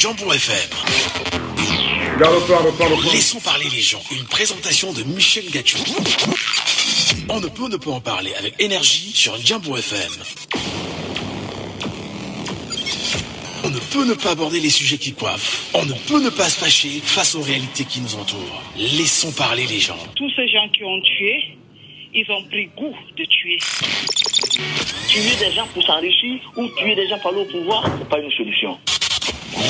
Jambour FM. Laissons parler les gens. Une présentation de Michel Gachou. On ne peut en parler avec énergie sur Jambour FM. On ne peut ne pas aborder les sujets qui coiffent. On ne peut ne pas se fâcher face aux réalités qui nous entourent. Laissons parler les gens. Tous ces gens qui ont tué, ils ont pris goût de tuer. Tuer des gens pour s'enrichir ou tuer des gens pour aller au pouvoir, c'est pas une solution.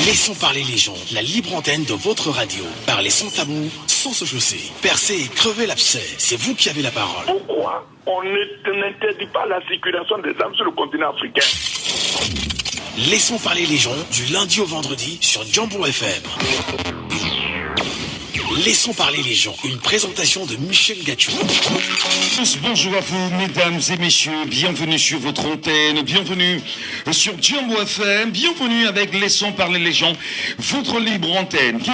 Laissons parler les gens. La libre antenne de votre radio. Parlez sans tabou, sans se chausser. Percez et crevez l'abcès. C'est vous qui avez la parole. Pourquoi on n'interdit pas la circulation des armes sur le continent africain? Laissons parler les gens du lundi au vendredi sur Jambour FM. Laissons parler les gens. Une présentation de Michel Gachou. Bonjour à vous, mesdames et messieurs. Bienvenue sur votre antenne. Bienvenue sur Jambour FM. Bienvenue avec Laissons parler les gens. Votre libre antenne qui,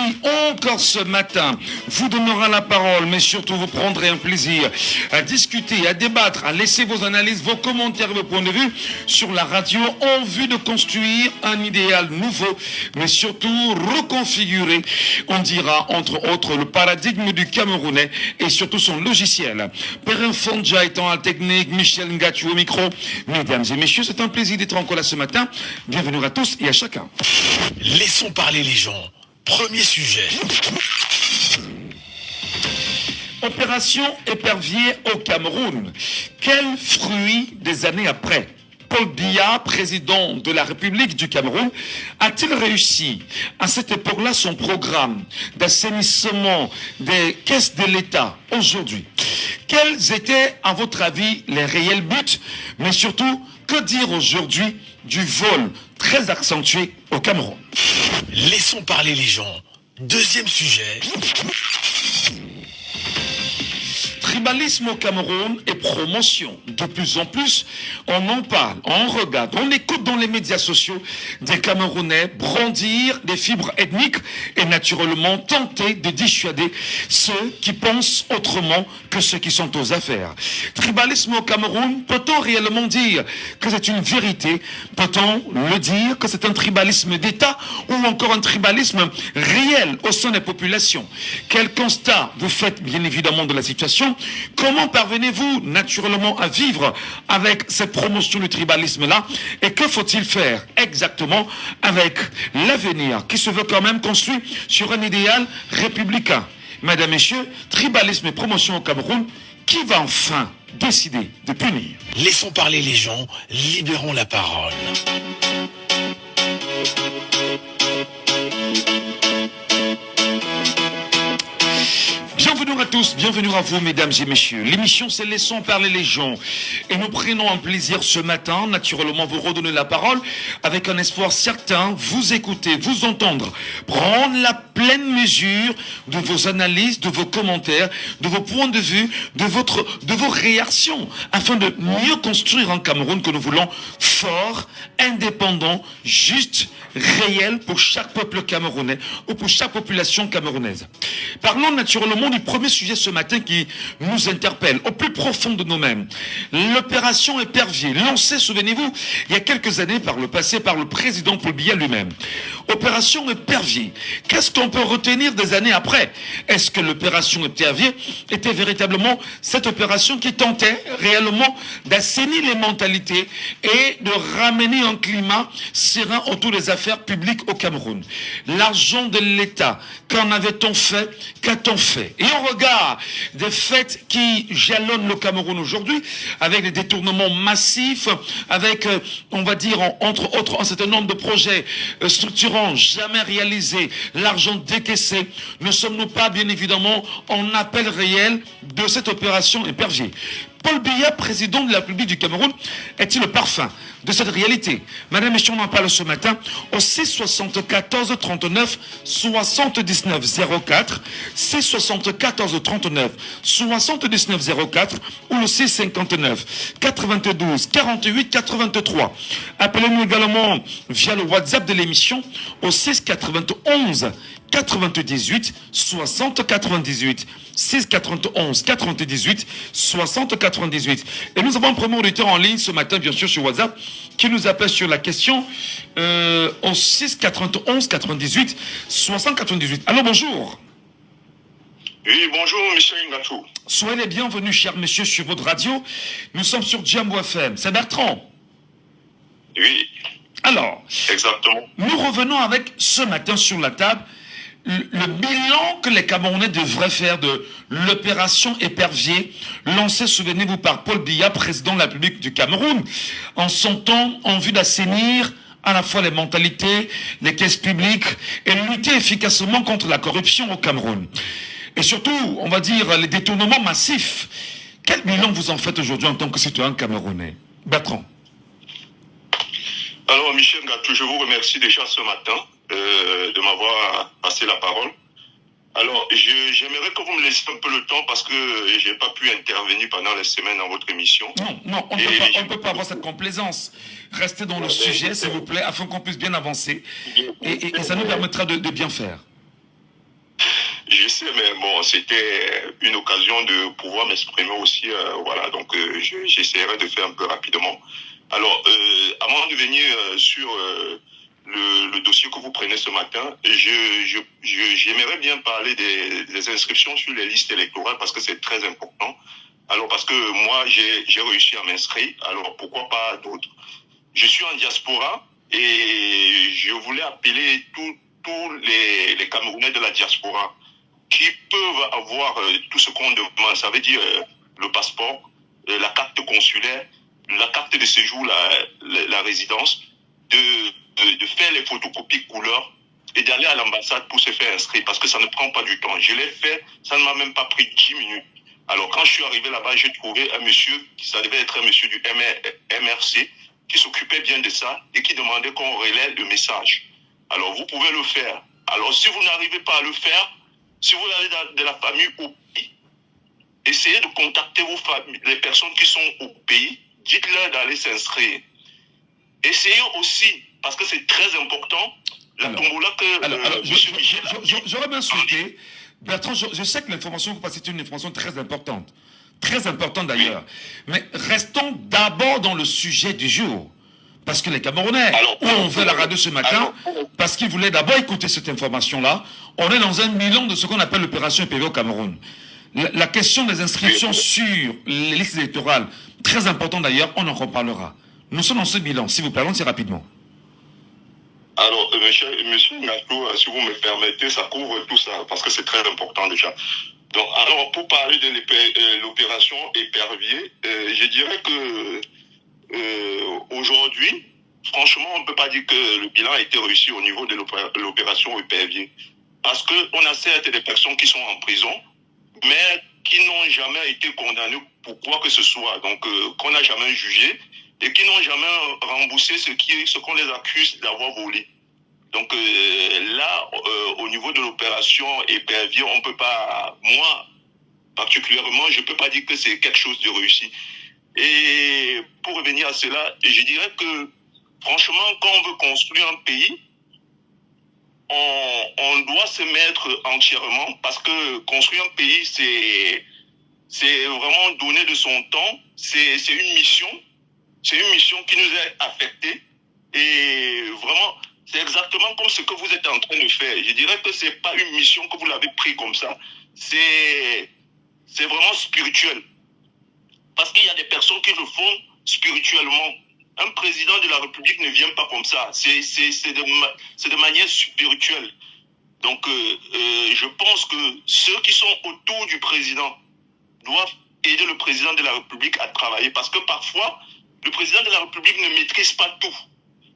encore ce matin, vous donnera la parole, mais surtout vous prendrez un plaisir à discuter, à débattre, à laisser vos analyses, vos commentaires et vos points de vue sur la radio en vue de construire un idéal nouveau, mais surtout reconfigurer, on dira, entre autres, le paradigme du Camerounais et surtout son logiciel. Perrin Fondja étant à la technique, Michel Ngachou au micro. Mesdames et messieurs, c'est un plaisir d'être encore là ce matin. Bienvenue à tous et à chacun. Laissons parler les gens. Premier sujet. Opération épervier au Cameroun. Quel fruit des années après? Paul Biya, président de la République du Cameroun, a-t-il réussi à cette époque-là son programme d'assainissement des caisses de l'État aujourd'hui? Quels étaient, à votre avis, les réels buts? Mais surtout, que dire aujourd'hui du vol très accentué au Cameroun? Laissons parler les gens. Deuxième sujet. Tribalisme au Cameroun et promotion. De plus en plus, on en parle, on regarde, on écoute dans les médias sociaux des Camerounais brandir des fibres ethniques et naturellement tenter de dissuader ceux qui pensent autrement que ceux qui sont aux affaires. Tribalisme au Cameroun, peut-on réellement dire que c'est une vérité? Peut-on le dire que c'est un tribalisme d'État ou encore un tribalisme réel au sein des populations? Quel constat vous faites bien évidemment de la situation? Comment parvenez-vous naturellement à vivre avec cette promotion du tribalisme-là? Et que faut-il faire exactement avec l'avenir qui se veut quand même construit sur un idéal républicain? Mesdames, Messieurs, tribalisme et promotion au Cameroun, qui va enfin décider de punir? Laissons parler les gens, libérons la parole. Bienvenue à tous, bienvenue à vous, mesdames et messieurs. L'émission, c'est Laissons parler les gens. Et nous prenons un plaisir ce matin, naturellement, vous redonner la parole avec un espoir certain, vous écouter, vous entendre, prendre la pleine mesure de vos analyses, de vos commentaires, de vos points de vue, de vos réactions, afin de mieux construire un Cameroun que nous voulons fort, indépendant, juste, réel pour chaque peuple camerounais ou pour chaque population camerounaise. Parlons naturellement du premier sujet ce matin qui nous interpelle au plus profond de nous-mêmes. L'opération Épervier, lancée, souvenez-vous, il y a quelques années par le passé par le président Paul Biya lui-même. Opération Épervier. Qu'est-ce qu'on peut retenir des années après? Est-ce que l'opération Épervier était véritablement cette opération qui tentait réellement d'assainir les mentalités et de ramener un climat serein autour des affaires publiques au Cameroun? L'argent de l'État, qu'en avait-on fait? Qu'a-t-on fait? Et au regard des faits qui jalonnent le Cameroun aujourd'hui, avec des détournements massifs, avec, on va dire, entre autres, un certain nombre de projets structurants jamais réalisés, l'argent décaissé, ne sommes-nous pas, bien évidemment, en appel réel de cette opération Épervier? Paul Biya, président de la République du Cameroun, est-il le parfum de cette réalité? Madame et messieurs, on en parle ce matin au 674 39 79 04, 674 39 79 04 ou le 659 92 48 83. Appelez-nous également via le WhatsApp de l'émission au 691 98 60 98. 6 91 98 60 98. Et nous avons un premier auditeur en ligne ce matin, bien sûr, sur WhatsApp, qui nous appelle sur la question au 6 91 98 60 98. Alors, bonjour. Oui, bonjour, Michel Ngatou. Soyez les bienvenus, cher monsieur, sur votre radio. Nous sommes sur Djambo FM. C'est Bertrand. Oui. Alors, Exactement. nous revenons avec ce matin sur la table le bilan que les Camerounais devraient faire de l'opération Épervier, lancée, souvenez-vous, par Paul Biya, président de la République du Cameroun, en son temps, en vue d'assainir à la fois les mentalités, les caisses publiques, et lutter efficacement contre la corruption au Cameroun. Et surtout, on va dire, les détournements massifs. Quel bilan vous en faites aujourd'hui en tant que citoyen camerounais? Bertrand. Alors, Michel Ngatou, je vous remercie déjà ce matin de m'avoir passé la parole. Alors, j'aimerais que vous me laissiez un peu le temps parce que je n'ai pas pu intervenir pendant les semaines dans votre émission. Non, on ne peut pas avoir cette complaisance. Restez dans le sujet, s'il vous plaît, afin qu'on puisse bien avancer. Et ça nous permettra de bien faire. Je sais, mais bon, c'était une occasion de pouvoir m'exprimer aussi. Voilà, donc j'essaierai de faire un peu rapidement. Alors, avant de venir sur le dossier que vous prenez ce matin, j'aimerais bien parler des inscriptions sur les listes électorales parce que c'est très important. Alors, parce que moi, j'ai réussi à m'inscrire, alors pourquoi pas d'autres? Je suis en diaspora et je voulais appeler tous les Camerounais de la diaspora qui peuvent avoir tout ce qu'on demande, ça veut dire le passeport, la carte consulaire, la carte de séjour, la résidence, de faire les photocopies couleur et d'aller à l'ambassade pour se faire inscrire parce que ça ne prend pas du temps. Je l'ai fait, ça ne m'a même pas pris 10 minutes. Alors quand je suis arrivé là-bas, j'ai trouvé un monsieur, ça devait être un monsieur du MRC, qui s'occupait bien de ça et qui demandait qu'on relaie le message. Alors vous pouvez le faire. Alors si vous n'arrivez pas à le faire, si vous avez de la famille au pays, essayez de contacter les personnes qui sont au pays, dites-leur d'aller s'inscrire. Essayez aussi, parce que c'est très important, la tombola que M. Michel... J'aurais bien souhaité, Bertrand, je sais que l'information que vous passez est une information très importante d'ailleurs, mais restons d'abord dans le sujet du jour. Parce que les Camerounais ont fait la radio ce matin, parce qu'ils voulaient d'abord écouter cette information-là. On est dans un bilan de ce qu'on appelle l'opération EPV au Cameroun. La question des inscriptions sur les listes électorales, très important d'ailleurs, on en reparlera. Nous sommes dans ce bilan, s'il vous plaît, allons-y rapidement. Alors, monsieur Ngatou, si vous me permettez, ça couvre tout ça, parce que c'est très important déjà. Donc, alors, pour parler de l'opération Épervier, je dirais que aujourd'hui, franchement, on ne peut pas dire que le bilan a été réussi au niveau de l'opération Épervier. Parce qu'on a certes des personnes qui sont en prison, mais qui n'ont jamais été condamnées pour quoi que ce soit, donc qu'on n'a jamais jugé, et qui n'ont jamais remboursé ce qu'on les accuse d'avoir volé. Donc là, au niveau de l'opération Épervier, on ne peut pas, moi particulièrement, je ne peux pas dire que c'est quelque chose de réussi. Et pour revenir à cela, je dirais que franchement, quand on veut construire un pays, on doit se mettre entièrement, parce que construire un pays, c'est vraiment donner de son temps, c'est une mission qui nous est affectée, et vraiment, c'est exactement comme ce que vous êtes en train de faire. Je dirais que c'est pas une mission que vous l'avez pris comme ça, c'est vraiment spirituel. Parce qu'il y a des personnes qui le font spirituellement. Un président de la République ne vient pas comme ça. C'est de manière spirituelle. Donc, je pense que ceux qui sont autour du président doivent aider le président de la République à travailler. Parce que parfois, le président de la République ne maîtrise pas tout.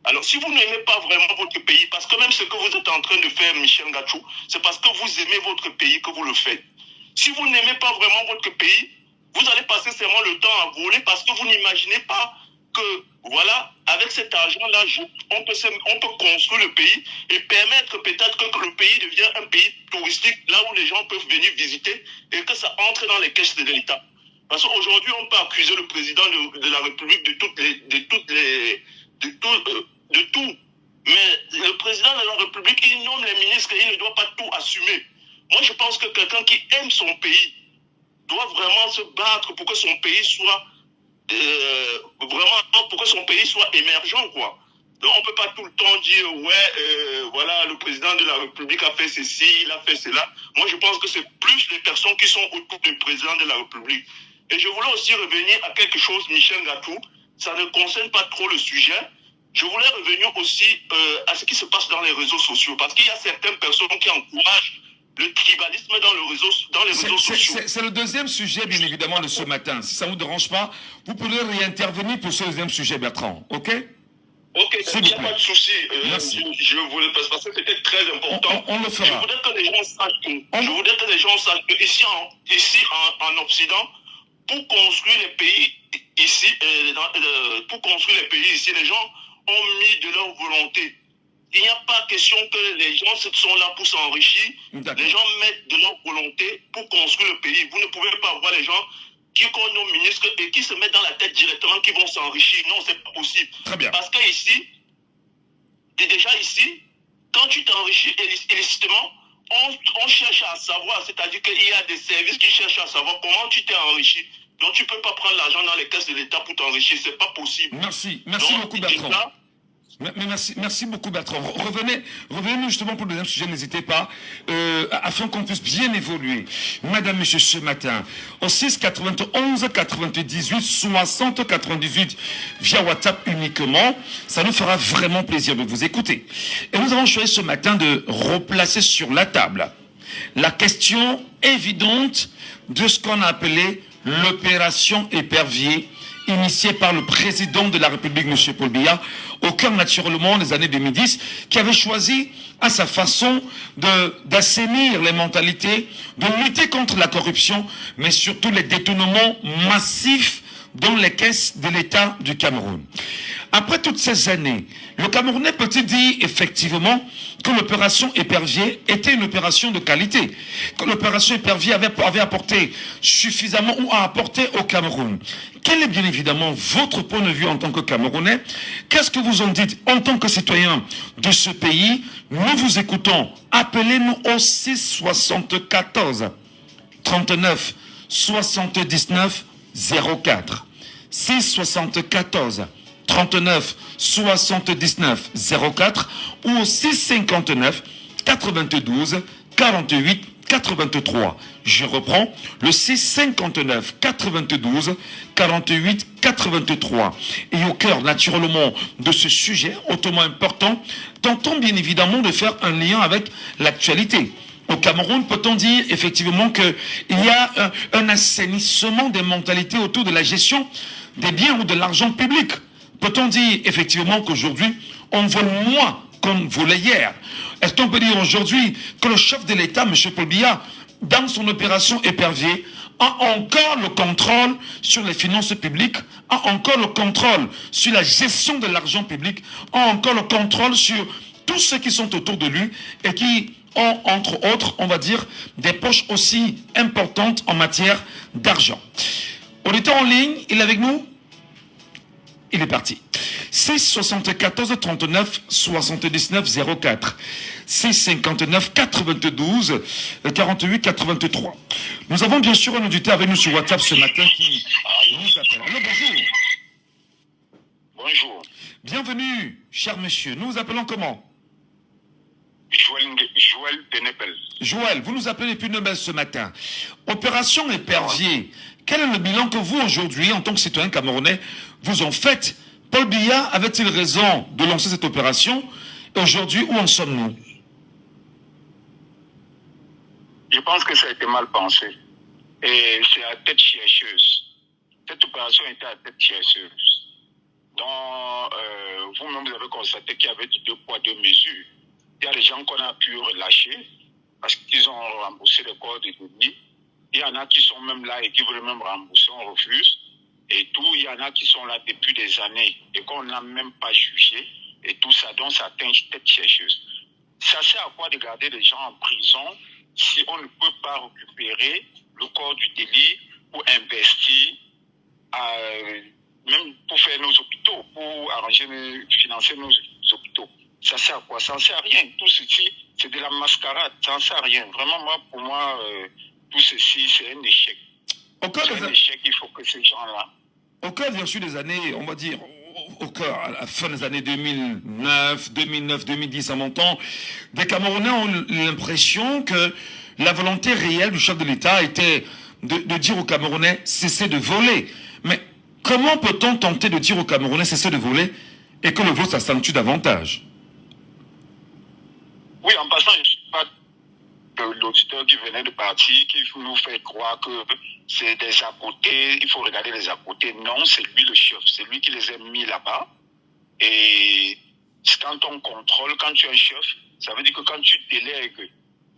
Alors, si vous n'aimez pas vraiment votre pays, parce que même ce que vous êtes en train de faire, Michel Ngatou, c'est parce que vous aimez votre pays que vous le faites. Si vous n'aimez pas vraiment votre pays, vous allez passer seulement le temps à voler parce que vous n'imaginez pas que, voilà, avec cet argent-là, on peut construire le pays et permettre peut-être que le pays devienne un pays touristique, là où les gens peuvent venir visiter et que ça entre dans les caisses de l'État. Parce qu'aujourd'hui, on peut accuser le président de la République de tout. Mais le président de la République, il nomme les ministres et il ne doit pas tout assumer. Moi, je pense que quelqu'un qui aime son pays doit vraiment se battre pour que son pays soit vraiment pour que son pays soit émergent, quoi. Donc on peut pas tout le temps dire voilà, le président de la République a fait ceci, il a fait cela. Moi je pense que c'est plus les personnes qui sont autour du président de la République. Et je voulais aussi revenir à quelque chose, Michel Gatou, ça ne concerne pas trop le sujet. Je voulais revenir aussi à ce qui se passe dans les réseaux sociaux, parce qu'il y a certaines personnes qui encouragent le tribalisme dans les réseaux sociaux. C'est le deuxième sujet, bien évidemment, de ce matin. Si ça ne vous dérange pas, vous pourrez réintervenir pour ce deuxième sujet, Bertrand. OK? Ok, il n'y a pas de souci. Merci. Je voulais, parce que c'était très important. On le fera. Je voudrais que les gens sachent que, ici en Occident, pour construire les pays ici, les gens ont mis de leur volonté. Il n'y a pas question que les gens sont là pour s'enrichir. Les gens mettent de leur volonté pour construire le pays. Vous ne pouvez pas avoir les gens qui connaissent nos ministres et qui se mettent dans la tête directement qui vont s'enrichir. Non, c'est pas possible. Très bien. Parce que ici, quand tu t'enrichis illicitement, on cherche à savoir, c'est-à-dire qu'il y a des services qui cherchent à savoir comment tu t'es enrichi. Donc tu ne peux pas prendre l'argent dans les caisses de l'État pour t'enrichir, c'est pas possible. Merci beaucoup Bertrand. Merci beaucoup Bertrand. Revenez justement pour le deuxième sujet, n'hésitez pas, afin qu'on puisse bien évoluer. Madame, monsieur, ce matin, au 6 91 98 60 98 via WhatsApp uniquement, ça nous fera vraiment plaisir de vous écouter. Et nous avons choisi ce matin de replacer sur la table la question évidente de ce qu'on a appelé l'opération Épervier, initiée par le président de la République, M. Paul Biya, au cœur naturellement des années 2010, qui avait choisi à sa façon d'assainir les mentalités, de lutter contre la corruption, mais surtout les détournements massifs dans les caisses de l'État du Cameroun. Après toutes ces années, le Camerounais peut-il dire effectivement que l'opération Épervier était une opération de qualité, que l'opération Épervier avait apporté suffisamment ou a apporté au Cameroun? Quel est bien évidemment votre point de vue en tant que Camerounais? Qu'est-ce que vous en dites en tant que citoyen de ce pays? Nous vous écoutons. Appelez-nous au 6 74 39 79 04. 6 74 39 79 04 ou au 659 92 48 83. Je reprends le 659 92 48 83. Et au cœur naturellement de ce sujet hautement important, tentons bien évidemment de faire un lien avec l'actualité. Au Cameroun, peut-on dire effectivement qu'il y a un assainissement des mentalités autour de la gestion des biens ou de l'argent public? Peut-on dire effectivement qu'aujourd'hui, on vole moins qu'on volait hier? Est-ce qu'on peut dire aujourd'hui que le chef de l'État, M. Paul Biya, dans son opération Épervier, a encore le contrôle sur les finances publiques, a encore le contrôle sur la gestion de l'argent public, a encore le contrôle sur tous ceux qui sont autour de lui et qui ont, entre autres, on va dire, des poches aussi importantes en matière d'argent. Auditeur en ligne, il est avec nous? Il est parti. 6 74 39 79 04. 6 59 92 48 83. Nous avons bien sûr un auditeur avec nous sur WhatsApp ce matin qui nous appelle. Allô, bonjour. Bonjour. Bienvenue, cher monsieur. Nous vous appelons comment? Joël Penepel. Joël, vous nous appelez depuis Nebel ce matin. Opération Épervier. Quel est le bilan que vous, aujourd'hui, en tant que citoyen camerounais, vous en faites? Paul Biya avait-il raison de lancer cette opération? Et aujourd'hui, où en sommes-nous? Je pense que ça a été mal pensé. Et c'est à tête chercheuse. Cette opération était à tête chercheuse. Donc, vous-même, vous avez constaté qu'il y avait du 2 poids 2 mesures. Il y a des gens qu'on a pu relâcher parce qu'ils ont remboursé les corps de délit. Il y en a qui sont même là et qui veulent même rembourser, on refuse. Et tout, il y en a qui sont là depuis des années et qu'on n'a même pas jugé. Et tout ça, donc ça atteint tête chercheuse. Ça sert à quoi de garder les gens en prison si on ne peut pas récupérer le corps du délit pour investir, même pour faire nos hôpitaux, pour financer nos hôpitaux? Ça sert à quoi? Ça ne sert à rien. Tout ceci, c'est de la mascarade. Ça ne sert à rien. Vraiment, pour moi, tout ceci, c'est un échec. C'est un échec, il faut que ces gens-là... Au cœur, bien sûr, des années, on va dire, au cœur, à la fin des années 2009, 2010, à mon temps, des Camerounais ont l'impression que la volonté réelle du chef de l'État était de dire aux Camerounais, cessez de voler. Mais comment peut-on tenter de dire aux Camerounais, cessez de voler, et que le vol s'accentue davantage? Oui, en passant, je ne suis pas l'auditeur qui venait de partir, qui nous fait croire que c'est des à côté, il faut regarder les à côté. Non, c'est lui le chef, c'est lui qui les a mis là-bas. Et quand on contrôle, quand tu es un chef, ça veut dire que quand tu délègues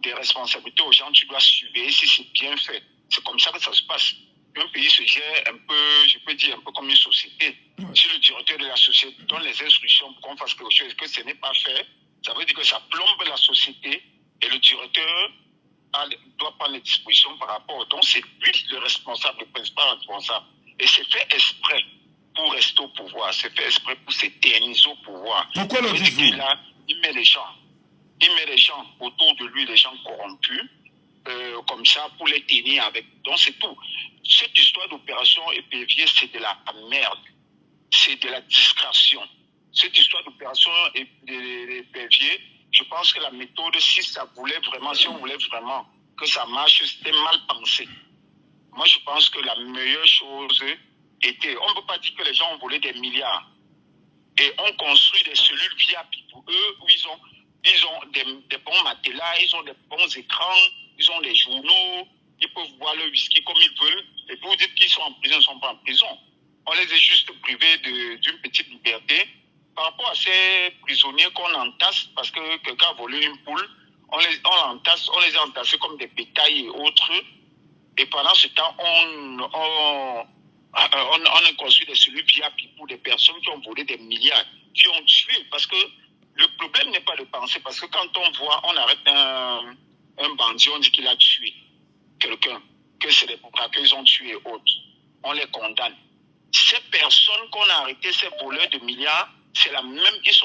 des responsabilités aux gens, tu dois surveiller si c'est bien fait. C'est comme ça que ça se passe. Un pays se gère un peu, je peux dire, un peu comme une société. Si le directeur de la société donne les instructions pour qu'on fasse quelque chose et que ce n'est pas fait, ça veut dire que ça plombe la société et le directeur doit prendre les dispositions par rapport. Donc c'est lui le responsable, le principal responsable. Et c'est fait exprès pour rester au pouvoir, c'est fait exprès pour s'éterniser au pouvoir. Pourquoi le dites-vous? Il met les gens autour de lui, les gens corrompus, comme ça, pour les tenir avec. Donc c'est tout. Cette histoire d'opération épervier, c'est de la merde. C'est de la discrétion. Cette histoire d'opération épervier, je pense que la méthode, si on voulait vraiment que ça marche, c'était mal pensé. Moi, je pense que la meilleure chose était, on ne peut pas dire que les gens ont volé des milliards. Et on construit des cellules VIP pour eux, où ils ont des bons matelas, ils ont des bons écrans, ils ont des journaux, ils peuvent boire le whisky comme ils veulent. Et puis vous dites qu'ils sont en prison, ils ne sont pas en prison. On les a juste privés d'une petite liberté. Par rapport à ces prisonniers qu'on entasse, parce que quelqu'un a volé une poule, on les a entassés comme des bétails et autres. Et pendant ce temps, on a construit des cellules VIP pour des personnes qui ont volé des milliards, qui ont tué. Parce que le problème n'est pas de penser, parce que quand on arrête un bandit, on dit qu'il a tué quelqu'un, que c'est des braqueurs qu'ils ont tué et autres. On les condamne. Ces personnes qu'on a arrêtées, ces voleurs de milliards, c'est la même, ils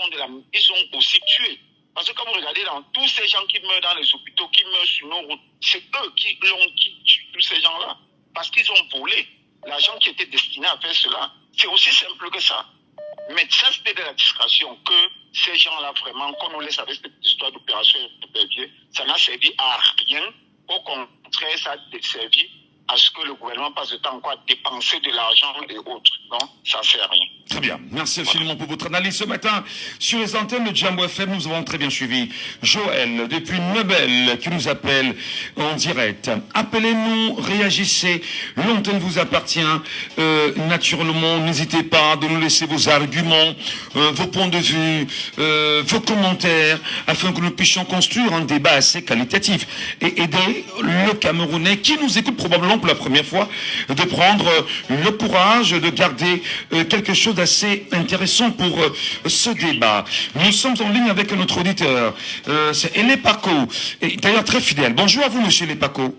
ont aussi tué. Parce que quand vous regardez dans tous ces gens qui meurent dans les hôpitaux, qui meurent sur nos routes, c'est eux qui tuent tous ces gens-là. Parce qu'ils ont volé l'argent qui était destiné à faire cela. C'est aussi simple que ça. Mais ça, c'était de la discrétion que ces gens-là, vraiment, qu'on nous laisse avec cette histoire d'opération épervier, ça n'a servi à rien. Au contraire, ça a servi à ce que le gouvernement passe le temps encore à dépenser de l'argent et autres. Non, ça ne sert à rien. Très bien. Merci infiniment pour votre analyse ce matin. Sur les antennes de Jambo FM, nous avons très bien suivi Joël, depuis Nebel, qui nous appelle en direct. Appelez-nous, réagissez. L'antenne vous appartient. Naturellement, n'hésitez pas de nous laisser vos arguments, vos points de vue, vos commentaires, afin que nous puissions construire un débat assez qualitatif et aider le Camerounais qui nous écoute probablement pour la première fois de prendre le courage de garder quelque chose d'assez intéressant pour ce débat. Nous sommes en ligne avec notre auditeur, c'est Elepako, et d'ailleurs très fidèle. Bonjour à vous, monsieur Elepako.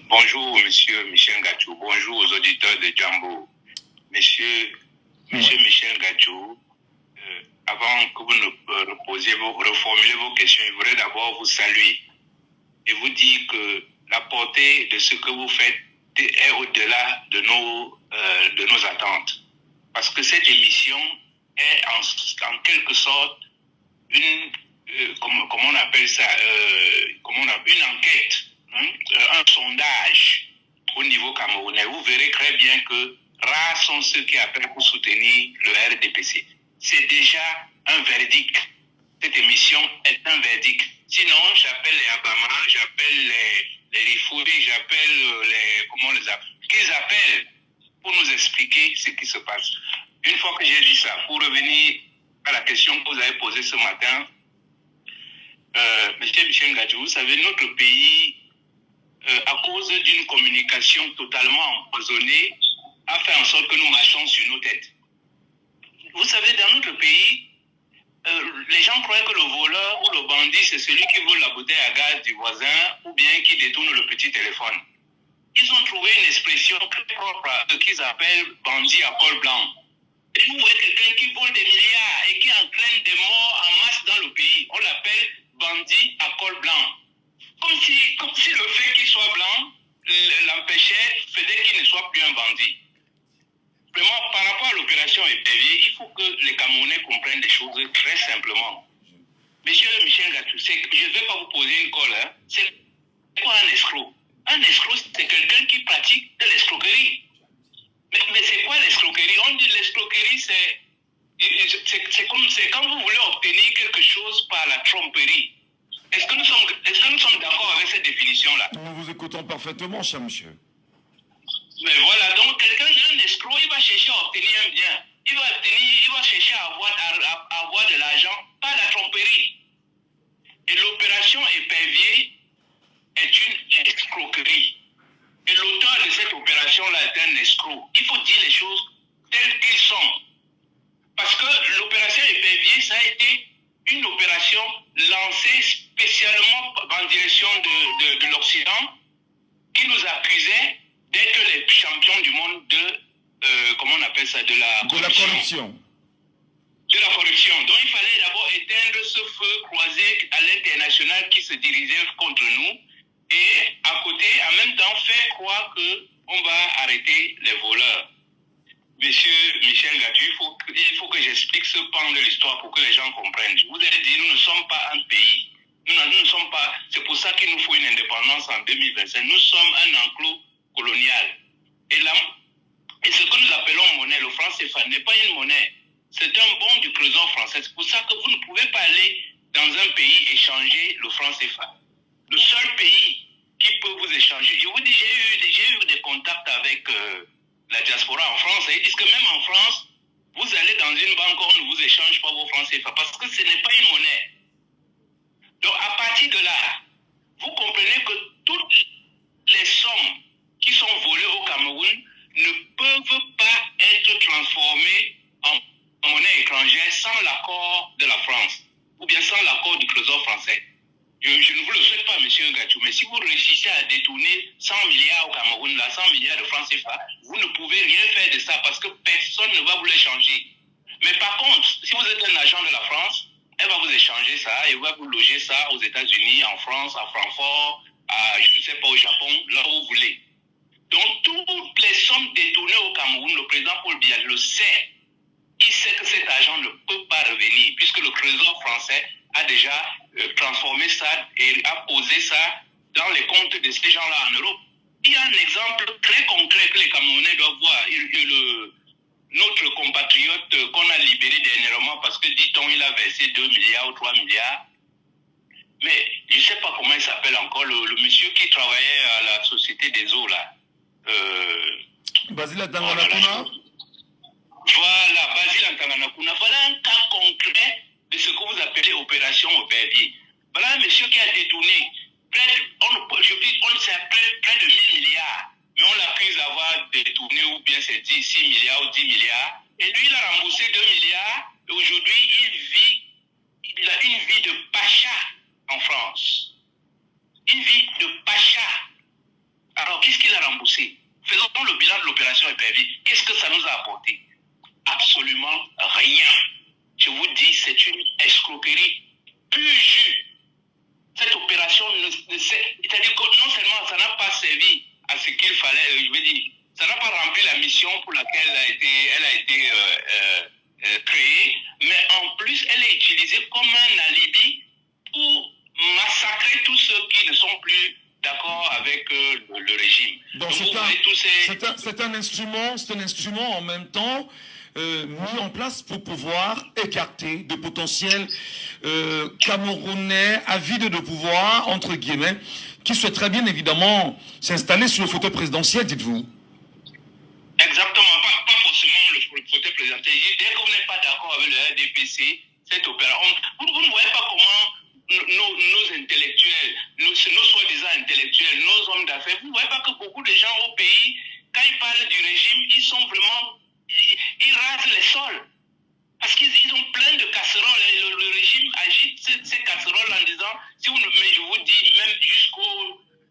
Bonjour, monsieur Michel Gachou. Bonjour aux auditeurs de Jambo. Monsieur Michel Gachou, avant que vous ne reformulez vos questions, je voudrais d'abord vous saluer et vous dire que la portée de ce que vous faites est au-delà de nos attentes. Parce que cette émission est en quelque sorte comment on appelle ça, une enquête, un sondage au niveau camerounais. Vous verrez très bien que rares sont ceux qui appellent pour soutenir le RDPC. C'est déjà un verdict. Cette émission est un verdict. Sinon, j'appelle les Abama, j'appelle les Rifouri, j'appelle qu'ils appellent pour nous expliquer ce qui se passe. Une fois que j'ai dit ça, pour revenir à la question que vous avez posée ce matin, M. Michel Gadjou, vous savez, notre pays, à cause d'une communication totalement empoisonnée, a fait en sorte que nous marchons sur nos têtes. Vous savez, dans notre pays, les gens croient que le voleur ou le bandit, c'est celui qui vole la bouteille à gaz du voisin ou bien qui détourne le petit téléphone. Ils ont trouvé une expression très propre à ce qu'ils appellent bandit à col blanc. Et vous voyez quelqu'un qui vole des milliards et qui entraîne des morts en masse dans le pays. On l'appelle bandit à col blanc. Comme si le fait qu'il soit blanc l'empêchait, faisait qu'il ne soit plus un bandit. Vraiment, par rapport à l'opération épervier, il faut que les Camerounais comprennent des choses très simplement. Monsieur Michel Gatou, je ne vais pas vous poser une colle. Hein. C'est quoi un escroc? Un escroc, c'est quelqu'un qui pratique de l'escroquerie. Mais c'est quoi l'escroquerie? On dit l'escroquerie, c'est quand vous voulez obtenir quelque chose par la tromperie. Est-ce que nous sommes d'accord avec cette définition-là? Nous vous écoutons parfaitement, cher monsieur. Mais voilà, donc quelqu'un d'un escroc, il va chercher à obtenir un bien. Il va chercher à avoir de l'argent par la tromperie. Et l'opération épervier est une escroquerie. Et l'auteur de cette opération-là est un escroc. Il faut dire les choses telles qu'elles sont. Parce que l'opération épervier, ça a été une opération lancée spécialement en direction de l'Occident qui nous accusait d'être les champions du monde de, comment on appelle ça, de la corruption. De la corruption. Donc il fallait d'abord éteindre ce feu croisé à l'international qui se dirigeait contre nous et à côté, en même temps, faire croire qu'on va arrêter les voleurs. Monsieur Michel Gatou, il faut que j'explique ce pan de l'histoire pour que les gens comprennent. Je vous ai dit, nous ne sommes pas un pays. Nous ne sommes pas. C'est pour ça qu'il nous faut une indépendance en 2025. Nous sommes un enclos colonial. Et ce que nous appelons monnaie, le franc CFA, n'est pas une monnaie. C'est un bon du trésor français. C'est pour ça que vous ne pouvez pas aller dans un pays échanger le franc CFA. Le seul pays qui peut vous échanger. Je vous dis, j'ai eu des contacts avec la diaspora en France. Ils disent que même en France, vous allez dans une banque, on ne vous échange pas vos francs CFA parce que ce n'est pas une monnaie. Donc à partir de là, vous comprenez que toutes les sommes qui sont volées au Cameroun ne peuvent pas être transformées en monnaie étrangère sans l'accord de la France ou bien sans l'accord du trésor français. Je ne vous le souhaite pas, monsieur Gatou, mais si vous réussissez à détourner 100 milliards au Cameroun, là, 100 milliards de francs CFA, vous ne pouvez rien faire de ça parce que personne ne va vous l'échanger. Mais par contre, si vous êtes un agent de la France, elle va vous échanger ça et va vous loger ça aux États-Unis, en France, à Francfort, je ne sais pas, au Japon, là où vous voulez. Donc, toutes les sommes détournées au Cameroun, le président Paul Biya le sait. Il sait que cet argent ne peut pas revenir puisque le trésor français a déjà transformé ça et a posé ça dans les comptes de ces gens-là en Europe. Il y a un exemple très concret que les Camerounais doivent voir. Notre compatriote qu'on a libéré dernièrement parce que, dit-on, il a versé 2 milliards ou 3 milliards. Mais je ne sais pas comment il s'appelle encore, le monsieur qui travaillait à la Société des eaux, là. Basile Tanganakuna. Voilà, Basile Tanganakuna. Voilà un cas concret de ce que vous appelez opération épervier. Voilà un monsieur qui a détourné près de 1000 milliards. Mais on l'accuse d'avoir détourné ou bien c'est 6 milliards ou 10 milliards. Et lui, il a remboursé 2 milliards. Et aujourd'hui, il a une vie de pacha en France. Une vie de pacha. Alors, qu'est-ce qu'il a remboursé? Faisons le bilan de l'opération épervier. Qu'est-ce que ça nous a apporté? Absolument rien. Je vous dis, c'est une escroquerie pure jus. Cette opération, c'est-à-dire que non seulement ça n'a pas servi à ce qu'il fallait, je veux dire, ça n'a pas rempli la mission pour laquelle elle a été créée, mais en plus, elle est utilisée comme un alibi pour massacrer tous ceux qui ne sont plus d'accord avec le régime. Donc c'est un instrument en même temps mis en place pour pouvoir écarter de potentiels Camerounais avides de pouvoir, entre guillemets, qui souhaiteraient bien évidemment s'installer sur le fauteuil présidentiel, dites-vous. Exactement, pas forcément le fauteuil présidentiel. Dès que vous n'êtes pas d'accord avec le RDPC, cette opération, vous ne voyez pas comment nos intellectuels, nos soi-disant intellectuels, nos hommes d'affaires, vous ne voyez pas que beaucoup de gens au pays, quand ils parlent du régime, ils sont vraiment, ils rasent les sols. Parce qu'ils ont plein de casseroles. Le régime agite ces casseroles en disant, mais je vous dis, même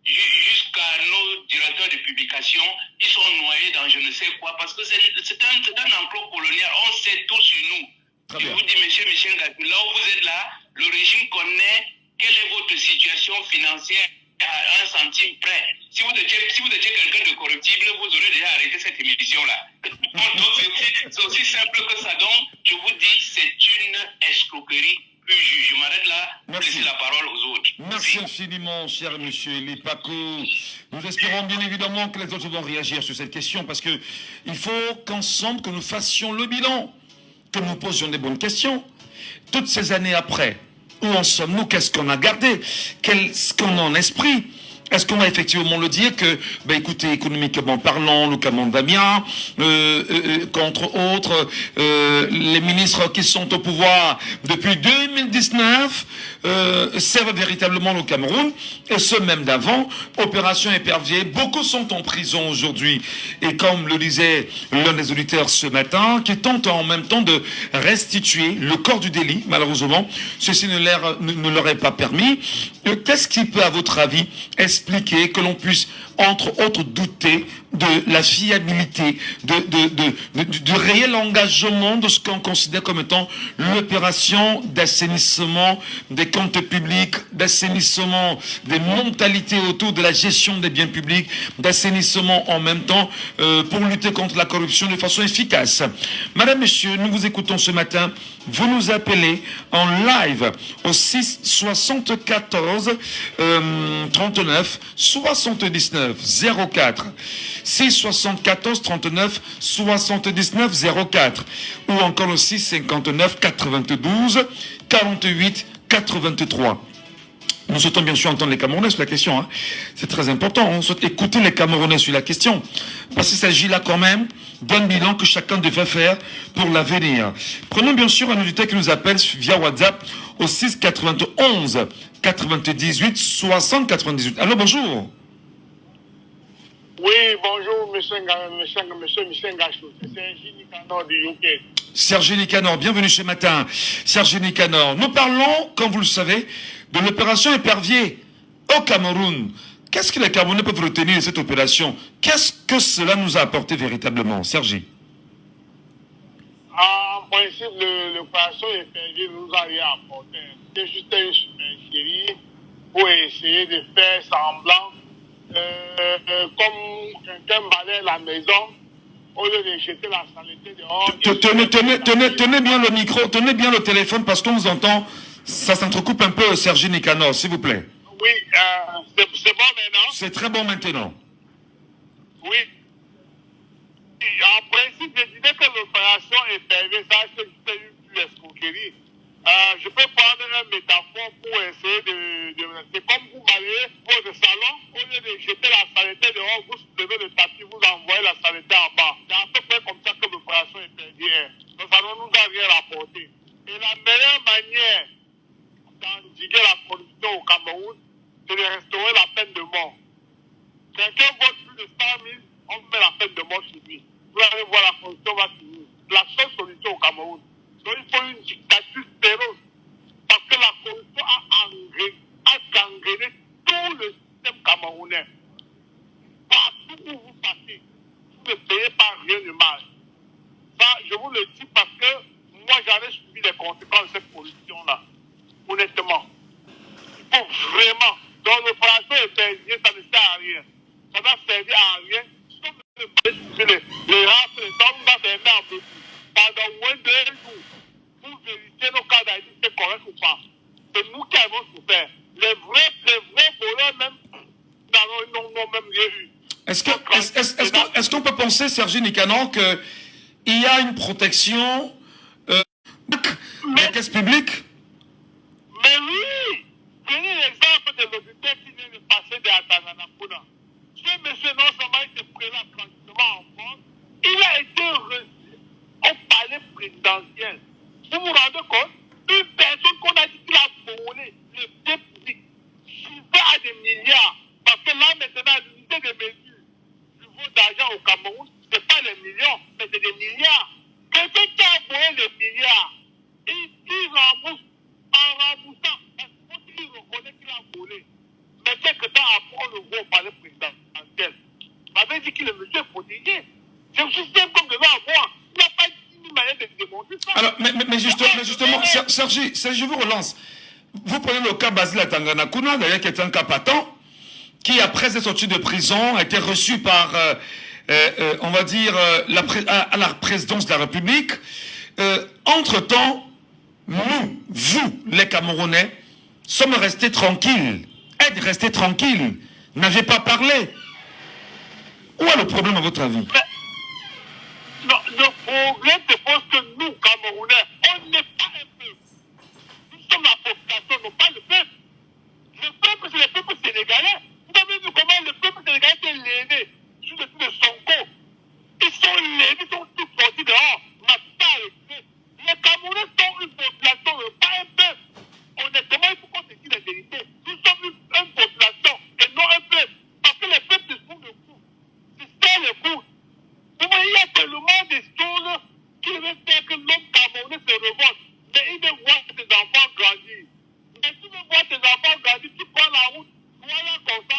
jusqu'à nos directeurs de publication, ils sont noyés dans je ne sais quoi, parce que c'est un enclos colonial. On sait tout sur nous. Je vous dis, monsieur Michel Gatou, là où vous êtes là, le régime connaît quelle est votre situation financière à 1 centime près. Si vous étiez quelqu'un de corruptible, vous aurez déjà arrêté cette émission-là. Donc c'est aussi simple que ça. Donc, je vous dis, c'est une escroquerie pure. Je m'arrête là pour laisser la parole aux autres. Merci infiniment, cher monsieur Elipaco. Nous espérons bien évidemment que les autres vont réagir sur cette question parce que il faut qu'ensemble que nous fassions le bilan, que nous posions des bonnes questions. Toutes ces années après, où en sommes-nous? Qu'est-ce qu'on a gardé? Qu'est-ce qu'on a en esprit? Est-ce qu'on va effectivement le dire que, ben écoutez, économiquement parlant, le Cameroun va bien, qu'entre autres, les ministres qui sont au pouvoir depuis 2019 servent véritablement le Cameroun, et ceux même d'avant, opération épervier, beaucoup sont en prison aujourd'hui. Et comme le disait l'un des auditeurs ce matin, qui tente en même temps de restituer le corps du délit, malheureusement, ceci ne leur est pas permis. Qu'est-ce qui peut, à votre avis, expliquer que l'on puisse, entre autres, douter de la fiabilité, du réel engagement de ce qu'on considère comme étant l'opération d'assainissement des comptes publics, d'assainissement des mentalités autour de la gestion des biens publics, d'assainissement en même temps pour lutter contre la corruption de façon efficace. Madame, Monsieur, nous vous écoutons ce matin. Vous nous appelez en live au 6 74 39 79 04. 6 74 39 79 04 ou encore le 6 59 92 48 83. Nous souhaitons bien sûr entendre les Camerounais sur la question. Hein. C'est très important. On souhaite écouter les Camerounais sur la question. Parce qu'il s'agit là quand même d'un bilan que chacun devrait faire pour l'avenir. Prenons bien sûr un auditeur qui nous appelle via WhatsApp au 6 91 98 60 98. Allô, bonjour. Oui, bonjour, monsieur Ngachou. C'est Sergi Nicanor du UK. Sergi Nicanor, bienvenue chez Matin. Sergi Nicanor, nous parlons, comme vous le savez, de l'opération Épervier au Cameroun. Qu'est-ce que les Camerounais peuvent retenir de cette opération? Qu'est-ce que cela nous a apporté véritablement, Sergi? En principe, l'opération Épervier nous a rien apporté. C'est juste une supercherie pour essayer de faire semblant comme quelqu'un balaye la maison, au lieu de jeter la saleté dehors. Tenez bien le micro, tenez bien le téléphone parce qu'on vous entend. Ça s'entrecoupe un peu, Sergi Nicanor, s'il vous plaît. Oui, c'est bon maintenant. C'est très bon maintenant. Oui. En principe, je disais que l'opération Épervier, ça c'est une escroquerie. Je peux prendre une métaphore pour essayer de... C'est comme vous balayez votre salon, au lieu de jeter la saleté dehors, vous soulevez le tapis, vous envoyez la saleté en bas. C'est à peu près comme ça que l'opération Épervier est. Donc ça ne nous a rien rapporté. Et la meilleure manière d'endiguer la corruption au Cameroun, c'est de restaurer la peine de mort. Quelqu'un vote plus de 100 000, on met la peine de mort sur lui. Vous allez voir, la corruption va finir. La seule solution au Cameroun. Donc il faut une dictature féroce. Parce que la corruption a gangréné tout le système camerounais. Partout où vous passez, vous ne payez pas rien de mal. Ça, je vous le dis parce que moi, j'avais subi les conséquences de cette corruption-là. Honnêtement. Il faut vraiment. Donc l'opération Épervier, ça ne sert à rien. Ça n'a servi à rien. Les races, les hommes, dans des mains en petit. Pendant moins de 2 jours, pour vérifier nos cas d'identité corrects ou pas. C'est nous qui avons souffert. Les vrais voleurs même, n'ont même rien eu. Est-ce qu'on peut penser, Sergi Nicanor, qu'il y a une protection de la caisse publique? Mais oui! Prenez l'exemple de l'auditeur qui vient de passer de Atananapuna. Ce monsieur, non seulement il s'est présent tranquillement en France, il a été reçu au palais présidentiel. Vous vous rendez compte? Une personne qu'on a dit qu'il a volé le bien public, chiffré à des milliards. Parce que là, maintenant, l'unité de mesure du niveau d'argent au Cameroun, ce n'est pas les millions, mais c'est des milliards. Quelqu'un qui a volé les milliards, il rembourse en remboursant. Parce qu'il reconnaît qu'il a volé. Mais quelques temps après, on le voit au palais présidentiel. Ça veut dire que le monsieur est protégé. C'est un système qu'on devait avoir. Il n'y a pas une manière de démontrer ça. Alors, mais justement, Sergi, je vous relance. Vous prenez le cas Basile Tanganakuna, d'ailleurs, qui est un cas patent. qui, après être sorti de prison, a été reçu par, on va dire, à la présidence de la République. Entre-temps, nous, vous, les Camerounais, sommes restés tranquilles. Êtes restés tranquilles. N'avez pas parlé. Où est le problème à votre avis? Non, le problème, c'est parce que nous, Camerounais, on n'est pas un peuple. Nous sommes la population, non pas le peuple. Le peuple, c'est le peuple sénégalais. Vous avez vu comment le peuple sénégalais était léné sous le coup de Sonko. Ils sont lénés, ils sont tous sortis dehors. Les Camerounais sont une population, pas un peuple. Honnêtement, il faut qu'on se dise la vérité. Nous sommes une population et non un peuple. Parce que les peuples se font le coup. C'est ça le coup. Vous voyez, il y a tellement de choses qui veulent faire que l'homme camerounais se révolte. Mais il veut voir ses enfants grandir. Mais si tu veux voir tes enfants grandir, tu prends la route, voilà comme ça,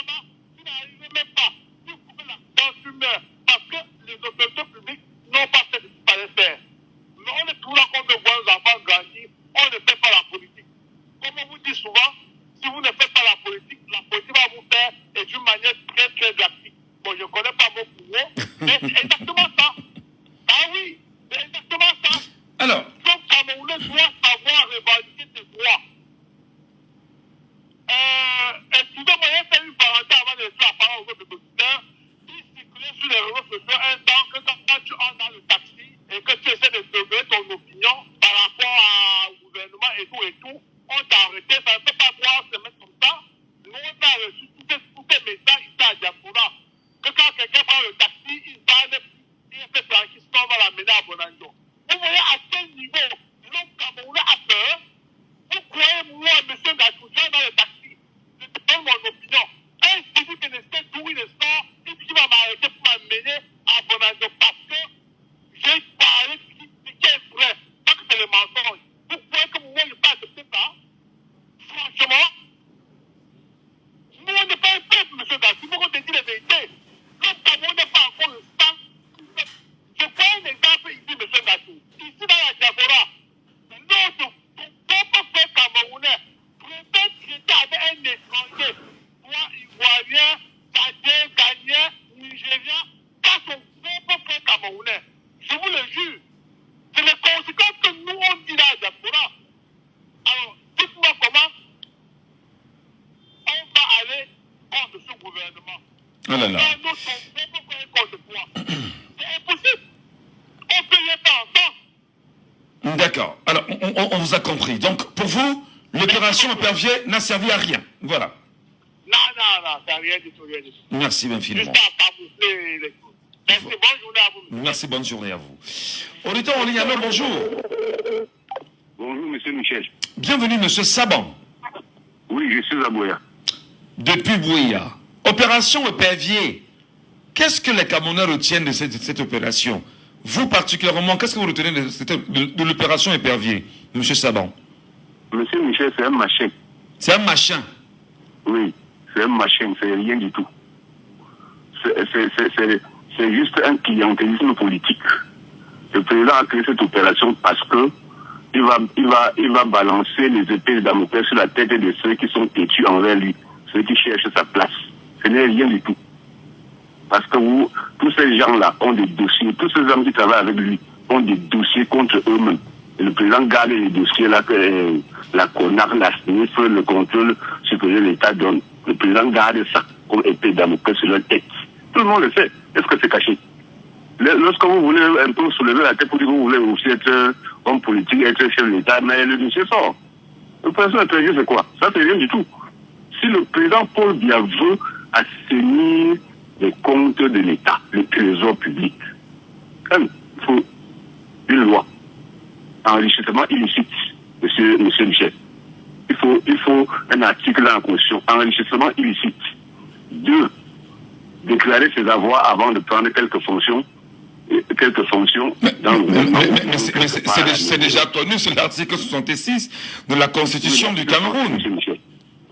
tu n'arrives même pas. Tu coupes la dent, tu meurs. Parce que les autorités publiques n'ont pas fait ce qu'il fallait faire. Mais on est toujours là qu'on veut voir nos enfants grandir. On ne fait pas la politique. Comme on vous dit souvent, si vous ne faites pas la politique va vous faire et d'une manière très très drastique. Bon, je ne connais pas vos pouvoirs, mais c'est exactement ça. Ah oui, c'est exactement ça. Alors, Donc, Camerounais doit savoir revendiquer ses droits. Excusez-moi, il y a fait une parenthèse avant de laisser la parole aux autres auditeurs. Il circulait sur les réseaux sociaux un temps que quand tu entres dans le taxi et que tu essaies de donner ton opinion par rapport au gouvernement et tout, on t'a arrêté, ça ne peut pas pouvoir se mettre comme ça. Nous, on a reçu tous ces messages ici à Diaspora. Que quand quelqu'un prend le taxi, il parle, il fait tranquille, sinon on va l'amener à Bonanjo. Vous voyez à quel niveau l'homme camerounais a peur. Vous croyez, moi, monsieur Gatouja, dans le taxi, je te donne mon opinion. Un civil qui ne sait d'où il sort, il dit qu'il va m'arrêter pour m'amener à Bonanjo parce que j'ai parlé de qui est vrai, pas que c'est le mensonge. Vous croyez que moi, je ne peux pas accepter ça? Franchement, nous, on n'est pas un peuple, monsieur Gatouja, il faut qu'on te dise la vérité. Le Cameroun n'est pas encore le sang. Je prends un exemple ici, monsieur Gatouja. Ici, dans la diaspora, notre peuple fait camerounais préfère traiter avec un étranger, soit ivoirien, tchadien, ghanéen, nigérien, pas son peuple fait camerounais. Je vous le jure. C'est les conséquences que nous, on dit dans la diaspora. Alors, dites-moi comment on va aller contre ce gouvernement. oh là là. C'est impossible. On peut y être ensemble. D'accord. Alors, on vous a compris. Donc, pour vous, l'opération Épervier n'a servi à rien. Voilà. Non, c'est rien du tout, rien du tout. Merci infiniment. Juste à camoufler les choses. Merci, bonne journée à vous. Merci, bonne journée à vous. Auditeur en ligne, alors, bonjour. Bonjour, monsieur Michel. Bienvenue, monsieur Saban. Oui, je suis à Boya. Depuis Bouya. Opération Épervier. Qu'est-ce que les Camerounais retiennent de cette opération? Vous particulièrement, qu'est-ce que vous retenez de l'opération Épervier, monsieur Saban? Monsieur Michel, c'est un machin. C'est un machin. Oui, c'est un machin, c'est rien du tout. C'est juste un clientélisme politique. Le président a créé cette opération parce que il va balancer les épées de Damoclès sur la tête de ceux qui sont têtus envers lui, ceux qui cherchent sa place. Ce n'est rien du tout. Parce que tous ces gens-là ont des dossiers, tous ces hommes qui travaillent avec lui ont des dossiers contre eux-mêmes. Et le président garde les dossiers-là que la CONAC, la SNIF, le contrôle supérieur de l'État donne. Le président garde ça comme épée de Damoclès sur leur tête. Tout le monde le sait. Est-ce que c'est caché? Lorsque vous voulez un peu soulever la tête pour dire que vous voulez aussi être homme politique, être chef de l'État, mais le dossier sort. Le président étranger, c'est quoi? Ça, c'est rien du tout. Si le président Paul Biya veut assainir les comptes de l'État, le trésor public, il faut une loi. Enrichissement illicite, monsieur Michel. Il faut un article dans la Constitution. Enrichissement illicite. 2. Déclarer ses avoirs avant de prendre quelques fonctions dans le gouvernement. Mais c'est déjà connu, c'est l'article 66 de la Constitution du Cameroun. Michel.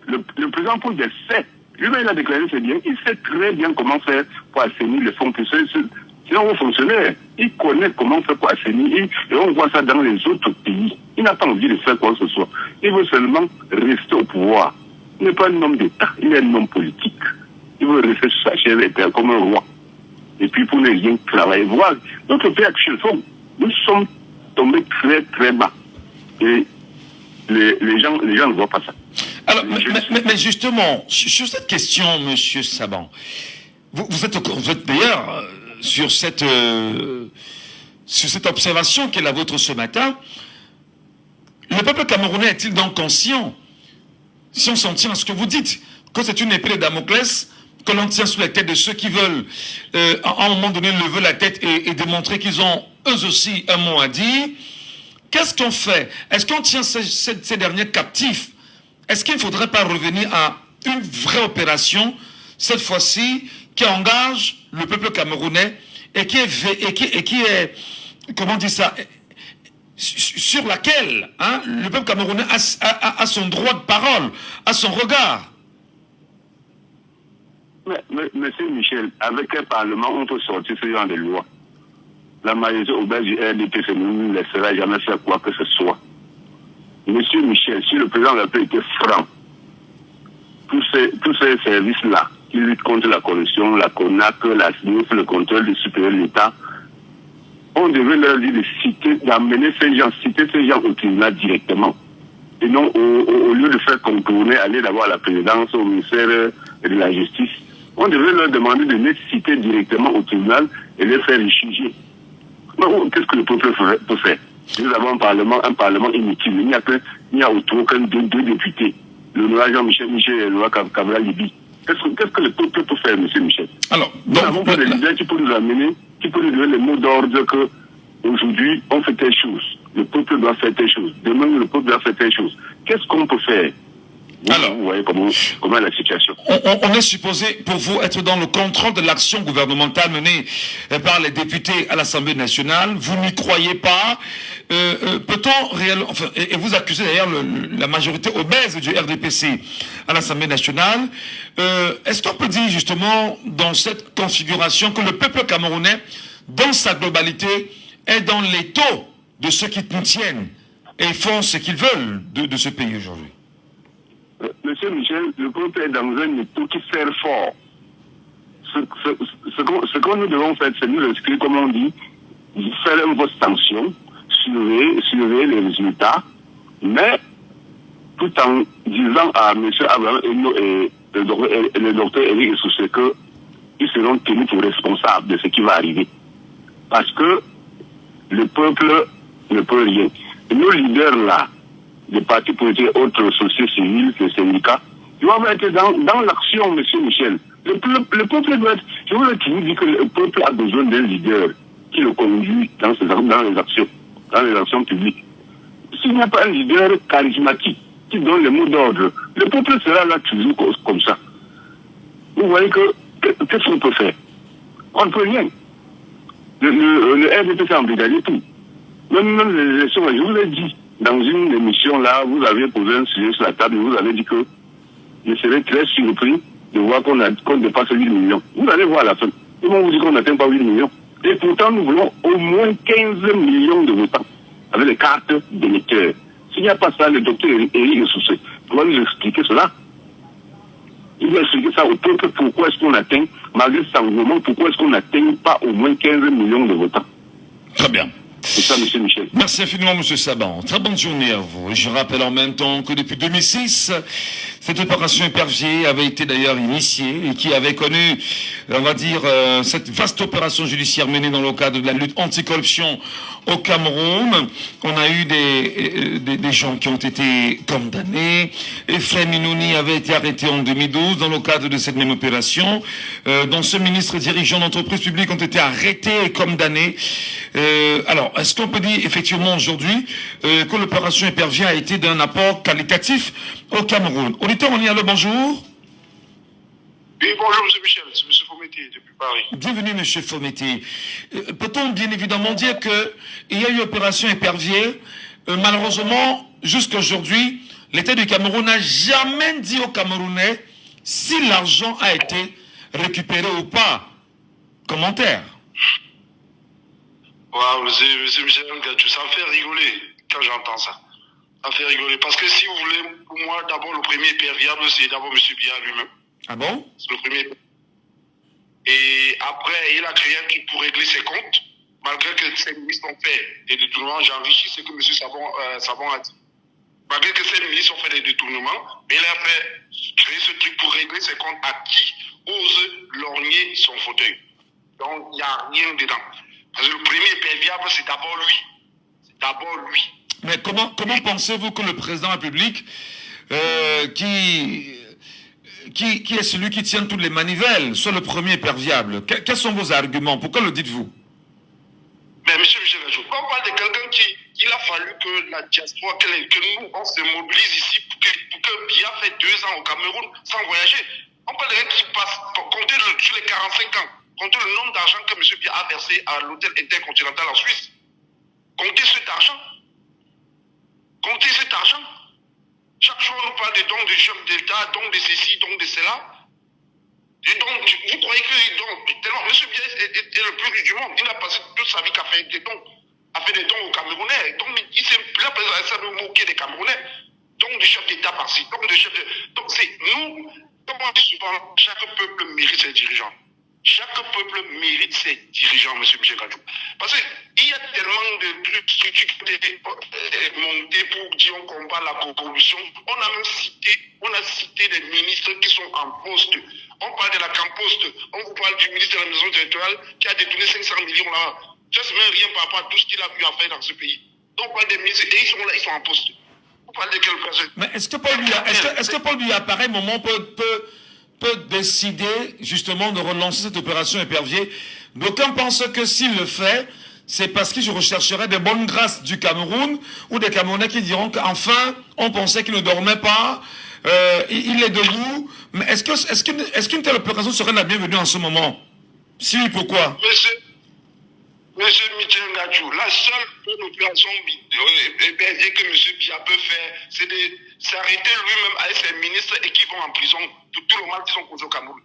Le président Paul Biya sait, lui-même il a déclaré c'est bien, il sait très bien comment faire pour assainir les fonds publics. C'est un haut fonctionnaire, il connaît comment faire pour assainir, et on voit ça dans les autres pays. Il n'a pas envie de faire quoi que ce soit. Il veut seulement rester au pouvoir. Il n'est pas un homme d'État, il est un homme politique. Il veut rester sur sa chaise éternelle comme un roi. Et puis pour ne rien travailler. Voilà. Notre pays actuel, nous sommes tombés très très bas. Et les gens ne voient pas ça. Alors, mais justement, sur cette question, Monsieur Saban, vous êtes d'ailleurs sur cette observation qui est la vôtre ce matin. Le peuple camerounais est-il donc conscient, si on s'en tient à ce que vous dites, que c'est une épée de Damoclès que l'on tient sous la tête de ceux qui veulent, à un moment donné, lever la tête et démontrer qu'ils ont eux aussi un mot à dire? Qu'est-ce qu'on fait? Est-ce qu'on tient ces derniers captifs? Est-ce qu'il ne faudrait pas revenir à une vraie opération, cette fois-ci, qui engage le peuple camerounais et qui est comment dire ça, sur laquelle le peuple camerounais a son droit de parole, a son regard? Monsieur Michel, avec un parlement, on peut sortir ce genre de loi. La majorité obèse du RDP ne laissera jamais faire quoi que ce soit. Monsieur Michel, si le président de la République était franc, tous ces services-là, qui luttent contre la corruption, la CONAC, la SNIF, le contrôle du supérieur de l'État, on devait leur dire de citer, d'amener ces gens, citer ces gens au tribunal directement. Et non au lieu de faire contourner, aller d'abord à la présidence, au ministère de la Justice. On devait leur demander de les citer directement au tribunal et les faire juger. Qu'est-ce que le peuple peut faire? Nous avons un parlement inutile. Il n'y a autour qu'un deux députés. Le noir Jean-Michel Michel et le noir Kabila Libi. Qu'est-ce que le peuple peut faire, monsieur Michel? Alors, nous n'avons pas de leader qui peut nous amener, qui peut nous donner les mots d'ordre que aujourd'hui on fait telle chose. Le peuple doit faire telle chose. Demain, le peuple doit faire telle chose. Qu'est-ce qu'on peut faire? Alors, vous voyez comment est la situation. On est supposé, pour vous, être dans le contrôle de l'action gouvernementale menée par les députés à l'Assemblée nationale. Vous n'y croyez pas. Peut-on réellement... Enfin, et vous accusez d'ailleurs la majorité obèse du RDPC à l'Assemblée nationale. Est-ce qu'on peut dire justement, dans cette configuration, que le peuple camerounais, dans sa globalité, est dans l'étau de ceux qui nous tiennent et font ce qu'ils veulent de ce pays aujourd'hui? Monsieur Michel, le peuple est dans un étau qui sert fort. Ce que nous devons faire, c'est nous inscrire, comme on dit, faire une vote sanction, surveiller les résultats, mais tout en disant à M. Abraham et le docteur Eric Soussé qu'ils seront tenus pour responsables de ce qui va arriver. Parce que le peuple ne peut rien. Et nos leaders là, les partis politiques, autres sociétés civiles, les syndicats, ils doivent être dans l'action, monsieur Michel. Le peuple doit être... Je voudrais toujours dire que le peuple a besoin d'un leader qui le conduit dans les actions publiques. S'il n'y a pas un leader charismatique qui donne les mots d'ordre, le peuple sera là toujours comme ça. Vous voyez qu'est-ce qu'on peut faire? On ne peut rien. Le RDP s'est embrigadé tout. Même les élections, je vous l'ai dit, dans une émission là, vous avez posé un sujet sur la table et vous avez dit que je serais très surpris de voir qu'on dépasse 8 millions. Vous allez voir à la fin. Ils vont vous dire qu'on n'atteint pas 8 millions. Et pourtant, nous voulons au moins 15 millions de votants avec les cartes d'électeurs. S'il n'y a pas ça, le docteur Éric Soussé doit nous expliquer cela. Il doit expliquer ça au peuple, pourquoi est-ce qu'on atteint, malgré ce engouement, pourquoi est-ce qu'on n'atteint pas au moins 15 millions de votants. Très bien. C'est ça, monsieur Michel. Merci infiniment, monsieur Saban. Très bonne journée à vous. Et je rappelle en même temps que depuis 2006, cette opération épervier avait été d'ailleurs initiée et qui avait connu, on va dire, cette vaste opération judiciaire menée dans le cadre de la lutte anticorruption au Cameroun. On a eu des gens qui ont été condamnés. Ephraim Inouni avait été arrêté en 2012 dans le cadre de cette même opération, dont ce ministre et dirigeants d'entreprises publiques ont été arrêtés et condamnés. Alors, est-ce qu'on peut dire effectivement aujourd'hui que l'opération épervier a été d'un apport qualitatif au Cameroun? Auditeur, on y a le bonjour. Oui, bonjour, M. Michel, c'est M. Fometti, depuis Paris. Bienvenue, M. Fometti. Peut-on bien évidemment dire qu'il y a eu opération épervier? Malheureusement, jusqu'à aujourd'hui, l'État du Cameroun n'a jamais dit aux Camerounais si l'argent a été récupéré ou pas. Commentaire. Waouh, M. Michel, ça me fait rigoler quand j'entends ça. Ça me fait rigoler. Parce que si vous voulez, pour moi, d'abord, le premier perviable, c'est d'abord M. Biya lui-même. Ah bon? C'est le premier. Et après, il a créé un truc pour régler ses comptes. Malgré que ces ministres ont fait des détournements, j'enrichis ce que M. Savon a dit. Malgré que ces ministres ont fait des détournements, mais il a fait créer ce truc pour régler ses comptes à qui ose lorgner son fauteuil. Donc, il n'y a rien dedans. Parce que le premier perviable, c'est d'abord lui. C'est d'abord lui. Mais comment pensez-vous que le président de la République, qui est celui qui tient toutes les manivelles, soit le premier perviable? Quels sont vos arguments? Pourquoi le dites-vous? Mais M. Michel Ajou, on parle de quelqu'un il a fallu que la diaspora, que nous, on se mobilise ici pour que Biya fait 2 ans au Cameroun sans voyager. On parle de quelqu'un qui passe, comptez sur les 45 ans, comptez le nombre d'argent que M. Biya a versé à l'hôtel intercontinental en Suisse. Comptez cet argent. Comptez cet argent. Chaque jour, on nous parle des dons de chefs d'État, dons de ceci, dons de cela. Et donc, vous croyez que tellement M. Biya est le plus riche du monde. Il a passé toute sa vie qu'à faire des dons. A fait des dons aux Camerounais. Donc, il a passé à me moquer des Camerounais. Dons de chefs d'État par-ci, dons de chefs de... Donc, c'est nous, comme on dit souvent, chaque peuple mérite ses dirigeants. Chaque peuple mérite ses dirigeants, M. Michel Gadjou. Parce qu'il y a tellement de trucs qui ont été montés pour dire on combat la corruption. On a cité des ministres qui sont en poste. On parle de la Camposte. On vous parle du ministre de la Maison territoriale qui a détourné 500 millions là. Je ne sais même rien par rapport à tout ce qu'il a eu à faire dans ce pays. Donc on parle des ministres et ils sont là, ils sont en poste. On parle de quelle personne? Mais est-ce que Paul Biya, à pareil moment, peut décider justement de relancer cette opération épervier? D'aucuns pensent que s'il le fait, c'est parce qu'il rechercherait des bonnes grâces du Cameroun ou des Camerounais qui diront qu'enfin, on pensait qu'il ne dormait pas, il est debout. Mais est-ce qu'une telle opération serait la bienvenue en ce moment? Si oui, pourquoi? Monsieur Michel Gadjou, la seule bonne opération que M. Biya peut faire, c'est s'arrêter lui-même avec ses ministres et qui vont en prison pour tout le mal qu'ils ont causé au Cameroun.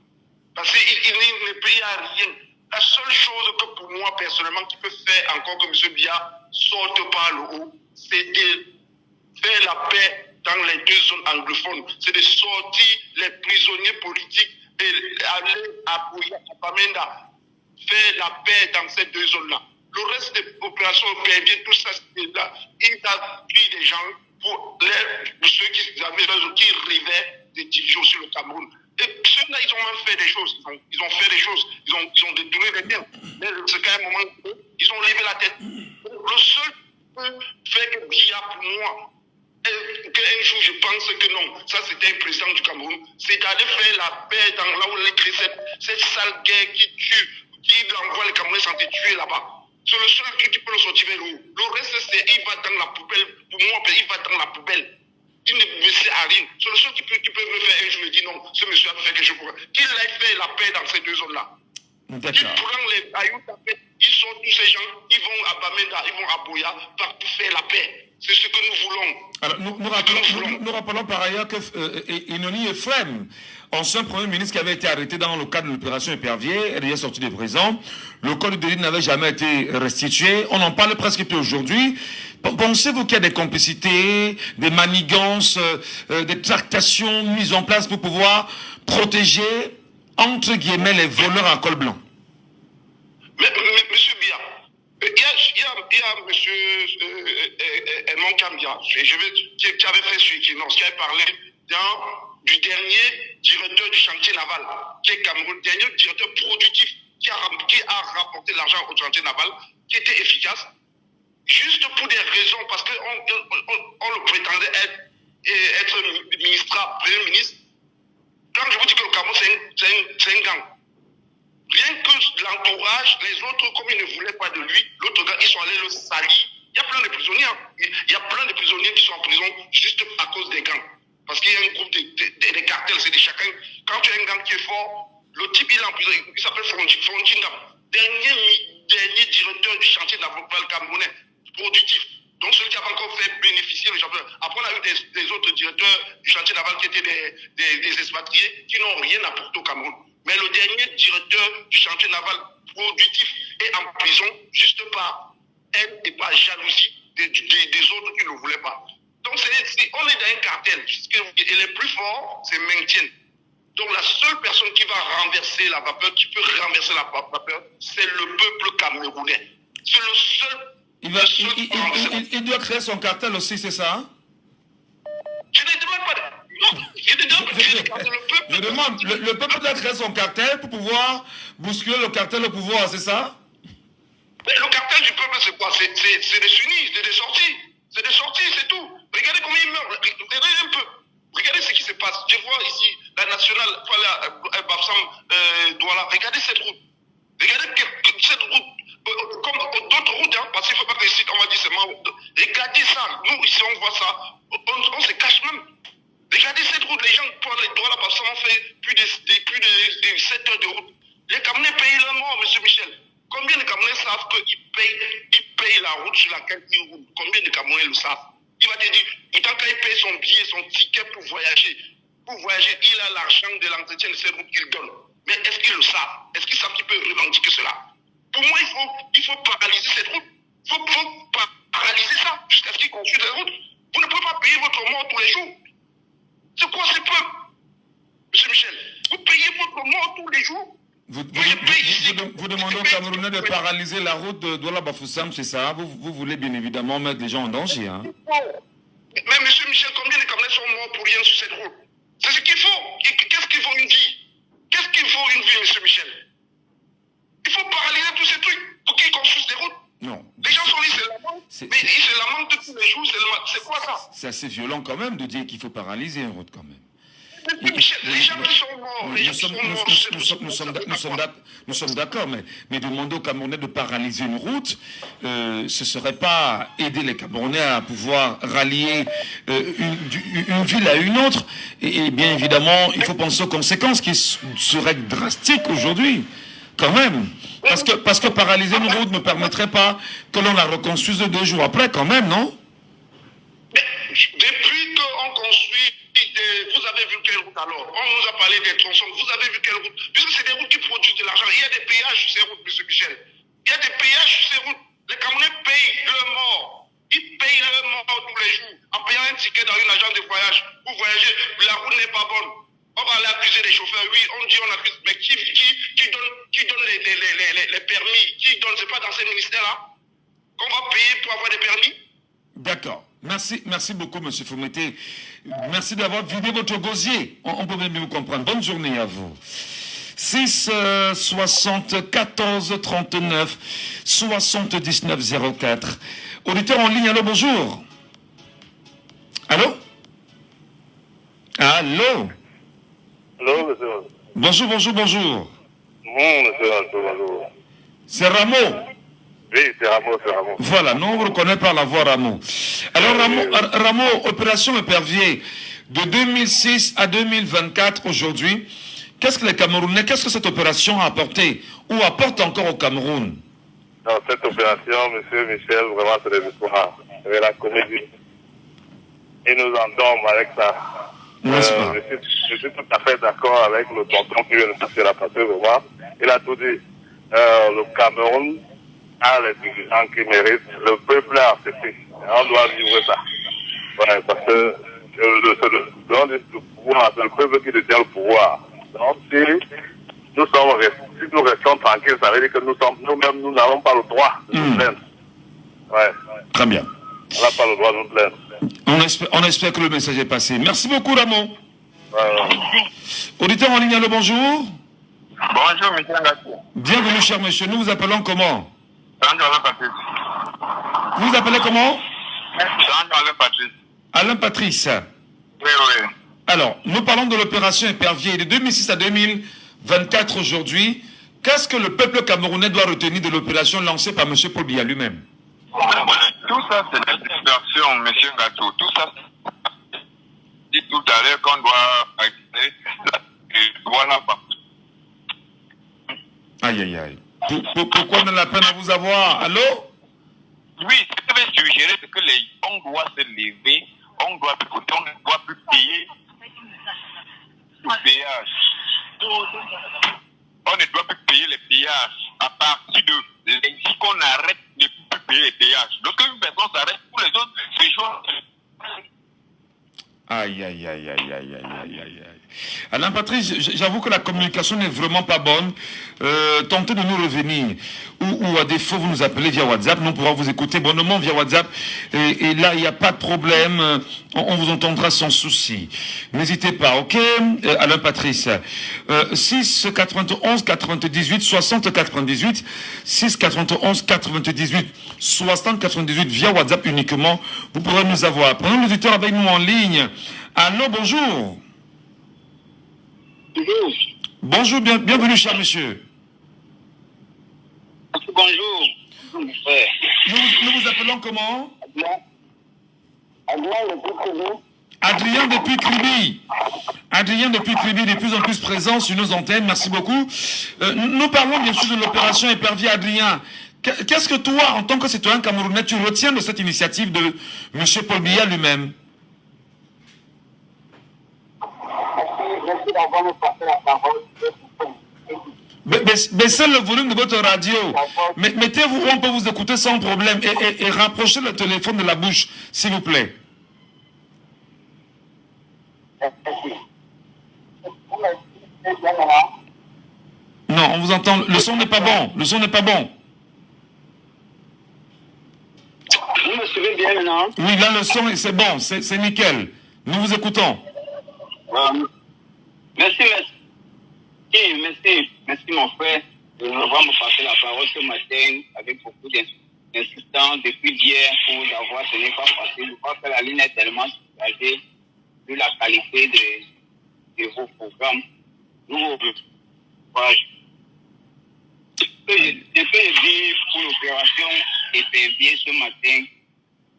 Parce qu'il ne paye à rien. La seule chose que pour moi, personnellement, qui peut faire encore que M. Biya sorte par le haut, c'est de faire la paix dans les 2 zones anglophones. C'est de sortir les prisonniers politiques et aller à Bouya, à Bamenda, faire la paix dans ces 2 zones-là. Le reste des opérations européennes, tout ça, c'est là. Il a pris des gens pour ceux qui rêvaient de diriger aussi le Cameroun. Et ceux-là, ils ont même fait des choses. Ils ont fait des choses. Ils ont détourné des biens. Mais c'est qu'à un moment, ils ont levé la tête. Le seul fait que Biya, pour moi, qu'un jour je pense que non, ça c'était un président du Cameroun, c'est d'aller faire la paix dans là où il écrit cette sale guerre qui tue, qui envoie les Camerounais sans te tuer là-bas. C'est le seul truc qui peut le sortir vers le haut. Le reste, c'est il va dans la poubelle. Pour moi, il va dans la poubelle. Il ne me sert à rien. C'est le seul qui peut me faire. Et je me dis non, ce monsieur a fait quelque chose pour moi. Qu'il aille faire la paix dans ces 2 zones-là. Qu'il prend les Ayout, ils sont tous ces gens, ils vont à Bamenda, ils vont à Boya, partout faire la paix. C'est ce que nous voulons. Alors, nous rappelons par ailleurs que Inoni Efrem, ancien premier ministre qui avait été arrêté dans le cadre de l'opération Épervier, est déjà sorti de prison. Le code de l'île n'avait jamais été restitué. On en parle presque plus aujourd'hui. Pensez-vous qu'il y a des complicités, des manigances, des tractations mises en place pour pouvoir protéger, entre guillemets, les voleurs à col blanc? Mais monsieur Biya, il y a monsieur Edmond Kambia, qui avait fait ce qui avait parlé du dernier directeur du chantier naval, qui est Cameroun, dernier directeur productif qui a rapporté l'argent au chantier naval, qui était efficace, juste pour des raisons, parce qu'on le prétendait être ministre, premier ministre. Quand je vous dis que le Cameroun, c'est un gang. Rien que l'entourage, les autres, comme ils ne voulaient pas de lui, l'autre gars, ils sont allés le salir. Il y a plein de prisonniers. Il y a plein de prisonniers qui sont en prison juste à cause des gangs. Parce qu'il y a un groupe de cartels, c'est de chacun. Quand tu as un gang qui est fort, le type il est en prison, il s'appelle Fondinga. Dernier directeur du chantier naval camerounais, productif. Donc celui qui a encore fait bénéficier le champion. Après on a eu des autres directeurs du chantier naval qui étaient des expatriés qui n'ont rien apporté au Cameroun. Mais le dernier directeur du chantier naval productif est en prison juste par haine et par jalousie des autres qui ne voulaient pas. Donc on est dans un cartel. Et les plus forts, c'est maintien. Donc la seule personne qui va renverser la vapeur, qui peut renverser la vapeur, c'est le peuple camerounais. C'est le seul. Il doit créer son cartel aussi, c'est ça, hein? Je ne demande pas. Non, je ne demande pas. Je demande, le peuple doit créer son cartel pour pouvoir bousculer le cartel au pouvoir, c'est ça? Mais le cartel du peuple, c'est quoi? C'est des sunnis, c'est des sorties. C'est des sorties, c'est tout. Regardez combien ils meurent. Regardez un peu. Regardez ce qui se passe. Je vois ici la nationale, Bafsam Douala. Regardez cette route. Regardez cette route. Comme d'autres routes, hein, parce qu'il ne faut pas que ici, on va dire c'est marrant. Regardez ça. Nous, ici, on voit ça. On se cache même. Regardez cette route. Les gens pour les Douala, Bafsam ont fait plus de 7 heures de route. Les Camerounais payent leur mort, M. Michel. Combien de Camerounais savent qu'ils payent la route sur laquelle ils roulent? Combien de Camerounais le savent? Il va te dire, pourtant quand il paye son billet, son ticket pour voyager, il a l'argent de l'entretien de ces routes qu'il donne. Mais est-ce qu'ils le savent? Est-ce qu'ils savent qu'ils peuvent revendiquer cela? Pour moi, il faut paralyser cette route. Il faut paralyser ça jusqu'à ce qu'ils construisent des routes. Vous ne pouvez pas payer votre mort tous les jours. C'est quoi ce peuple, M. Michel? Vous payez votre mort tous les jours. Vous demandez aux Camerounais de paralyser la route de Douala Bafoussam, c'est ça? Vous voulez bien évidemment mettre les gens en danger, hein? Mais M. Michel, combien de Camerounais sont morts pour rien sur cette route? C'est ce qu'il faut. Qu'est-ce qu'il faut une vie? Qu'est-ce qu'il faut une vie, M. Michel? Il faut paralyser tous ces trucs pour qu'ils construisent des routes. Non. Les gens sont là, ils se lamentent. Mais ils se lamentent de tous les jours. C'est quoi ça? C'est assez violent quand même de dire qu'il faut paralyser une route quand même. Les gens qui sont morts, nous sommes d'accord, mais demander aux Camerounais de paralyser une route, ce ne serait pas aider les Camerounais à pouvoir rallier une ville à une autre. Et bien évidemment, il faut penser aux conséquences qui seraient drastiques aujourd'hui, quand même. Parce que paralyser une route ne permettrait pas que l'on la reconstruise 2 jours après, quand même, non? Depuis qu'on construit, vous avez vu quelle route alors? On nous a parlé des tronçons, vous avez vu quelle route? Puisque c'est des routes qui produisent de l'argent. Il y a des péages sur ces routes, M. Michel. Il y a des péages sur ces routes. Les Camerounais payent leur mort. Ils payent leur mort tous les jours en payant un ticket dans une agence de voyage. Vous voyagez, la route n'est pas bonne. On va aller accuser les chauffeurs. Oui, on dit on accuse. Mais qui donne les permis? Qui donne? C'est pas dans ces ministères-là qu'on va payer pour avoir des permis? D'accord. Merci beaucoup, M. Foumété. Merci d'avoir vidé votre gosier. On peut bien vous comprendre. Bonne journée à vous. 6 74 39 79 04. Auditeur en ligne, allô, bonjour. Allô? Allô? Allô, monsieur. Bonjour. Monsieur, bonjour. C'est Rameau. Oui, c'est Rameau. Voilà, nous on vous reconnaît par la voix Rameau. Alors Rameau, opération épervier de 2006 à 2024 aujourd'hui, qu'est-ce que cette opération a apporté ou apporte encore au Cameroun? Dans cette opération, monsieur Michel, vraiment c'est des histoires. C'est la comédie. Il nous endorme avec ça. Je suis tout à fait d'accord avec le tonton qui vient de passer la partie, vraiment. Il a tout dit. Le Cameroun a les dirigeants qui méritent. Le peuple a accepté. On doit vivre ça. Ouais, parce que le pouvoir, c'est le peuple qui détient le pouvoir. Donc si nous restons tranquilles, ça veut dire que nous-mêmes, nous n'avons pas le droit de nous plaindre. Ouais. Très bien. On n'a pas le droit de nous plaindre. On espère que le message est passé. Merci beaucoup, Rameau. Auditeur en ligne, allô, bonjour. Bonjour, monsieur Ngatou. Bienvenue, cher monsieur. Nous vous appelons comment? Alain Patrice. Vous vous appelez comment? Alain Patrice. Alain Patrice. Oui. Alors, nous parlons de l'opération épervier de 2006 à 2024 aujourd'hui. Qu'est-ce que le peuple camerounais doit retenir de l'opération lancée par M. Paul Biya lui-même? Tout ça, c'est la dispersion, monsieur Ngatou. Tout ça, dit tout à l'heure qu'on doit acquitter voilà. Aïe. Pourquoi on a la peine à vous avoir? Allô? Oui, ce que je vais suggérer, c'est que on doit se lever, on ne doit plus payer le péage. On ne doit plus payer les péages à partir de lundi qu'on arrête de plus payer les péages. Donc, une personne s'arrête, pour les autres, c'est chaud. Aïe, aïe, aïe, aïe, aïe, aïe, aïe, aïe. Alain Patrice, j'avoue que la communication n'est vraiment pas bonne. Tentez de nous revenir. Ou à défaut, vous nous appelez via WhatsApp. Nous pourrons vous écouter bonnement via WhatsApp. Et là, il n'y a pas de problème. On vous entendra sans souci. N'hésitez pas, ok, Alain Patrice. 6 91 98 60 98. 6 91 98 60 98 via WhatsApp uniquement. Vous pourrez nous avoir. Prenons l'auditeur avec nous en ligne. Allô, bonjour. Bonjour, bienvenue, cher monsieur. Bonjour. Nous vous appelons comment? Adrien depuis Kribi. Adrien depuis Kribi, de plus en plus présent sur nos antennes. Merci beaucoup. Nous parlons bien sûr de l'opération Épervier. Adrien, qu'est-ce que toi, en tant que citoyen camerounais, tu retiens de cette initiative de M. Paul Biya lui-même? Merci d'avoir me passé la parole. Baissez le volume de votre radio. Mettez-vous où on peut vous écouter sans problème. Et rapprochez le téléphone de la bouche, s'il vous plaît. Non, on vous entend. Le son n'est pas bon. Le son n'est pas bon. Vous me suivez bien maintenant? Oui, là, le son, c'est bon. C'est nickel. Nous vous écoutons. Merci mon frère de m'avoir passer la parole ce matin avec beaucoup d'insistance depuis hier pour l'avoir. Ce n'est pas facile. Je crois que la ligne est tellement chargée de la qualité de vos programmes. Nous vous encourageons. Ce que je dis pour l'opération Épervier ce matin,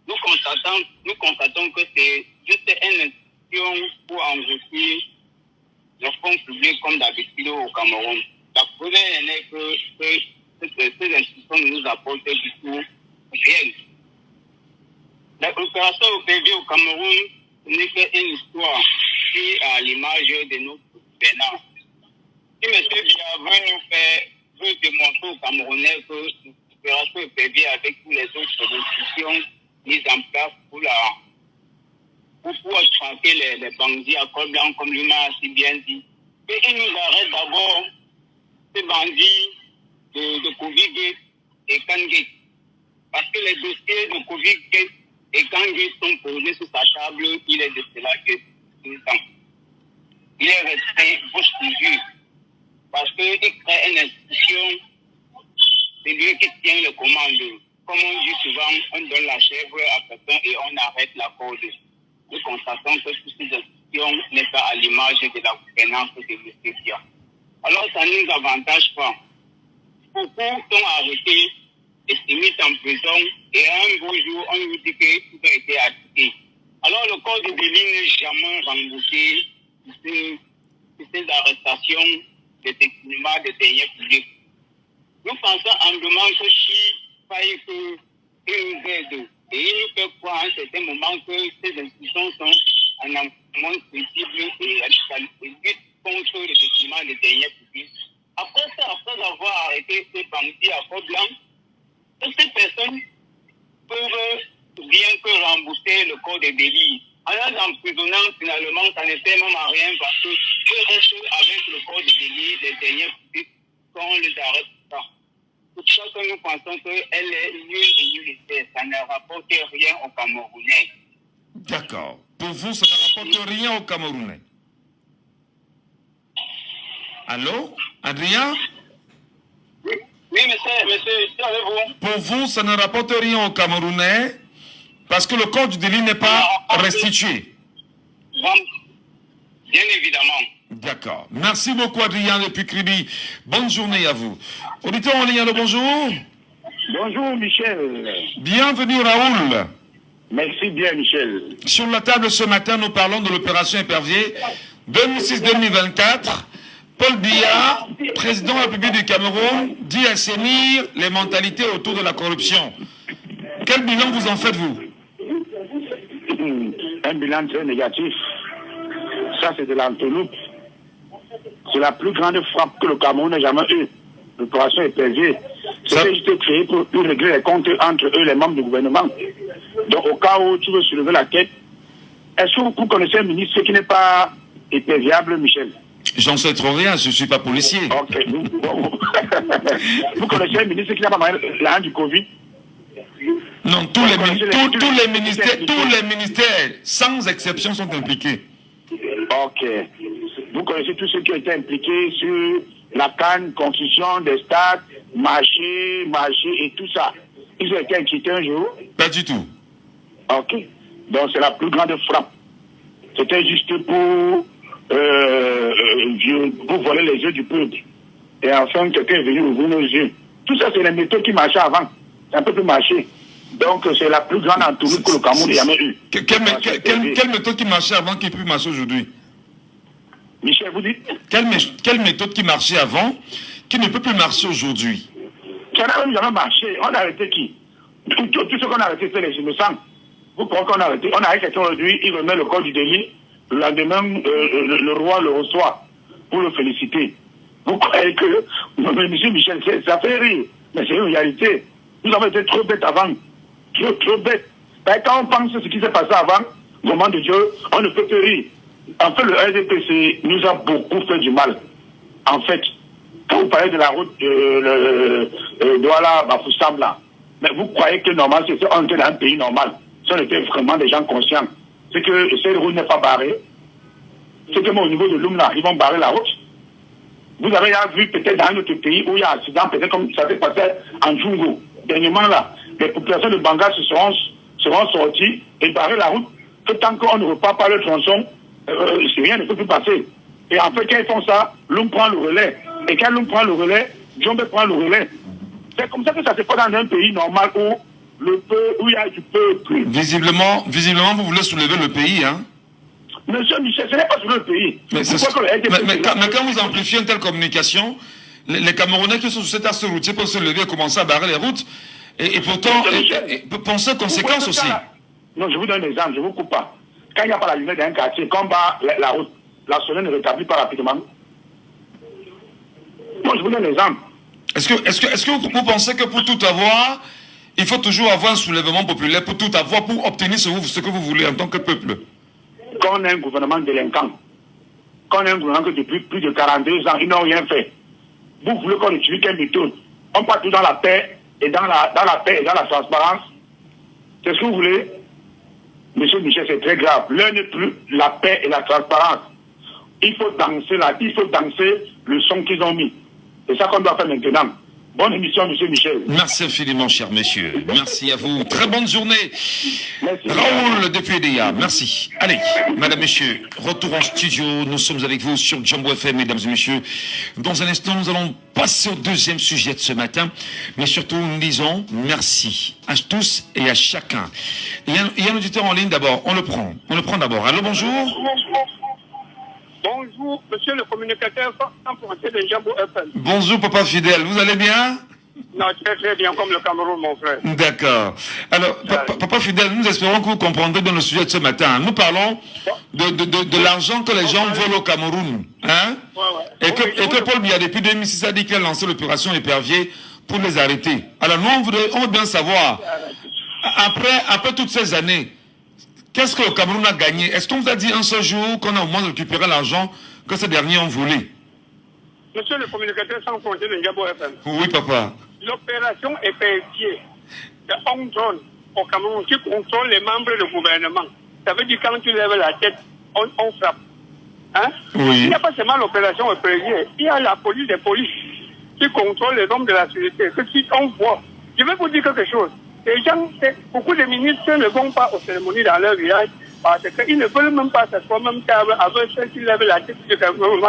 nous constatons que c'est juste une institution pour enrichir le fonds public comme d'habitude au Cameroun. La première est que ces institutions ne nous apportent du tout rien. L'opération Épervier au Cameroun n'est qu'une histoire qui est à l'image de notre gouvernance. Si M. Biya veut démontrer aux Camerounais que l'opération Épervier avec toutes les autres institutions mises en place pour pouvoir traquer les bandits à col blanc, comme lui m'a si bien dit. Et il nous arrête d'abord ces bandits de Covid-Gate et Kangate. Parce que les dossiers de Covid-Gate et Kangate sont posés sur sa table, il est de cela que il est resté bouche cousue. Parce qu'il crée une institution, c'est lui qui tient le commande. Comme on dit souvent, on donne la chèvre à quelqu'un et on arrête la corde. Nous constatons que toutes ces institutions n'est pas à l'image de la gouvernance de M. Biya. Alors ça ne nous avantage pas. Beaucoup sont arrêtés et se mis en prison et un beau jour on nous dit que tout a été acquitté. Alors le code de délit n'est jamais remboursé sur ces arrestations de détournement de deniers publics. Nous pensons humblement que si faille que il nous aide. Et il nous fait croire à un certain moment que ces institutions sont en amont sensible et lutte contre le détournement des deniers publics. Après ça, après avoir arrêté ces bandits à col blanc, ces personnes peuvent bien que rembourser le code des délits. En les emprisonnant, finalement, ça ne fait même à rien parce que restent avec le code des délits, les deniers publics, quand on les arrête pas. C'est pour ça que nous pensons qu'elle est nulle et nulle. Ça ne rapporte rien aux Camerounais. D'accord. Pour vous, ça ne rapporte rien aux Camerounais. Allô, Adrien? Oui, monsieur, savez-vous? Pour vous, ça ne rapporte rien aux Camerounais parce que le code du délit n'est pas restitué. Bien évidemment. D'accord. Merci beaucoup, Adrien, depuis Kribi. Bonne journée à vous. Auditeur en ligne, allô, bonjour. Bonjour, Michel. Bienvenue, Raoul. Merci bien, Michel. Sur la table ce matin, nous parlons de l'opération Épervier 2006-2024. Paul Biya, président de la République du Cameroun, dit assainir les mentalités autour de la corruption. Quel bilan vous en faites-vous? Un bilan très négatif. Ça, c'est de l'entourloupe. C'est la plus grande frappe que le Cameroun n'a jamais eue. L'opération Épervier. C'était juste créé pour régler les comptes entre eux, les membres du gouvernement. Donc, au cas où tu veux soulever la tête, Est-ce que vous connaissez un ministre qui n'est pas imperviable, Michel? J'en sais trop rien, je ne suis pas policier. Ok. Vous connaissez un ministre qui n'a pas la du Covid? Non, tous les ministères, sans exception, sont impliqués. Ok. Vous connaissez tous ceux qui ont été impliqués sur la canne, construction des stades, marché et tout ça. Ils ont été inquiétés un jour? Pas du tout. Ok. Donc c'est la plus grande frappe. C'était juste pour voler les yeux du peuple. Et enfin, quelqu'un est venu ouvrir nos yeux. Tout ça, c'est les méthodes qui marchaient avant. C'est un peu plus marché. Donc, c'est la plus grande entourloupe que le Cameroun ait jamais eue. Quelle méthode qui marchait avant qui ne peut plus marcher aujourd'hui? Michel, vous dites? Quelle méthode qui marchait avant qui ne peut plus marcher aujourd'hui? Qui n'a même jamais marché. On a arrêté qui? Tout ce qu'on a arrêté, c'est les innocents. Vous croyez qu'on a arrêté? On a arrêté quelqu'un aujourd'hui, il remet le corps du délit. Le lendemain, le roi le reçoit pour le féliciter. Vous croyez que, monsieur Michel, ça fait rire, mais c'est une réalité. Nous avons été trop bêtes avant. Trop bêtes. Quand on pense à ce qui s'est passé avant, au moment de Dieu, on ne peut que rire. En fait, le RDPC nous a beaucoup fait du mal. En fait, quand vous parlez de la route de Douala-Bafoussam, là, mais vous croyez que normal, on était dans un pays normal. Si on était vraiment des gens conscients. C'est que cette route n'est pas barrée. C'est que au niveau de Lumna, ils vont barrer la route. Vous avez vu peut-être dans un autre pays où il y a un accident, peut-être comme ça s'est passé en Djungo. Dernièrement là, les populations de Banga seront sorties et barrer la route. Que tant qu'on ne repart pas le tronçon, rien ne peut plus passer. Et en fait, quand ils font ça, l'homme prend le relais. Et quand l'homme prend le relais, Djombe prend le relais. C'est comme ça que ça se passe dans un pays normal où il y a du peuple. Visiblement, vous voulez soulever le pays, hein? Monsieur Michel, ce n'est pas soulever le pays. Mais quand vous amplifiez une telle communication, les Camerounais qui sont sur cet axe routier peuvent se lever et commencer à barrer les routes. Et pourtant, penser aux conséquences aussi. Non, je vous donne un exemple, je ne vous coupe pas. Quand il n'y a pas la lumière d'un quartier, quand on bat la route, la sonnette ne rétablit pas rapidement. Moi, je vous donne un exemple. Est-ce que vous pensez que pour tout avoir, il faut toujours avoir un soulèvement populaire pour tout avoir, pour obtenir ce que vous voulez en tant que peuple? Quand on a un gouvernement délinquant, quand on a un gouvernement que depuis plus de 42 ans, ils n'ont rien fait. Vous voulez qu'on utilise quelle méthode? On part tout dans la paix et dans la paix et dans la transparence. C'est ce que vous voulez? Monsieur Michel, c'est très grave. L'un n'est plus la paix et la transparence. Il faut danser le son qu'ils ont mis. C'est ça qu'on doit faire maintenant. Bonne émission, monsieur Michel. Merci infiniment, cher monsieur. Merci à vous. Très bonne journée. Merci. Raoul depuis DIA. Merci. Allez, madame, monsieur, retour en studio. Nous sommes avec vous sur Jumbo FM, mesdames et messieurs. Dans un instant, nous allons passer au deuxième sujet de ce matin. Mais surtout, nous disons merci à tous et à chacun. Il y a un auditeur en ligne d'abord. On le prend d'abord. Allô, bonjour. Bonjour, monsieur le communicateur sans frontières de Jumbo FM. Bonjour, papa fidèle. Vous allez bien? Non, très très bien, comme le Cameroun, mon frère. D'accord. Alors, papa fidèle, nous espérons que vous comprendrez dans le sujet de ce matin. Nous parlons de l'argent que les gens volent au Cameroun. Hein? Ouais. Et que Paul Biya, depuis 2006, a dit qu'il a lancé l'opération Épervier pour les arrêter. Alors, nous, on veut bien savoir, après toutes ces années, qu'est-ce que le Cameroun a gagné? Est-ce qu'on vous a dit un seul jour qu'on a au moins récupéré l'argent que ces derniers ont volé? Monsieur le communicateur sans frontières de Jumbo FM. Oui, papa. L'opération Épervier, c'est un drone au Cameroun qui contrôle les membres du gouvernement. Ça veut dire quand tu lèves la tête, on frappe. Hein? Oui. Il n'y a pas seulement l'opération Épervier, il y a la police des polices qui contrôle les hommes de la société. Que si on voit, je vais vous dire quelque chose. Les gens, beaucoup de ministres ne vont pas aux cérémonies dans leur village parce qu'ils ne veulent même pas s'asseoir même table avec ceux qui lèvent la tête du Cameroun.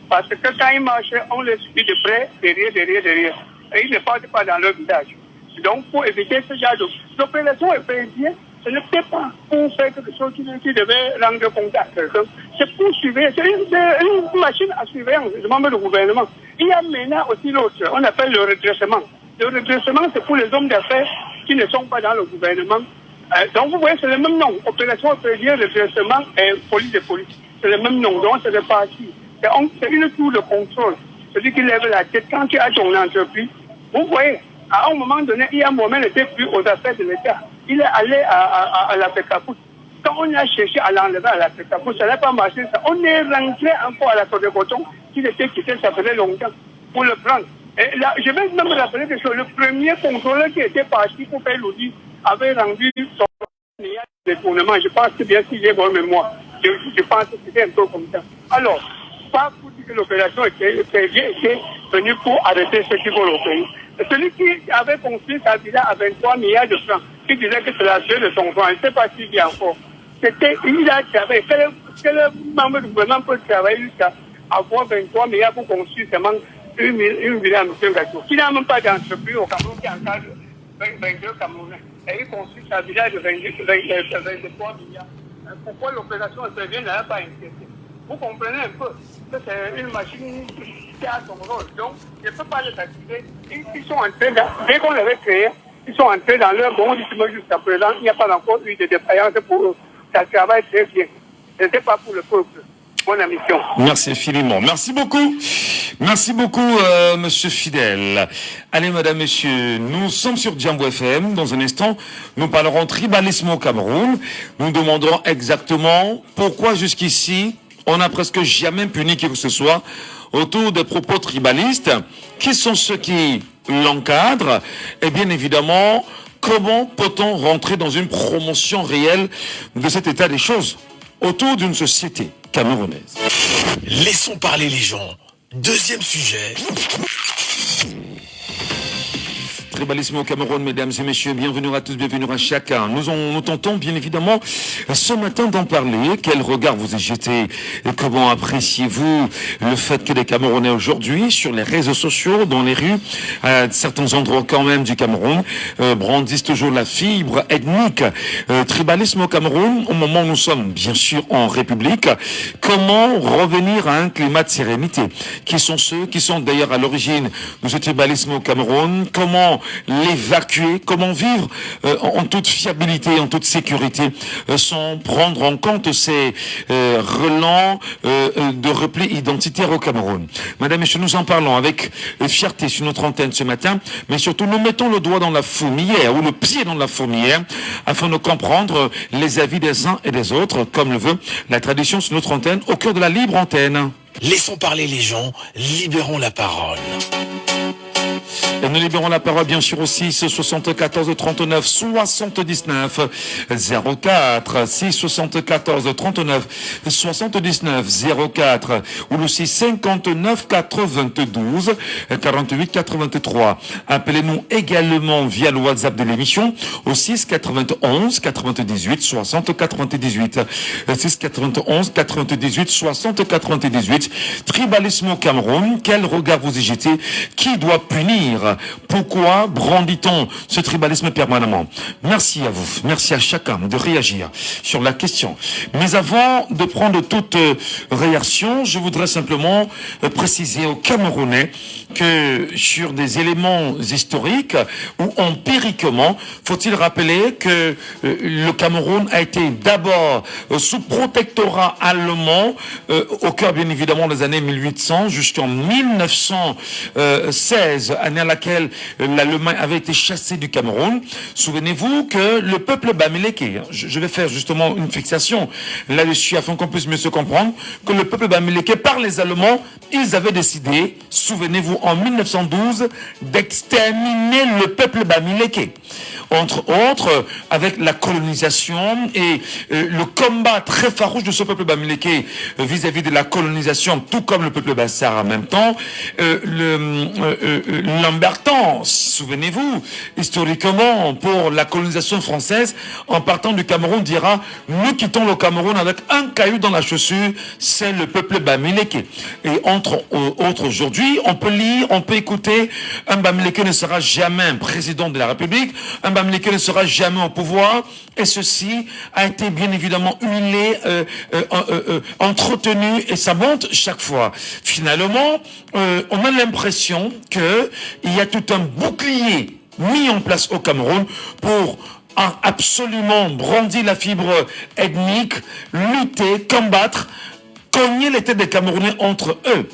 Parce que quand ils marchent, on les suit de près, derrière. Et ils ne partent pas dans leur village. Donc, pour éviter ce genre d'opération Épervier, ce n'était pas pour faire quelque chose qui devait rendre compte à quelqu'un. C'est pour suivre, c'est une machine à surveillance du membre du gouvernement. Il y a maintenant aussi l'autre, on appelle le redressement. Le redressement, c'est pour les hommes d'affaires qui ne sont pas dans le gouvernement. Donc, vous voyez, c'est le même nom. Opération Épervier, redressement et police de police. C'est le même nom. Donc, c'est réparti. C'est une tour de contrôle. Celui qui lève la tête quand tu as ton entreprise. Vous voyez, à un moment donné, Mohamed n'était plus aux affaires de l'État. Il est allé à la FECAFOOT. Quand on a cherché à l'enlever à la Festaco, ça n'a pas marché. On est rentré encore à la Côte de Coton, qui était quitté, ça faisait longtemps, pour le prendre. Et là, je vais même rappeler que le premier contrôleur qui était parti pour faire l'audit avait rendu son détournement. Je pense que bien si j'ai bonne mémoire, je pense que c'était un peu comme ça. Alors, pas pour dire que l'opération était venue pour arrêter ce qui vole au pays. Celui qui avait construit sa villa à 23 milliards de francs, qui disait que c'est la suite de son front, je ne sais pas s'il vit encore. Il a travaillé. Quel membre du gouvernement peut travailler jusqu'à avoir 23 milliards pour construire seulement une villa à M. Gato, qui n'a même pas d'entreprise au Cameroun, qui encadre 22 Camerounais. Et il construit sa villa de 23 milliards. Pourquoi l'opération intervient n'a pas inquiété? Vous comprenez un peu que c'est une machine qui a son rôle. Donc, je ne peux pas les activer. Ils sont entrés, dès qu'on l'avait créé, ils sont entrés dans leur bon rythme jusqu'à présent. Il n'y a pas encore eu de défaillance pour eux. Ça travaille très bien. Ce n'était pas pour le peuple. Bonne mission. Merci infiniment. Merci beaucoup. Merci beaucoup, monsieur Fidèle. Allez, madame, messieurs, nous sommes sur Djambo FM. Dans un instant, nous parlerons tribalisme au Cameroun. Nous demanderons exactement pourquoi jusqu'ici, on n'a presque jamais puni qui que ce soit autour des propos tribalistes. Qui sont ceux qui l'encadrent? Et bien évidemment, comment peut-on rentrer dans une promotion réelle de cet état des choses autour d'une société camerounaise? Laissons parler les gens. Deuxième sujet. Tribalisme au Cameroun, mesdames et messieurs, bienvenue à tous, bienvenue à chacun. Nous tentons bien évidemment ce matin d'en parler. Quel regard vous y jetez et comment appréciez-vous le fait que les Camerounais aujourd'hui, sur les réseaux sociaux, dans les rues, à certains endroits quand même du Cameroun, brandissent toujours la fibre ethnique. Tribalisme au Cameroun, au moment où nous sommes bien sûr en République, comment revenir à un climat de sérénité? Qui sont ceux qui sont d'ailleurs à l'origine de ce tribalisme au Cameroun? Comment l'évacuer, comment vivre en toute fiabilité, en toute sécurité, sans prendre en compte ces relents de repli identitaire au Cameroun. Madame, messieurs, nous en parlons avec fierté sur notre antenne ce matin, mais surtout nous mettons le doigt dans la fourmilière ou le pied dans la fourmilière afin de comprendre les avis des uns et des autres, comme le veut la tradition sur notre antenne, au cœur de la libre antenne. Laissons parler les gens, libérons la parole. Et nous libérons la parole bien sûr aussi 6 74 39 79 04 6 74 39 79 04 ou le 6 59 92 48 83. Appelez-nous également via le WhatsApp de l'émission au 6 91 98 60 98 6 91 98 60 98. Tribalisme au Cameroun, quel regard vous y jetez? Qui doit punir? Pourquoi brandit-on ce tribalisme permanemment? Merci à vous, merci à chacun de réagir sur la question. Mais avant de prendre toute réaction, je voudrais simplement préciser aux Camerounais que sur des éléments historiques ou empiriquement, faut-il rappeler que le Cameroun a été d'abord sous protectorat allemand au cœur bien évidemment des années 1800 jusqu'en 1916, année à laquelle l'Allemagne avait été chassée du Cameroun. Souvenez-vous que le peuple bamileke, je vais faire justement une fixation là-dessus afin qu'on puisse mieux se comprendre, que le peuple bamileke par les Allemands, ils avaient décidé, souvenez-vous, en 1912, d'exterminer le peuple bamileke. Entre autres, avec la colonisation et le combat très farouche de ce peuple bamileke vis-à-vis de la colonisation, tout comme le peuple bassar en même temps, Lamberton, souvenez-vous, historiquement, pour la colonisation française, en partant du Cameroun, dira « Nous quittons le Cameroun avec un caillou dans la chaussure, c'est le peuple bamileke ». Et entre autres, aujourd'hui, on peut lire, on peut écouter, un bamileke ne sera jamais un président de la République, un bamileke ne sera jamais au pouvoir, et ceci a été bien évidemment huilé, entretenu, et ça monte chaque fois. Finalement, on a l'impression que il y a tout un bouclier mis en place au Cameroun pour absolument brandir la fibre ethnique, lutter, combattre, cogner les têtes des Camerounais entre eux.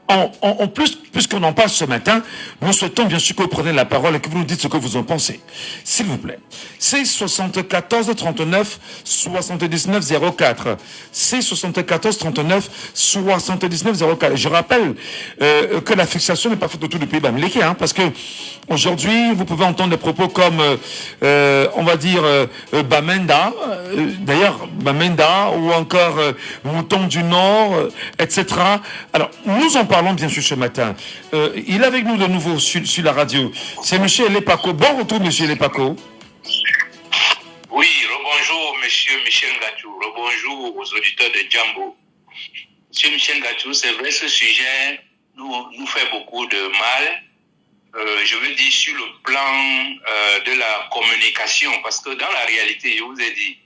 En plus puisqu'on en parle ce matin, nous souhaitons bien sûr que vous preniez la parole et que vous nous dites ce que vous en pensez. S'il vous plaît. C'est 74 39 79 04. C'est 74 39 79 04. Je rappelle que la fixation n'est pas faite de tout le pays bamileke, hein, parce que aujourd'hui, vous pouvez entendre des propos comme, on va dire, Bamenda, d'ailleurs, Bamenda, ou encore Mouton du Nord, etc. Alors, nous en parlons bien sûr ce matin. Il est avec nous de nouveau sur la radio. C'est M. Lepaco. Bon retour, M. Lepaco. Oui, rebonjour, M. Michel Gatou. Rebonjour aux auditeurs de Djambo. M. Michel Gatou, c'est vrai, ce sujet nous fait beaucoup de mal. Je veux dire sur le plan de la communication, parce que dans la réalité, je vous ai dit,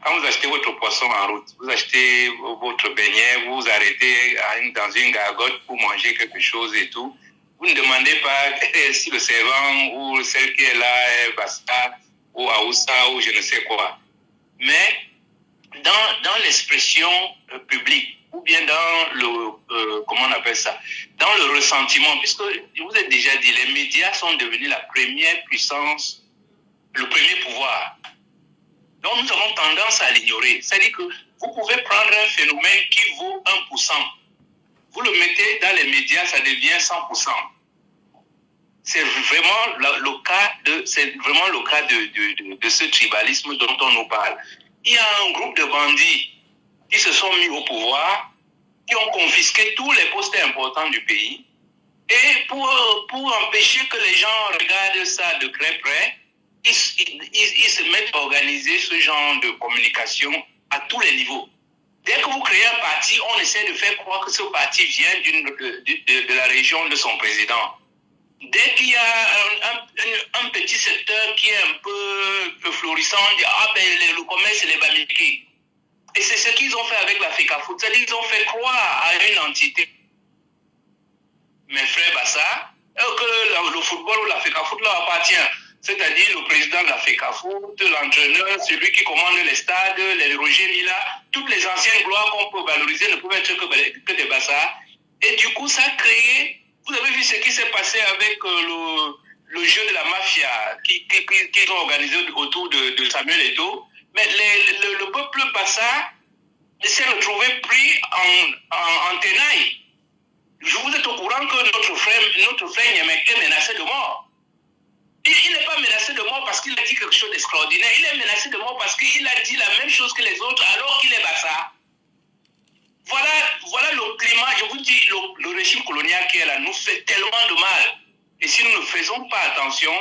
quand vous achetez votre poisson en route, vous achetez votre beignet, vous vous arrêtez dans une gargote pour manger quelque chose et tout, vous ne demandez pas si le servant ou celle qui est là est Basta ou Aoussa ou je ne sais quoi. Mais dans l'expression publique, ou bien dans le, comment on appelle ça, dans le ressentiment, puisque je vous ai déjà dit, les médias sont devenus la première puissance, le premier pouvoir. Donc nous avons tendance à l'ignorer. C'est-à-dire que vous pouvez prendre un phénomène qui vaut 1%. Vous le mettez dans les médias, ça devient 100%. C'est vraiment le cas de ce tribalisme dont on nous parle. Il y a un groupe de bandits qui se sont mis au pouvoir, qui ont confisqué tous les postes importants du pays. Et pour empêcher que les gens regardent ça de très près, ils se mettent à organiser ce genre de communication à tous les niveaux. Dès que vous créez un parti, on essaie de faire croire que ce parti vient de la région de son président. Dès qu'il y a un petit secteur qui est un peu florissant, on dit « Ah ben le commerce, c'est les Bamileke ». Et c'est ce qu'ils ont fait avec la FECAFOOT. C'est-à-dire qu'ils ont fait croire à une entité. Mes frères Bassa, que le football ou la FECAFOOT leur appartient. C'est-à-dire le président de la FECAFOOT, l'entraîneur, celui qui commande les stades, les Roger Mila, toutes les anciennes gloires qu'on peut valoriser ne peuvent être que des Bassa. Et du coup, ça a créé... Vous avez vu ce qui s'est passé avec le jeu de la mafia qu'ils ont organisé autour de Samuel Eto'o. Mais le peuple Bassa s'est retrouvé pris en tenaille. Vous êtes au courant que notre frère Nyemek est menacé de mort. Il n'est pas menacé de mort parce qu'il a dit quelque chose d'extraordinaire. Il est menacé de mort parce qu'il a dit la même chose que les autres alors qu'il est Bassa. Voilà le climat. Je vous dis, le régime colonial qui est là nous fait tellement de mal. Et si nous ne faisons pas attention,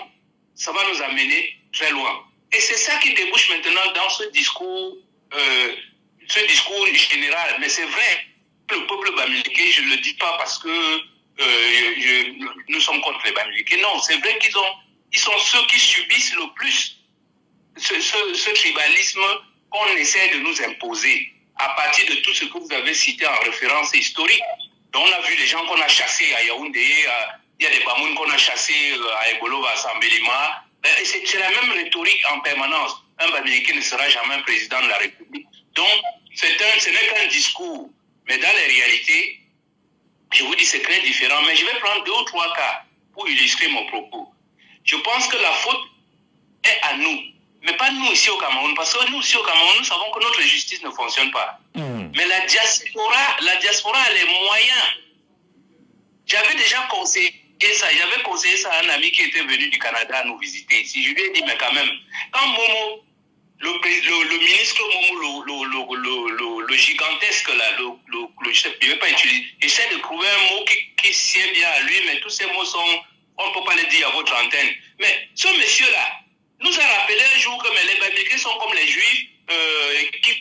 ça va nous amener très loin. Et c'est ça qui débouche maintenant dans ce discours général. Mais c'est vrai, le peuple bamileke, je ne le dis pas parce que nous sommes contre les Bamileke. Non, c'est vrai ils sont ceux qui subissent le plus ce tribalisme qu'on essaie de nous imposer à partir de tout ce que vous avez cité en référence historique. Donc on a vu les gens qu'on a chassés à Yaoundé, il y a des Bamouns qu'on a chassés à Ebolo, à Sambelima. C'est la même rhétorique en permanence. Un Bamileke ne sera jamais un président de la République. Donc, ce n'est qu'un discours. Mais dans les réalités, je vous dis, c'est très différent. Mais je vais prendre 2 ou 3 cas pour illustrer mon propos. Je pense que la faute est à nous. Mais pas nous ici au Cameroun. Parce que nous ici au Cameroun, nous savons que notre justice ne fonctionne pas. Mais la diaspora a les moyens. J'avais déjà conseillé ça. J'avais conseillé ça à un ami qui était venu du Canada nous visiter ici. Je lui ai dit, mais quand même, quand Momo, le ministre Momo, le gigantesque là, chef, je ne vais pas utiliser, j'essaie de trouver un mot qui sied bien à lui, mais tous ces mots on ne peut pas les dire à votre antenne. Mais ce monsieur-là nous a rappelé un jour que les Bamileke sont comme les Juifs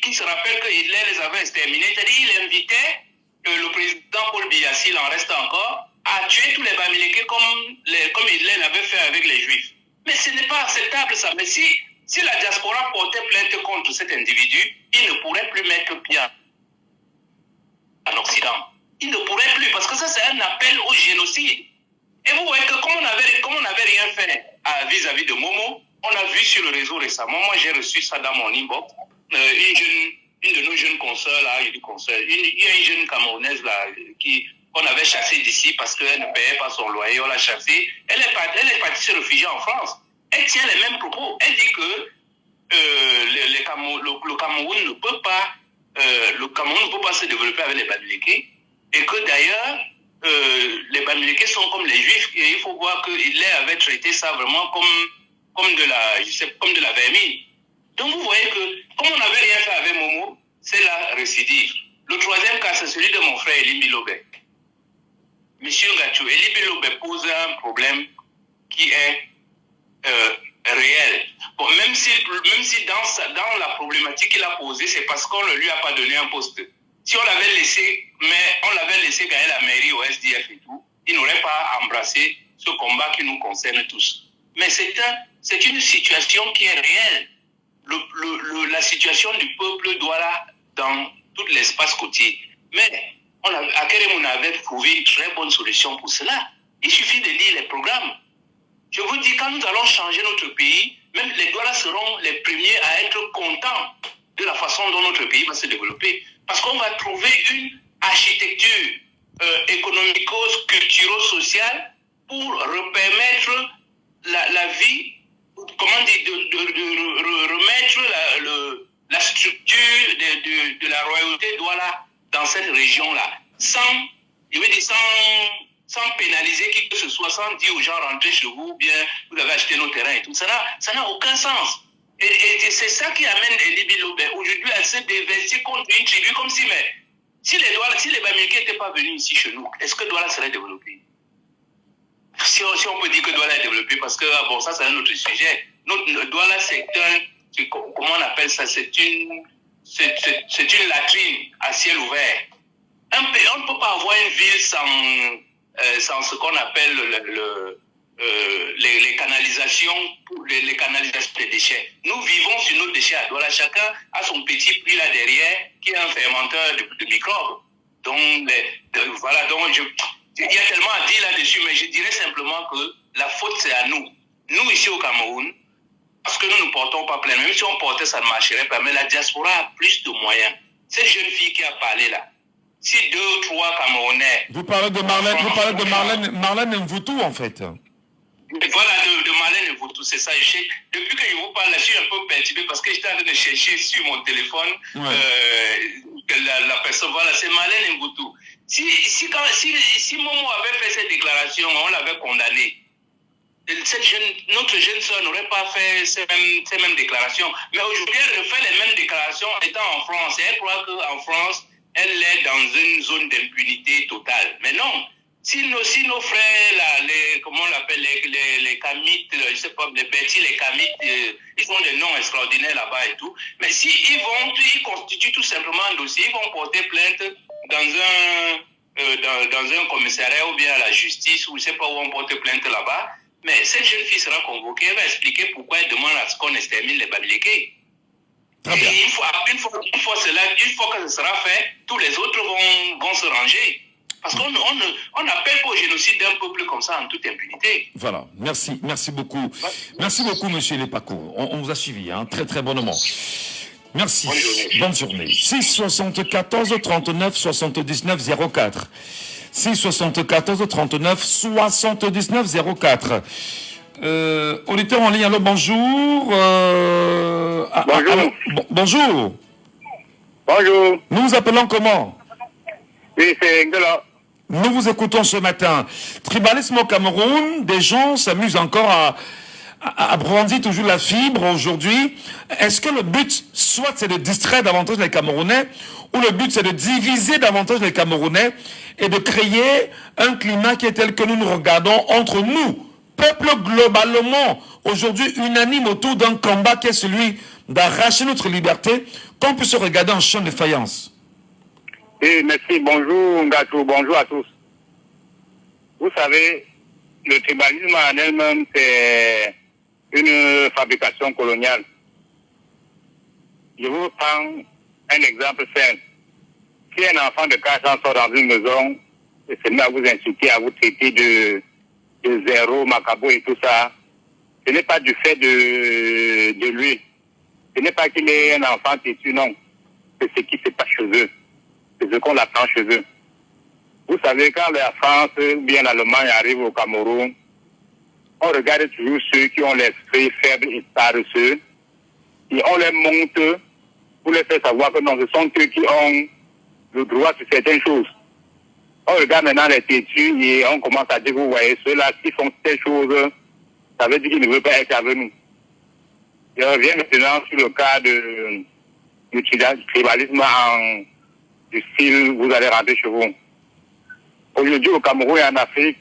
qui se rappellent que Hitler les avait exterminés. C'est-à-dire qu'il invitait le président Paul Biya, s'il en reste encore, à tuer tous les Bamileke comme Hitler l'avait fait avec les Juifs. Mais ce n'est pas acceptable ça. Mais si la diaspora portait plainte contre cet individu, il ne pourrait plus mettre pied en Occident. Il ne pourrait plus, parce que ça c'est un appel au génocide. Et vous voyez que comme on n'avait rien fait vis-à-vis de Momo, on a vu sur le réseau récemment, moi j'ai reçu ça dans mon inbox, une de nos jeunes consoeurs là, il y a une jeune Camerounaise là, qui qu'on avait chassée d'ici parce qu'elle ne payait pas son loyer, on l'a chassée. Elle est partie se réfugier en France. Elle tient les mêmes propos. Elle dit que le Cameroun ne peut pas se développer avec les Bamileke et que d'ailleurs les Bamileke sont comme les Juifs et il faut voir que Hitler avait traité ça vraiment comme de la vermine. Donc vous voyez que comme on n'avait rien fait avec Momo, c'est la récidive. Le troisième cas, c'est celui de mon frère Elie Bilobé. Monsieur Ngachou, Elie Bilobé pose un problème qui est réel. Bon, même si dans la problématique qu'il a posée, c'est parce qu'on ne lui a pas donné un poste. Si on l'avait laissé gagner la mairie au SDF et tout, il n'aurait pas embrassé ce combat qui nous concerne tous. Mais c'est une situation qui est réelle. La situation du peuple Douala dans tout l'espace côtier. Mais Akeremoun avait trouvé une très bonne solution pour cela. Il suffit de lire les programmes. Je vous dis, quand nous allons changer notre pays, même les Douala seront les premiers à être contents de la façon dont notre pays va se développer. Parce qu'on va trouver une architecture économico-culturo-sociale pour permettre la vie, comment dire, de remettre la structure de la royauté Douala dans cette région-là, sans pénaliser qui que ce soit, sans dire aux gens rentrez chez vous, bien vous avez acheté nos terrains et tout. Ça n'a aucun sens. Et c'est ça qui amène Elie Bilobé aujourd'hui à se déverser contre une tribu comme si les Bamileke n'étaient pas venus ici chez nous, est-ce que Douala serait développé? Si on peut dire que Douala est développé, parce que bon, ça c'est un autre sujet. Douala comment on appelle ça? C'est une latrine à ciel ouvert. On ne peut pas avoir une ville sans ce qu'on appelle les canalisations des déchets. Nous vivons sur nos déchets à Douala. Chacun a son petit puits là derrière qui est un fermenteur de microbes. Donc, voilà. Donc, il y a tellement à dire là-dessus, mais je dirais simplement que la faute, c'est à nous. Nous, ici au Cameroun, parce que nous ne portons pas plainte. Même si on portait, ça ne marcherait pas. Mais la diaspora a plus de moyens. Cette jeune fille qui a parlé là, si 2 ou 3 Camerounais... Vous parlez de Marlène Mvoutou, en fait. Voilà, de Marlène Mvoutou, c'est ça. Depuis que je vous parle là, je suis un peu perturbé parce que j'étais en train de chercher sur mon téléphone la personne. Voilà, c'est Marlène Mvoutou. Si Momo avait fait cette déclaration, on l'avait condamné. Notre jeune soeur n'aurait pas fait ces mêmes déclarations. Mais aujourd'hui, elle refait les mêmes déclarations étant en France. Et elle croit qu'en France, elle est dans une zone d'impunité totale. Mais non. Si nos frères, là, comment on l'appelle, les Kamites, je sais pas, les Betty, les Kamites, ils ont des noms extraordinaires là-bas et tout. Mais ils constituent tout simplement un dossier, ils vont porter plainte dans un commissariat ou bien à la justice, ou je sais pas où on porte plainte là-bas. Mais cette jeune fille sera convoquée, elle va expliquer pourquoi elle demande à ce qu'on extermine les Bamileke. Et une fois que ce sera fait, tous les autres vont se ranger. Parce qu'on n'appelle pas au génocide d'un peuple comme ça en toute impunité. Voilà, merci beaucoup. Merci beaucoup, monsieur Lepako. On vous a suivi, hein, très très bonnement. Merci, bonne journée. 6 74 39 79 04. 6 74 39 79 04. Auditeur en ligne, allô, bonjour. Bonjour. Allô, bonjour. Bonjour. Nous vous appelons comment? Oui, c'est Ngela. Nous vous écoutons ce matin. Tribalisme au Cameroun, des gens s'amusent encore à brandir toujours la fibre aujourd'hui. Est-ce que le but, soit c'est de distraire davantage les Camerounais, ou le but c'est de diviser davantage les Camerounais et de créer un climat qui est tel que nous nous regardons entre nous, peuple globalement, aujourd'hui unanime autour d'un combat qui est celui d'arracher notre liberté, qu'on puisse se regarder en champ de faïence? Oui, merci. Bonjour, Ngatou. Bonjour à tous. Vous savez, le tribalisme en elle-même, c'est une fabrication coloniale. Je vous prends un exemple simple. Si un enfant de 4 ans sort dans une maison et se met à vous insulter, à vous traiter de zéro, macabo et tout ça, ce n'est pas du fait de lui. Ce n'est pas qu'il est un enfant têtu, non. C'est ce qui se passe chez eux. C'est ce qu'on apprend chez eux. Vous savez, quand la France ou bien l'Allemagne arrive au Cameroun, on regarde toujours ceux qui ont l'esprit faible et paresseux et on les monte pour les faire savoir que non, ce sont eux qui ont le droit sur certaines choses. On regarde maintenant les têtus et on commence à dire, vous voyez, ceux-là qui font ces choses, ça veut dire qu'ils ne veulent pas être avec nous. Je reviens maintenant sur le cas du tribalisme du style, vous allez rentrer chez vous. Aujourd'hui, au Cameroun et en Afrique,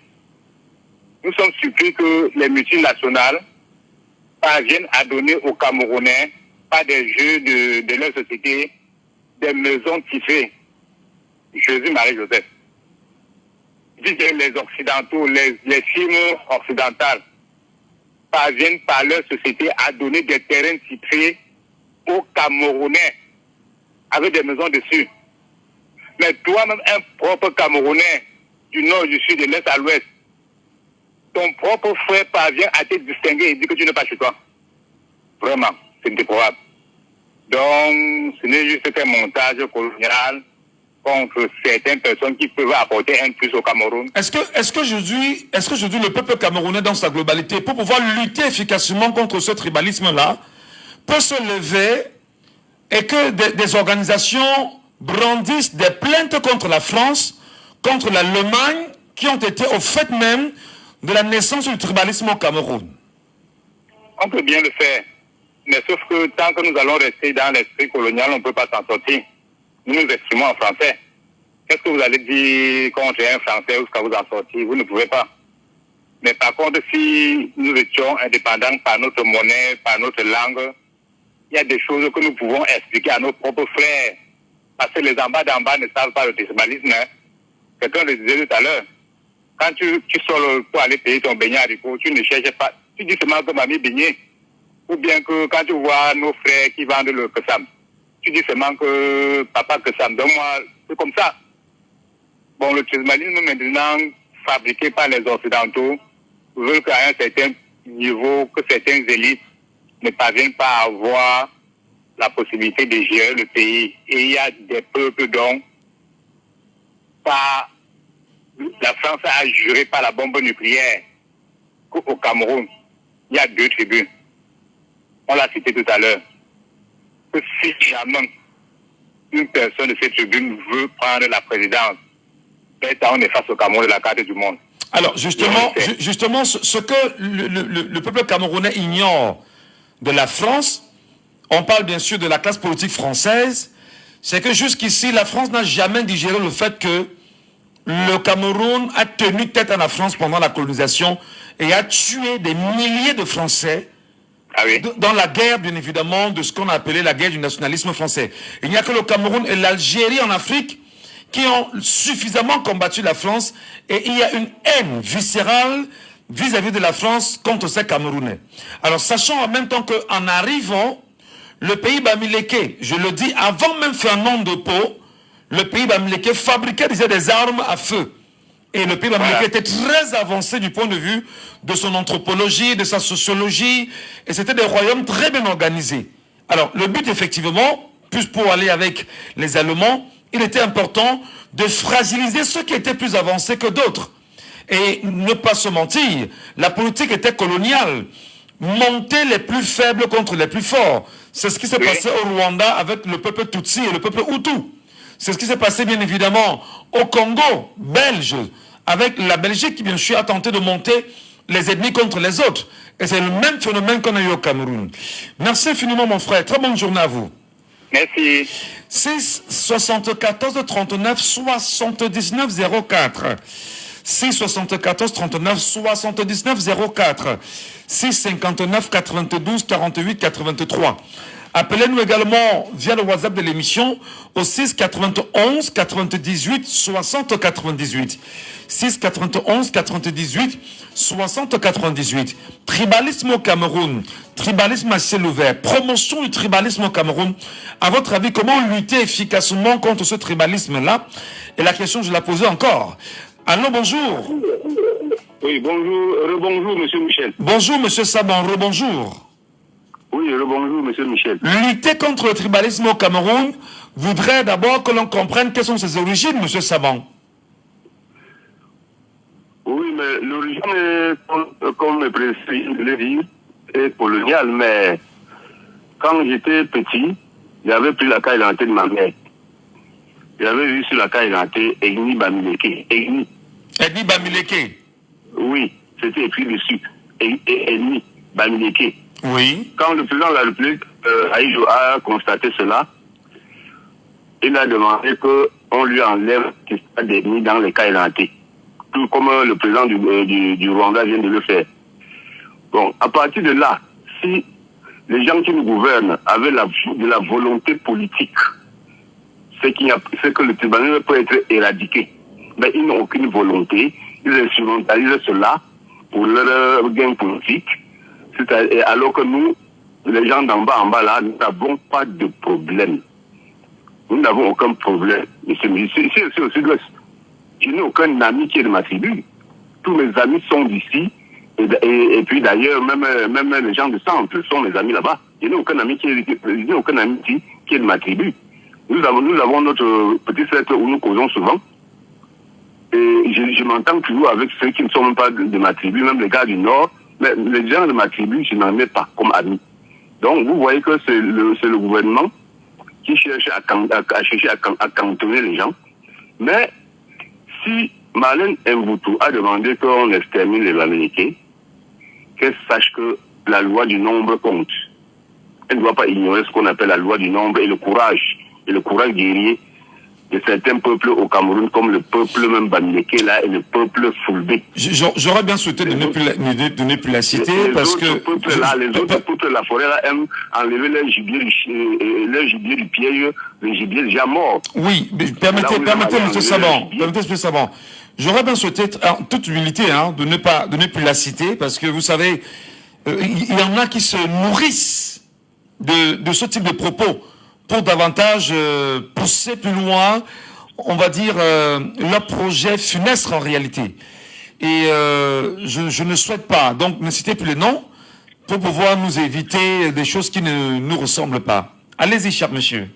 nous sommes surpris que les multinationales parviennent à donner aux Camerounais, pas des jeux de leur société, des maisons tissées. Jésus-Marie-Joseph. Les Occidentaux, les firmes occidentales parviennent par leur société à donner des terrains titrés aux Camerounais avec des maisons dessus. Mais toi-même, un propre Camerounais du nord, du sud, de l'est à l'ouest, ton propre frère parvient à te distinguer et dit que tu n'es pas chez toi. Vraiment, c'est déplorable. Donc, ce n'est juste qu'un montage colonial contre certaines personnes qui peuvent apporter un plus au Cameroun. Est-ce qu'aujourd'hui le peuple camerounais dans sa globalité, pour pouvoir lutter efficacement contre ce tribalisme-là, peut se lever et que des organisations brandissent des plaintes contre la France, contre l'Allemagne, qui ont été au fait même de la naissance du tribalisme au Cameroun? On peut bien le faire, mais sauf que tant que nous allons rester dans l'esprit colonial, on ne peut pas s'en sortir. Nous nous exprimons en français. Qu'est-ce que vous allez dire contre un français ou ce que vous en sortir? Vous ne pouvez pas. Mais par contre, si nous étions indépendants par notre monnaie, par notre langue, il y a des choses que nous pouvons expliquer à nos propres frères. Parce que les en bas d'en bas ne savent pas le tribalisme. Hein. Quelqu'un le disait tout à l'heure. Quand tu sors pour aller payer ton beignet haricot, tu ne cherches pas. Tu dis seulement que mamie beignet. Ou bien que quand tu vois nos frères qui vendent le Kessam, tu dis seulement que papa Kessam, donne-moi, c'est comme ça. Bon, le tribalisme maintenant fabriqué par les Occidentaux veut qu'à un certain niveau, que certaines élites ne parviennent pas à avoir la possibilité de gérer le pays. Et il y a des peuples dont la France a juré par la bombe nucléaire qu'au Cameroun, il y a 2 tribus. On l'a cité tout à l'heure. Que si jamais une personne de cette tribune veut prendre la présidence, on est face au Cameroun de la carte du monde. Alors justement ce que le peuple camerounais ignore de la France, on parle bien sûr de la classe politique française, c'est que jusqu'ici la France n'a jamais digéré le fait que le Cameroun a tenu tête à la France pendant la colonisation et a tué des milliers de Français dans la guerre, bien évidemment, de ce qu'on a appelé la guerre du nationalisme français. Il n'y a que le Cameroun et l'Algérie en Afrique qui ont suffisamment combattu la France, et il y a une haine viscérale vis-à-vis de la France contre ces Camerounais. Alors sachant en même temps qu'en arrivant, le pays Bamileke, je le dis, avant même Fernand de Pau, le pays Bamileke fabriquait déjà des armes à feu. Et le pays Bamileke était très avancé du point de vue de son anthropologie, de sa sociologie, et c'était des royaumes très bien organisés. Alors le but effectivement, plus pour aller avec les Allemands, il était important de fragiliser ceux qui étaient plus avancés que d'autres. Et ne pas se mentir, la politique était coloniale. Monter les plus faibles contre les plus forts. C'est ce qui s'est passé au Rwanda avec le peuple Tutsi et le peuple Hutu. C'est ce qui s'est passé bien évidemment au Congo belge, avec la Belgique qui bien sûr a tenté de monter les ennemis contre les autres. Et c'est le même phénomène qu'on a eu au Cameroun. Merci infiniment mon frère, très bonne journée à vous. Merci. 6 74 39 79 04. 6 74 39 79 04. 6 59 92 48 83. Appelez-nous également via le WhatsApp de l'émission au 6 91 98 60 98. 6 91 98 60 98. Tribalisme au Cameroun, tribalisme à ciel ouvert, promotion du tribalisme au Cameroun. À votre avis, comment lutter efficacement contre ce tribalisme-là? Et la question, je la posais encore. Allô, bonjour. Oui, bonjour, rebonjour, monsieur Michel. Bonjour, monsieur Saban, rebonjour. Oui, rebonjour, monsieur Michel. Lutter contre le tribalisme au Cameroun voudrait d'abord que l'on comprenne quelles sont ses origines, monsieur Saban. mais l'origine, comme le président le dit, est coloniale, mais quand j'étais petit, j'avais pris la carte d'identité de ma mère. J'avais vu sur la carte d'identité Egni Bamileke. Egni Bamileke. Oui, c'était écrit dessus. Egni Bamileke. Oui. Quand le président de la République, Aïjo, a constaté cela, il a demandé qu'on lui enlève d'ethnie dans les cas d'identité. Tout comme le président du Rwanda vient de le faire. Bon, à partir de là, si les gens qui nous gouvernent avaient de la volonté politique, c'est que le tribunal peut être éradiqué. Mais ils n'ont aucune volonté, ils instrumentalisent cela pour leur gain politique. Alors que nous, les gens d'en bas, en bas là, nous n'avons pas de problème. Nous n'avons aucun problème. C'est au sud-ouest. Je n'ai aucun ami qui est de ma tribu. Tous mes amis sont d'ici. Et puis d'ailleurs, même les gens de sang sont mes amis là-bas. Je n'ai aucun ami qui est de ma tribu. Nous avons notre petit cercle où nous causons souvent. Et je m'entends toujours avec ceux qui ne sont même pas de ma tribu, même les gars du Nord. Mais les gens de ma tribu, je n'en ai pas comme amis. Donc vous voyez que c'est le gouvernement qui cherche à cantonner les gens. Mais si Marlène Mbutu a demandé qu'on extermine les Bamileke, qu'elle sache que la loi du nombre compte. Elle ne doit pas ignorer ce qu'on appelle la loi du nombre et le courage guerrier de certains peuples au Cameroun, comme le peuple même Bamileke là et le peuple Fulbe. J'aurais bien souhaité de ne plus la citer parce que les autres peuples de la forêt là aiment enlever leur gibier du piège, le gibier déjà mort. Oui, permettez, M. Sabon. J'aurais bien souhaité, en toute humilité, de ne plus la citer parce que vous savez, il y en a qui se nourrissent de ce type de propos pour davantage pousser plus loin, on va dire, leur projet funeste en réalité. Et je ne souhaite pas, donc ne citez plus les noms, pour pouvoir nous éviter des choses qui ne nous ressemblent pas. Allez-y, cher monsieur.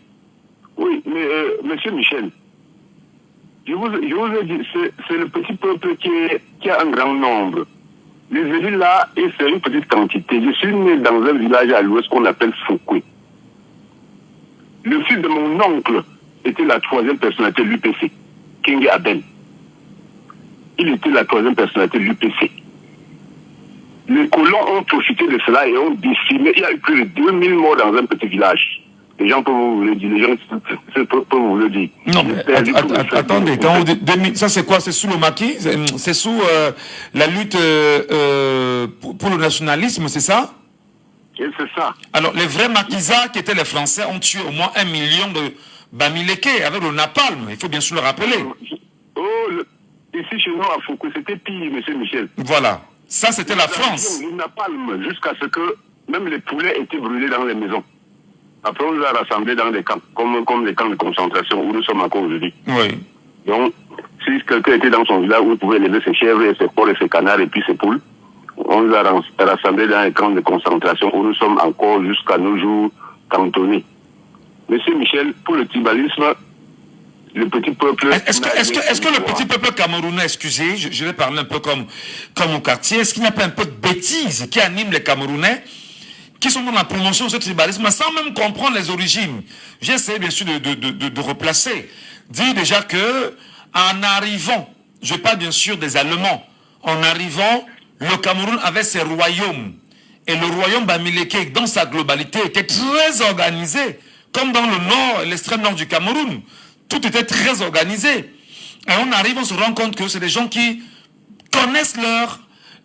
Oui, mais monsieur Michel, je vous ai dit, c'est le petit peuple qui a un grand nombre. Les élus là, et c'est une petite quantité. Je suis né dans un village à l'ouest qu'on appelle Fouquet. Le fils de mon oncle était la troisième personnalité de l'UPC, King Aben. Il était la troisième personnalité de l'UPC. Les colons ont profité de cela et ont décimé. Il y a eu plus de 2000 morts dans un petit village. Les gens peuvent vous le dire, les gens peuvent vous le dire. Non, mais attendez, ça c'est quoi? C'est sous le maquis? C'est sous la lutte pour le nationalisme, c'est ça? Et c'est ça. Alors, les vrais maquisards qui étaient les Français ont tué au moins 1 million de Bamileke avec le napalm, il faut bien sûr le rappeler. Ici chez nous à Foucault, c'était pire, monsieur Michel. Voilà, ça c'était la France. Le napalm, jusqu'à ce que même les poulets étaient brûlés dans les maisons. Après, on les a rassemblés dans des camps, comme les camps de concentration où nous sommes encore aujourd'hui. Oui. Donc, si quelqu'un était dans son village où il pouvait élever ses chèvres et ses porcs et ses canards et puis ses poules, on les a rassemblés dans les camps de concentration où nous sommes encore jusqu'à nos jours cantonnés. Monsieur Michel, pour le tribalisme, le petit peuple... Est-ce que le petit peuple camerounais, excusez, je vais parler un peu comme au quartier, est-ce qu'il n'y a pas un peu de bêtises qui anime les Camerounais qui sont dans la promotion de ce tribalisme sans même comprendre les origines? J'essaie bien sûr de replacer. Dire déjà que en arrivant, je parle bien sûr des Allemands, en arrivant, le Cameroun avait ses royaumes. Et le royaume Bamileke, dans sa globalité, était très organisé. Comme dans le nord, l'extrême nord du Cameroun. Tout était très organisé. Et on arrive, on se rend compte que c'est des gens qui connaissent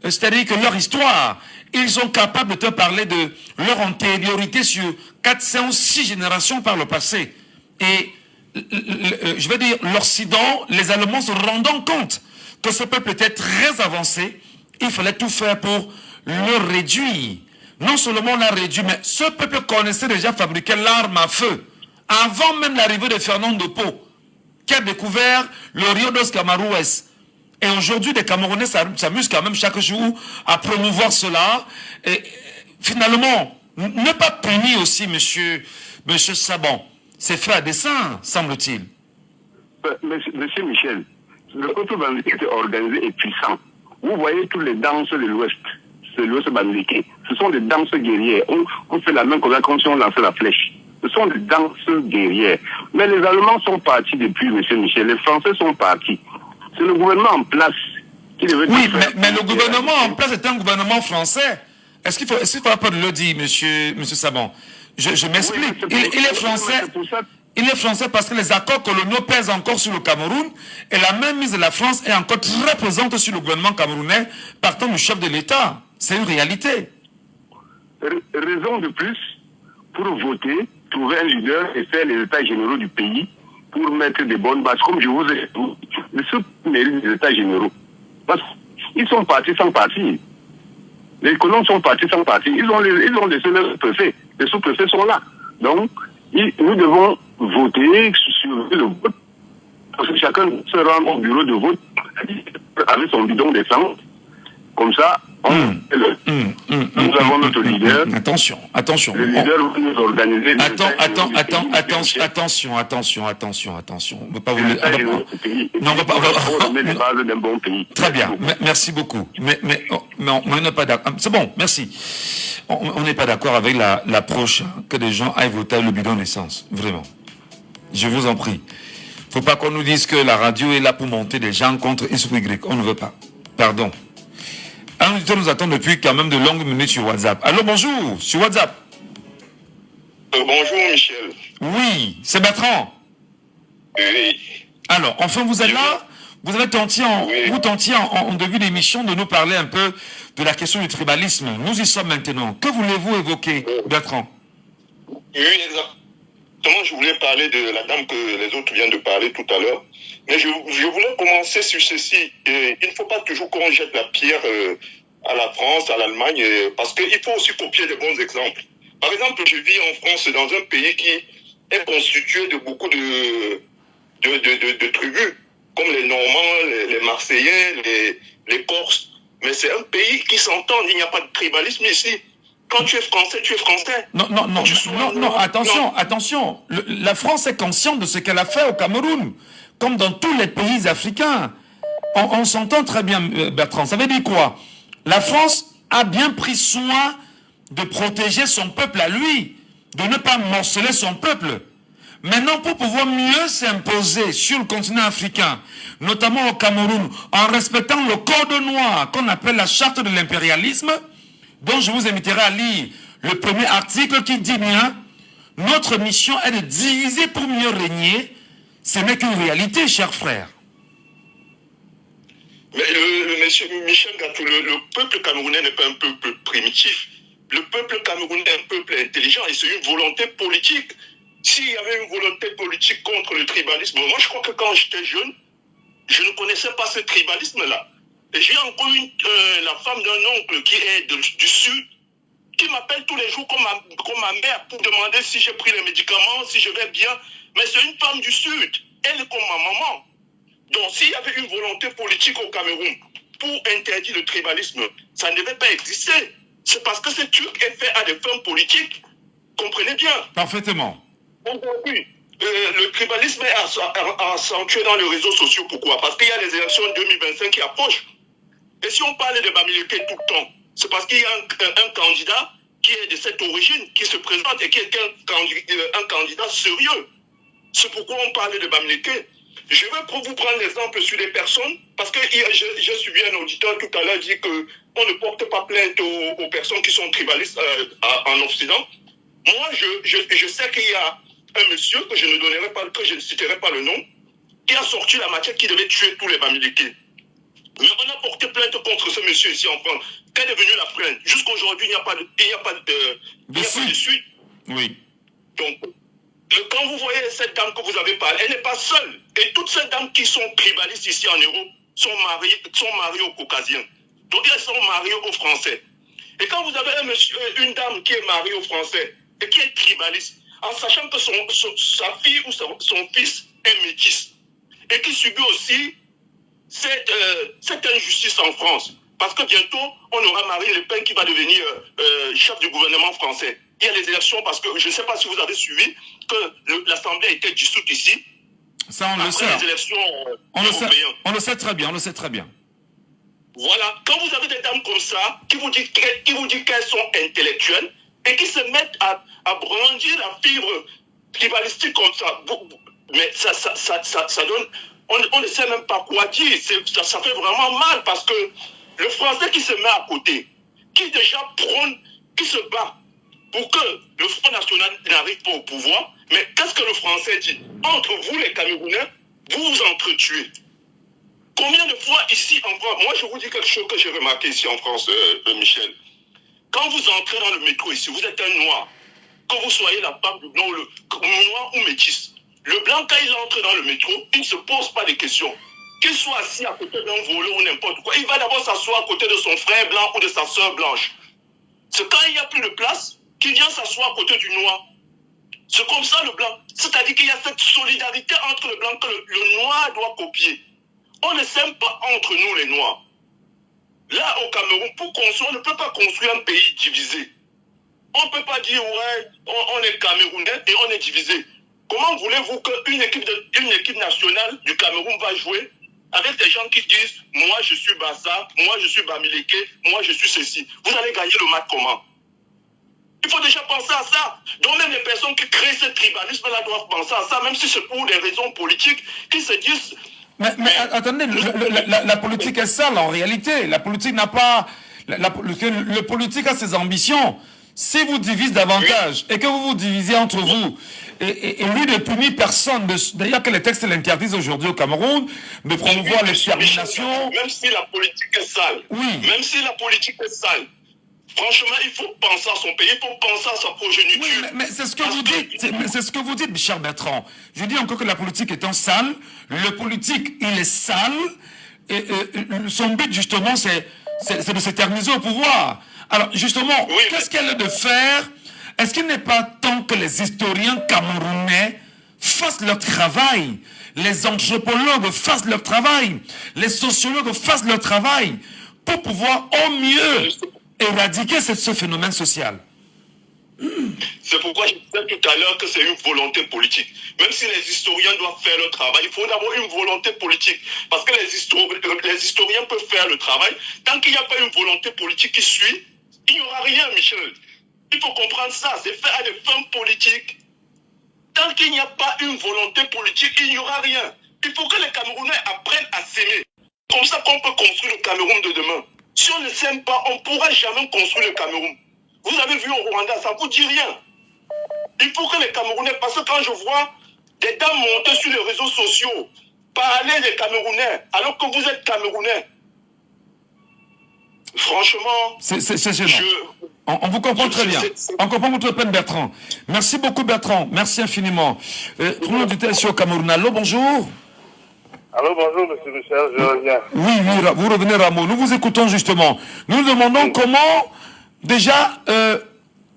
c'est-à-dire que leur histoire. Ils sont capables de te parler de leur antériorité sur 4, 5 ou 6 générations par le passé. Et je vais dire, l'Occident, les Allemands se rendant compte que ce peuple était très avancé, il fallait tout faire pour le réduire. Non seulement l'a réduit, mais ce peuple connaissait déjà fabriquer l'arme à feu. Avant même l'arrivée de Fernand de Pau, qui a découvert le Rio dos Camarouès. Et aujourd'hui, les Camerounais s'amusent quand même chaque jour à promouvoir cela. Et finalement, ne pas punir aussi, monsieur Sabon. C'est fait à dessein, semble-t-il. Monsieur Michel, le peuple Bamileke était organisé et puissant. vous voyez toutes les danses de l'Ouest. C'est l'Ouest bamileke. Ce sont des danses guerrières. On fait la main comme si on lançait la flèche. Ce sont des danses guerrières. Mais les Allemands sont partis depuis, M. Michel. Les Français sont partis. C'est le gouvernement en place qui devait... Oui, mais le gouvernement en place est un gouvernement français. Est-ce qu'il faut pas le dire, monsieur Sabon? Je m'explique. Oui, il est français. Il est français parce que les accords coloniaux pèsent encore sur le Cameroun et la mainmise de la France est encore très présente sur le gouvernement camerounais partant du chef de l'État. C'est une réalité. Raison de plus pour voter, trouver un leader et faire les états généraux du pays pour mettre des bonnes bases. Comme je vous ai dit, ce mérite des états généraux. Parce qu'ils sont partis sans partir. Les colons sont partis sans partir. Ils ont laissé leurs sous-préfets. Les sous-préfets sont là. Donc, nous devons voter sur le vote. Parce que chacun se rend au bureau de vote avec son bidon d'essence. Comme ça, nous avons notre leader. Attention. Le leader va nous organiser. Attention. On ne va pas vous... Non, on va pas... On met les bases d'un bon pays. Très bien, merci beaucoup. Mais on n'est pas d'accord. C'est bon, merci. On n'est pas d'accord avec l'approche que des gens aillent voter le bidon d'essence. Vraiment. Je vous en prie. Il ne faut pas qu'on nous dise que la radio est là pour monter des gens contre X ou Y. On ne veut pas. Pardon. Un auditeur nous attend depuis quand même de longues minutes sur WhatsApp. Allô, bonjour, sur WhatsApp. Bonjour, Michel. Oui, c'est Bertrand. Oui. Alors, enfin, vous êtes là. Vous avez tenté en début d'émission de nous parler un peu de la question du tribalisme. Nous y sommes maintenant. Que voulez-vous évoquer, Bertrand? Oui, exactement. Je voulais parler de la dame que les autres viennent de parler tout à l'heure. Mais je voulais commencer sur ceci. Il ne faut pas toujours qu'on jette la pierre à la France, à l'Allemagne, parce qu'il faut aussi copier des bons exemples. Par exemple, je vis en France dans un pays qui est constitué de beaucoup de tribus, comme les Normands, les Marseillais, les Corses. Mais c'est un pays qui s'entend, il n'y a pas de tribalisme ici. Quand tu es français, tu es français. Non, attention. La France est consciente de ce qu'elle a fait au Cameroun, comme dans tous les pays africains. On s'entend très bien, Bertrand. Ça veut dire quoi? La France a bien pris soin de protéger son peuple à lui, de ne pas morceler son peuple. Maintenant, pour pouvoir mieux s'imposer sur le continent africain, notamment au Cameroun, en respectant le code noir qu'on appelle la charte de l'impérialisme, dont je vous inviterai à lire le premier article qui dit bien, notre mission est de diviser pour mieux régner. Ce n'est qu'une réalité, chers frères. Mais monsieur Michel Gatou, le peuple camerounais n'est pas un peuple primitif. Le peuple camerounais est un peuple intelligent et c'est une volonté politique. S'il y avait une volonté politique contre le tribalisme, moi je crois que quand j'étais jeune, je ne connaissais pas ce tribalisme-là. Et j'ai encore la femme d'un oncle qui est du Sud, qui m'appelle tous les jours comme ma mère pour demander si j'ai pris les médicaments, si je vais bien. Mais c'est une femme du Sud. Elle est comme ma maman. Donc s'il y avait une volonté politique au Cameroun pour interdire le tribalisme, ça ne devait pas exister. C'est parce que ce truc est fait à des fins politiques. Comprenez bien. Parfaitement. Aujourd'hui, le tribalisme est accentué dans les réseaux sociaux. Pourquoi? Parce qu'il y a les élections 2025 qui approchent. Et si on parle de Bamileke tout le temps, c'est parce qu'il y a un candidat qui est de cette origine, qui se présente et qui est un candidat sérieux. C'est pourquoi on parle de Bamileke. Je vais vous prendre l'exemple sur des personnes, parce que j'ai suivi un auditeur tout à l'heure dire qu'on ne porte pas plainte aux personnes qui sont tribalistes en Occident. Moi, je sais qu'il y a un monsieur que je ne donnerai pas, que je ne citerai pas le nom, qui a sorti la machette qui devait tuer tous les Bamileke. Mais on a porté plainte contre ce monsieur ici en France. Quelle est devenue la plainte? Jusqu'à aujourd'hui, il n'y a pas de suite. Oui. Donc, quand vous voyez cette dame que vous avez parlé, elle n'est pas seule. Et toutes ces dames qui sont tribalistes ici en Europe sont mariées aux Caucasiens. Donc, elles sont mariées aux Français. Et quand vous avez une dame qui est mariée aux Français et qui est tribaliste, en sachant que sa fille ou son fils est métis, et qui subit aussi cette injustice en France. Parce que bientôt, on aura Marine Le Pen qui va devenir chef du gouvernement français. Il y a les élections parce que je ne sais pas si vous avez suivi que l'Assemblée a été dissoute ici. Ça, on le sait. Les élections on le sait très bien, on le sait très bien. Voilà, quand vous avez des dames comme ça, qui vous disent qu'elles sont intellectuelles et qui se mettent à brandir la fibre tribalistique comme ça, mais ça donne... On ne sait même pas quoi dire. Ça fait vraiment mal parce que le Français qui se met à côté, qui déjà prône, qui se bat pour que le Front National n'arrive pas au pouvoir, mais qu'est-ce que le Français dit? Entre vous les Camerounais, vous vous entretuez. Combien de fois ici en France, moi je vous dis quelque chose que j'ai remarqué ici en France, Michel. Quand vous entrez dans le métro ici, vous êtes un noir, que vous soyez la femme du blanc, noir ou métis. Le blanc, quand il entre dans le métro, il ne se pose pas de questions. Qu'il soit assis à côté d'un voleur ou n'importe quoi, il va d'abord s'asseoir à côté de son frère blanc ou de sa soeur blanche. C'est quand il n'y a plus de place qu'il vient s'asseoir à côté du noir. C'est comme ça le blanc. C'est-à-dire qu'il y a cette solidarité entre le blanc que le noir doit copier. On ne s'aime pas entre nous les noirs. Là au Cameroun, pour construire, on ne peut pas construire un pays divisé. On ne peut pas dire ouais, on est Camerounais et on est divisé. Comment voulez-vous qu'une équipe nationale du Cameroun va jouer avec des gens qui disent « Moi, je suis Bassa, moi, je suis Bamileke, moi, je suis ceci ». Vous allez gagner le match comment? Il faut déjà penser à ça. Donc même les personnes qui créent ce tribalisme-là doivent penser à ça, même si c'est pour des raisons politiques, qui se disent... Mais attendez, la politique est sale en réalité. La politique n'a pas... Le politique a ses ambitions. Si vous divisez davantage et que vous vous divisez entre vous, et lui ne punit personne, d'ailleurs que les textes l'interdisent aujourd'hui au Cameroun, de promouvoir l'extermination. Même si la politique est sale, même si la politique est sale, franchement, il faut penser à son pays, il faut penser à sa progéniture. Oui, mais c'est ce que vous dites, c'est ce que vous dites, Michel Bertrand. Je dis encore que la politique étant sale, le politique, il est sale, et son but, justement, c'est de s'éterniser au pouvoir. Alors, justement, qu'est-ce qu'elle a de faire? Est-ce qu'il n'est pas temps que les historiens camerounais fassent leur travail, les anthropologues fassent leur travail, les sociologues fassent leur travail, pour pouvoir au mieux éradiquer ce phénomène social? C'est pourquoi je disais tout à l'heure que c'est une volonté politique. Même si les historiens doivent faire leur travail, il faut d'abord une volonté politique. Parce que les historiens peuvent faire le travail. Tant qu'il n'y a pas une volonté politique qui suit, il n'y aura rien, Michel. Il faut comprendre ça. C'est fait à des fins politiques. Tant qu'il n'y a pas une volonté politique, il n'y aura rien. Il faut que les Camerounais apprennent à s'aimer. Comme ça qu'on peut construire le Cameroun de demain. Si on ne s'aime pas, on ne pourra jamais construire le Cameroun. Vous avez vu au Rwanda, ça ne vous dit rien. Il faut que les Camerounais, parce que quand je vois des dames monter sur les réseaux sociaux, parler des Camerounais, alors que vous êtes Camerounais, franchement, c'est gênant. On vous comprend très bien. On comprend votre peine, Bertrand. Merci beaucoup, Bertrand. Merci infiniment. Tout le monde était ici au Cameroun. Allô, bonjour. Allô, bonjour, monsieur Michel, je reviens. Oui, vous revenez, Rameau. Nous vous écoutons justement. Nous demandons comment, déjà,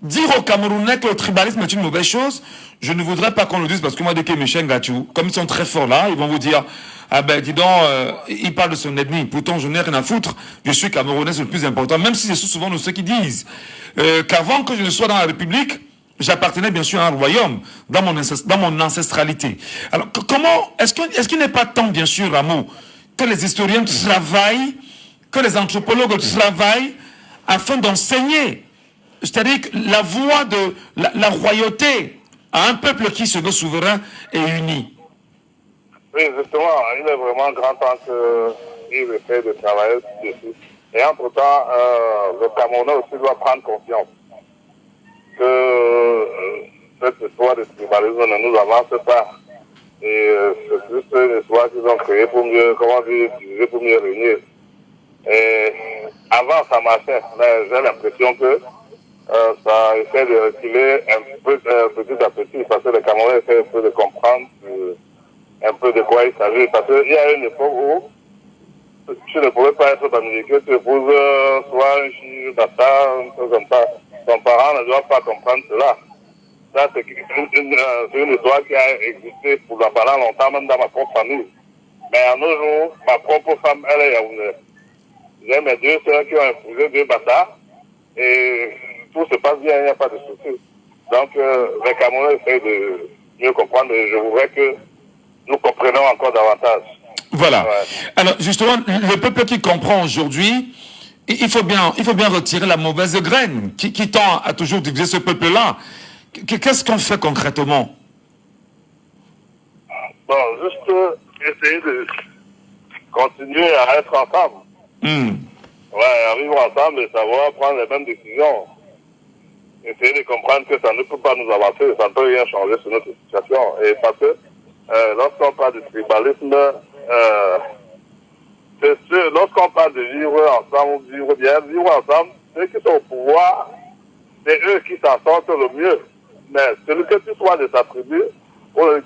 dire aux Camerounais que le tribalisme est une mauvaise chose. Je ne voudrais pas qu'on le dise parce que moi, dès que Michel Gachou, comme ils sont très forts là, ils vont vous dire, ah ben, dis donc, il parle de son ethnie. Pourtant, je n'ai rien à foutre. Je suis Camerounais, c'est le plus important. Même si c'est souvent de ceux qui disent qu'avant que je ne sois dans la République, j'appartenais bien sûr à un royaume, dans mon ancestralité. Alors, comment, est-ce qu'il n'est pas temps, bien sûr, Rameau, que les historiens travaillent, que les anthropologues travaillent, afin d'enseigner, c'est-à-dire la voix de la royauté à un peuple qui se veut souverain et uni? Oui, justement, il est vraiment grand temps qu'il essaie de travailler dessus. Et entre-temps, le Camerounais aussi doit prendre conscience que cette histoire de tribalisme ne nous avance pas. Et c'est juste une histoire qu'ils ont créée pour mieux, utiliser pour mieux réunir. Et avant, ça marchait. Mais j'ai l'impression que ça essaie de reculer petit à petit, parce que les Camerounais essaient un peu de comprendre un peu de quoi il s'agit. Parce qu'il y a une époque où tu ne pouvais pas être Bamileke, tu épouses soit un chien, bâtard, un peu comme ça. Ton parent ne doit pas comprendre cela. Ça, c'est une histoire qui a existé pendant longtemps, même dans ma propre famille. Mais à nos jours, ma propre femme, elle est yaoundée. J'ai mes deux sœurs qui ont épousé deux bâtards. Et tout se passe bien, il n'y a pas de souci. Donc, les Camerounais essayent de mieux comprendre et je voudrais que nous comprenions encore davantage. Voilà. Ouais. Alors, justement, le peuple qui comprend aujourd'hui, il faut bien retirer la mauvaise graine qui tend à toujours diviser ce peuple-là. Qu'est-ce qu'on fait concrètement? Bon, juste essayer de continuer à être ensemble. Ouais, à vivre ensemble et savoir prendre les mêmes décisions. Essayer de comprendre que ça ne peut pas nous avancer, ça ne peut rien changer sur notre situation. Et parce que lorsqu'on parle de tribalisme, c'est sûr, lorsqu'on parle de vivre ensemble, vivre ensemble, ceux qui sont au pouvoir, c'est eux qui s'en sortent le mieux. Mais celui que tu sois de ta tribu,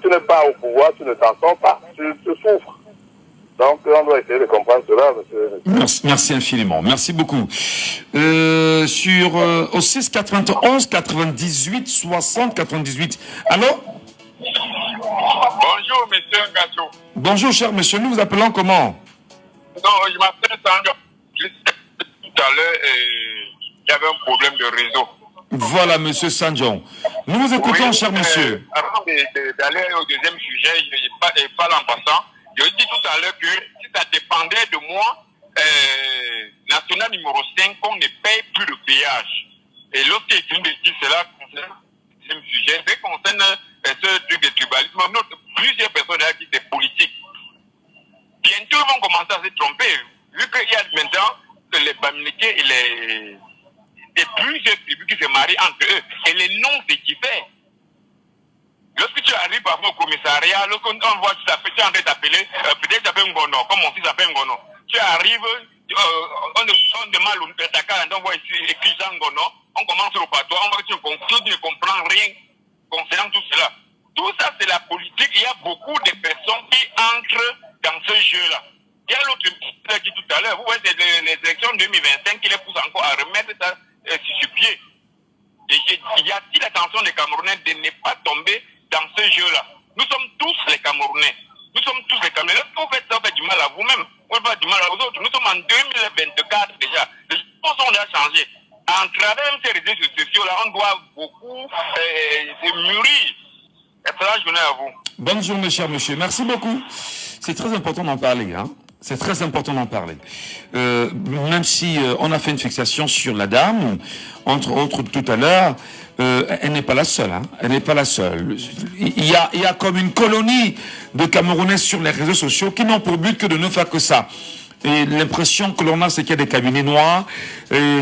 tu n'es pas au pouvoir, tu ne t'en sors pas, tu souffres. Donc, on doit essayer de comprendre cela, monsieur. Merci infiniment. Merci beaucoup. Au 6 91 98 60 98. Allô? Bonjour, monsieur Ngacho. Bonjour, cher monsieur. Nous vous appelons comment? Non, je m'appelle Sandro. Tout à l'heure, il y avait un problème de réseau. Voilà, monsieur Sanjon. Nous vous écoutons, cher monsieur. Avant d'aller au deuxième sujet, je parle en passant. Je dis tout à l'heure que si ça dépendait de moi, national numéro 5, on ne paye plus de péage. Et lorsqu'il est une bêtise, cela concerne le deuxième sujet. Ce qui concerne ce truc de tribalisme, plusieurs personnes ont dit que c'est politique. Bientôt, ils vont commencer à se tromper. Vu qu'il y a maintenant les Bamileke et plusieurs tribus qui se marient entre eux. Et les noms, c'est qui fait. Lorsque tu arrives au commissariat, lorsqu'on voit tu es en train d'appeler, peut-être tu t'appelles Ngono, comme mon fils s'appelle Ngono. Tu arrives, on demande au Pétaka, on voit ici écrit Jean Ngono, on commence le patois, on voit que tu ne comprends rien concernant tout cela. Tout ça, c'est la politique. Il y a beaucoup de personnes qui entrent dans ce jeu-là. Il y a l'autre qui dit tout à l'heure, vous voyez, c'est les élections 2025 qui les poussent encore à remettre ça sur pied. Et il y a si l'attention des Camerounais de ne pas tomber dans ce jeu-là. Nous sommes tous les Camerounais. Nous sommes tous les Camerounais. Lorsque vous faites ça, vous faites du mal à vous-même. Vous faites du mal aux autres. Nous sommes en 2024 déjà. Les choses ont déjà changé. En travers de ces réseaux sociaux-là, on doit beaucoup se mûrir. Excellente journée à vous. Bonne journée, cher monsieur. Merci beaucoup. C'est très important d'en parler, hein. C'est très important d'en parler. Même si on a fait une fixation sur la dame, entre autres tout à l'heure, elle n'est pas la seule. Hein. Elle n'est pas la seule. Il y a comme une colonie de Camerounais sur les réseaux sociaux qui n'ont pour but que de ne faire que ça. Et l'impression que l'on a, c'est qu'il y a des cabinets noirs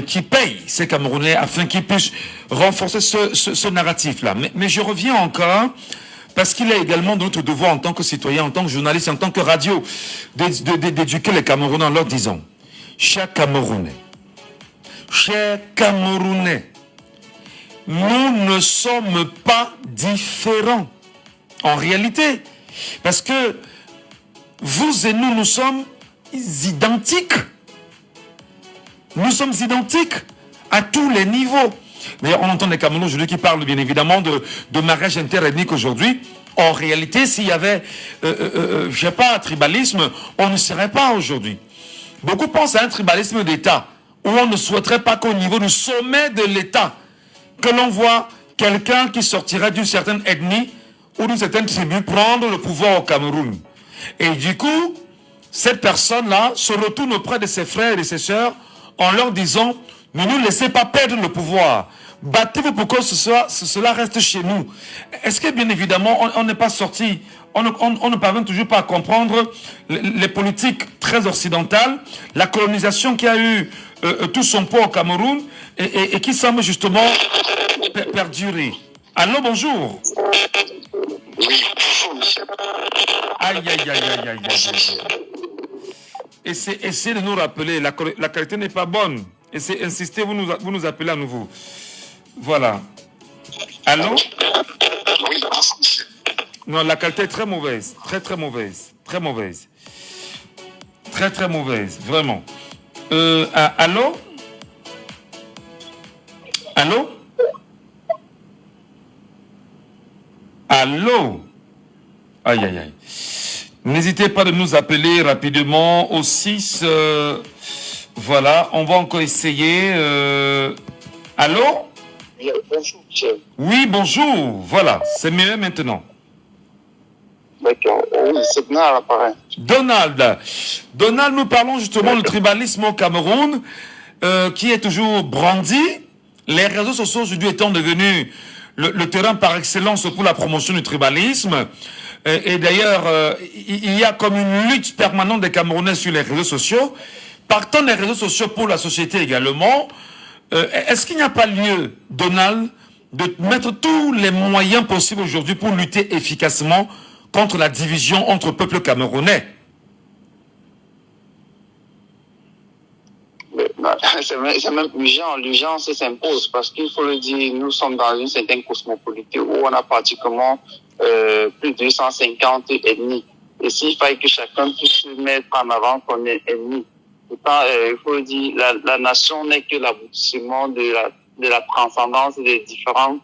qui payent ces Camerounais afin qu'ils puissent renforcer ce narratif-là. Mais je reviens encore... Parce qu'il est également de notre devoir en tant que citoyen, en tant que journaliste, en tant que radio, d'éduquer les Camerounais en leur disant, chers Camerounais, nous ne sommes pas différents. En réalité, parce que vous et nous sommes identiques. Nous sommes identiques à tous les niveaux. D'ailleurs, on entend des Camerounais aujourd'hui qui parlent bien évidemment de mariage interethnique aujourd'hui. En réalité, s'il y avait, je sais pas, un tribalisme, on ne serait pas aujourd'hui. Beaucoup pensent à un tribalisme d'État, où on ne souhaiterait pas qu'au niveau du sommet de l'État, que l'on voit quelqu'un qui sortirait d'une certaine ethnie ou d'une certaine tribu prendre le pouvoir au Cameroun. Et du coup, cette personne-là se retourne auprès de ses frères et de ses sœurs en leur disant... Ne nous laissez pas perdre le pouvoir. Battez-vous pour que cela reste chez nous. Est-ce que bien évidemment, on n'est pas sorti, on ne parvient toujours pas à comprendre les politiques très occidentales, la colonisation qui a eu tout son poids au Cameroun et qui semble justement perdurer. Allô, bonjour. Oui, bonjour, monsieur. Aïe. Essayez de nous rappeler, la qualité n'est pas bonne. Et c'est insister, vous nous appelez à nouveau. Voilà. Allô? Oui, monsieur. Non, la qualité est très mauvaise. Très mauvaise. Très mauvaise. Très mauvaise. Vraiment. Allô? Allô? Allô? Aïe. N'hésitez pas de nous appeler rapidement au 6... Voilà, on va encore essayer. Allô? Oui, bonjour, monsieur. Oui, bonjour. Voilà, c'est mieux maintenant. D'accord. Oui, c'est bien à l'appareil. Donald, nous parlons justement du tribalisme au Cameroun, qui est toujours brandi. Les réseaux sociaux aujourd'hui étant devenus le terrain par excellence pour la promotion du tribalisme. Et d'ailleurs, il y a comme une lutte permanente des Camerounais sur les réseaux sociaux. Partant des réseaux sociaux pour la société également, est-ce qu'il n'y a pas lieu, Donald, de mettre tous les moyens possibles aujourd'hui pour lutter efficacement contre la division entre peuples camerounais? C'est même urgent, l'urgence s'impose parce qu'il faut le dire, nous sommes dans une certaine cosmopolité où on a pratiquement plus de 250 ennemis. Et s'il fallait que chacun puisse mettre en avant son ennemi, pourtant, il faut le dire, la nation n'est que l'aboutissement de la transcendance des différents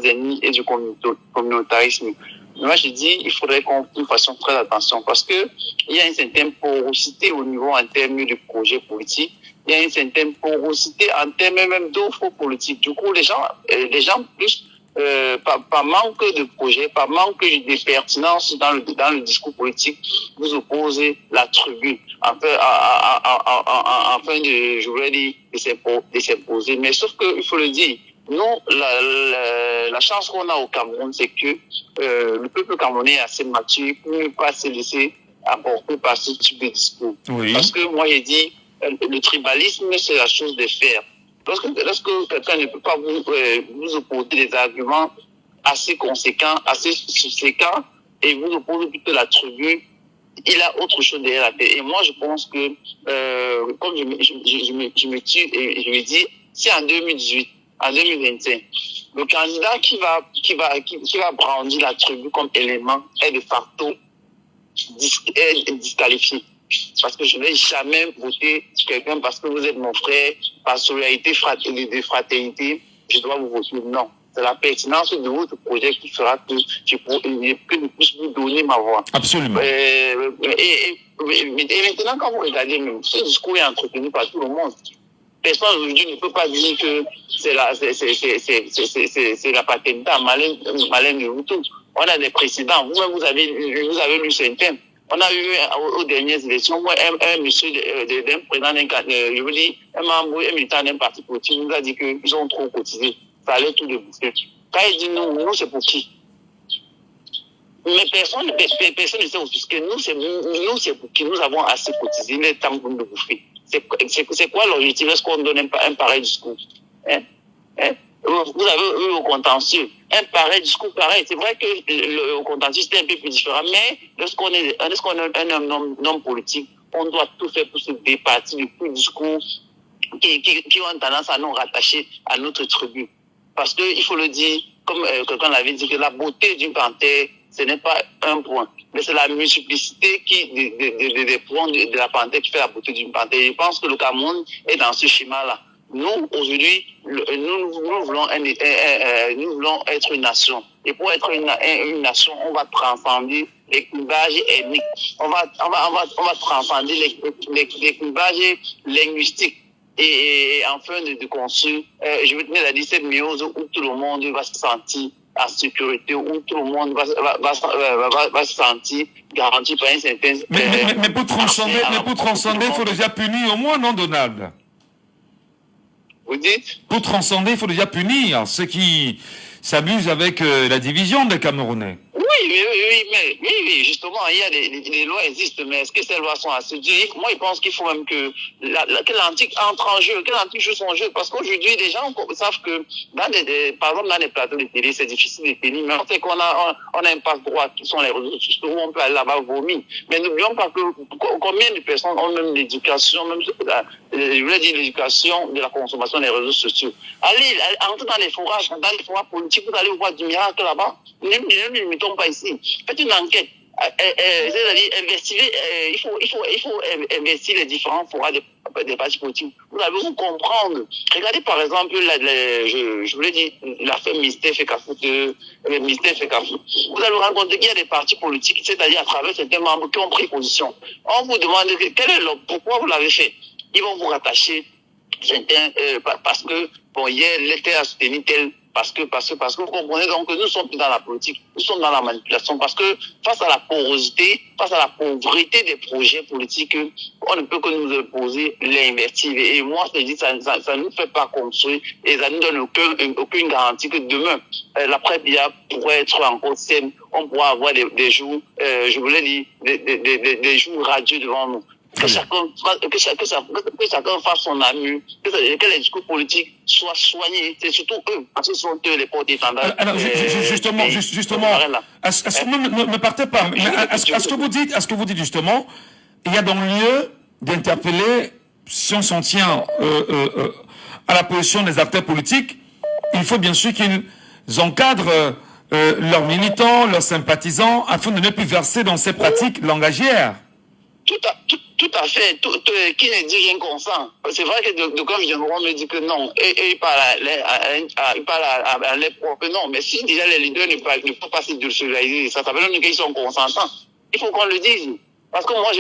ennemis et du communautarisme. Moi, je dis, il faudrait qu'on fasse très attention parce que il y a une certaine porosité au niveau en termes de projets politiques. Il y a une certaine porosité en termes même d'offres politiques. Du coup, les gens plus, par manque de projets, par manque de pertinence dans le discours politique, vous opposez la tribune afin de, je voulais dire, de s'imposer. Mais sauf que, il faut le dire, nous, la chance qu'on a au Cameroun, c'est que le peuple camerounais est assez mature pour ne pas se laisser apporter par ce type de discours. Oui. Parce que moi, j'ai dit, le tribalisme, c'est la chose de faire. Lorsque quelqu'un ne peut pas vous opposer des arguments assez conséquents, assez subséquents, et vous opposez plutôt la tribu, il a autre chose derrière la tête. Et moi, je pense que, comme je me tue et je me dis, si en 2018, en 2025, le candidat qui va brandir la tribu comme élément est de facto disqualifié. Parce que je ne vais jamais voter quelqu'un parce que vous êtes mon frère, par solidarité de fraternité, je dois vous voter. Non. C'est la pertinence de votre projet qui fera que je puisse vous donner ma voix. Absolument. Et maintenant, quand vous regardez, ce discours est entretenu par tout le monde. Personne aujourd'hui ne peut pas dire que c'est la paternité à malin de vous tous. On a des précédents. Vous-même, vous avez lu certains. On a eu aux dernières élections, un monsieur d'un président je veux dire, un membre, un militant d'un parti politique nous a dit qu'ils ont trop cotisé. Ça allait tout débourser. Quand il dit nous, c'est pour qui? Mais personne ne sait aussi que nous, c'est pour qui? Nous avons assez cotisé, il est temps de bouffer. C'est quoi l'objectif? Est-ce qu'on donne un pareil discours? Vous avez eu au contentieux un pareil discours pareil. C'est vrai que le contentieux c'est un peu plus différent, mais lorsqu'on est un homme politique, on doit tout faire pour se départir du tout discours qui ont tendance à nous rattacher à notre tribu. Parce que il faut le dire, comme quelqu'un l'avait dit, que la beauté d'une panthère, ce n'est pas un point, mais c'est la multiplicité des points de la panthère qui fait la beauté d'une panthère. Je pense que le Cameroun est dans ce schéma-là. Nous, aujourd'hui, nous voulons être une nation. Et pour être une nation, on va transcender les clivages ethniques. On va transcender les clivages linguistiques. Et enfin, de construire, je veux tenir à dire cette myose où tout le monde va se sentir en sécurité, où tout le monde va se sentir garanti par un certain... Mais pour transcender, il faut déjà punir au moins, non, Donald? Vous dites? Pour transcender, il faut déjà punir ceux qui s'amusent avec la division des Camerounais. Oui, justement, il y a les lois existent, mais est-ce que ces lois sont assez dures? Moi, je pense qu'il faut même que l'antique entre en jeu, que l'antique joue son jeu, parce qu'aujourd'hui, les gens savent que, par exemple, dans les plateaux de télé, c'est difficile de tenir, mais on sait qu'on a un passe droit qui sont les réseaux sociaux, où on peut aller là-bas vomir. Mais n'oublions pas que combien de personnes ont même l'éducation, même, je voulais dire l'éducation de la consommation des réseaux sociaux. Allez, entrez dans les forages politiques, vous allez voir du miracle là-bas. Ne mettons pas ici. Faites une enquête. C'est-à-dire, il faut investir les différents forats des partis politiques. Vous allez vous comprendre. Regardez par exemple, je voulais dire, l'affaire Mystère Fekafou. Vous allez vous rendre compte qu'il y a des partis politiques, c'est-à-dire à travers certains membres qui ont pris position. On vous demande pourquoi vous l'avez fait. Ils vont vous rattacher certains, parce que, bon, hier, l'État a soutenu Parce que vous comprenez donc que nous sommes dans la politique, nous sommes dans la manipulation, parce que face à la porosité, face à la pauvreté des projets politiques, on ne peut que nous opposer l'invective. Et moi, je dis, ça ne nous fait pas construire et ça ne nous donne aucune garantie que demain, l'après-Biya pourrait être encore saine, on pourra avoir des jours, je voulais dire, des jours radieux devant nous. Que chacun fasse son ami, que les discours politiques soient soignés. C'est surtout eux, parce que ce sont eux les porte-étendards. Alors, justement, ne partez pas. À ce que vous dites justement, il y a donc lieu d'interpeller, si on s'en tient à la position des acteurs politiques, il faut bien sûr qu'ils encadrent leurs militants, leurs sympathisants, afin de ne plus verser dans ces pratiques langagières. Tout à fait. Qui ne dit rien consent. C'est vrai que de quand Viendront me dit que non. Et il parle à l'air propre. Non, mais si déjà les leaders ne peuvent pas se solidariser, ça veut dire qu'ils sont consentants. Il faut qu'on le dise. Parce que moi,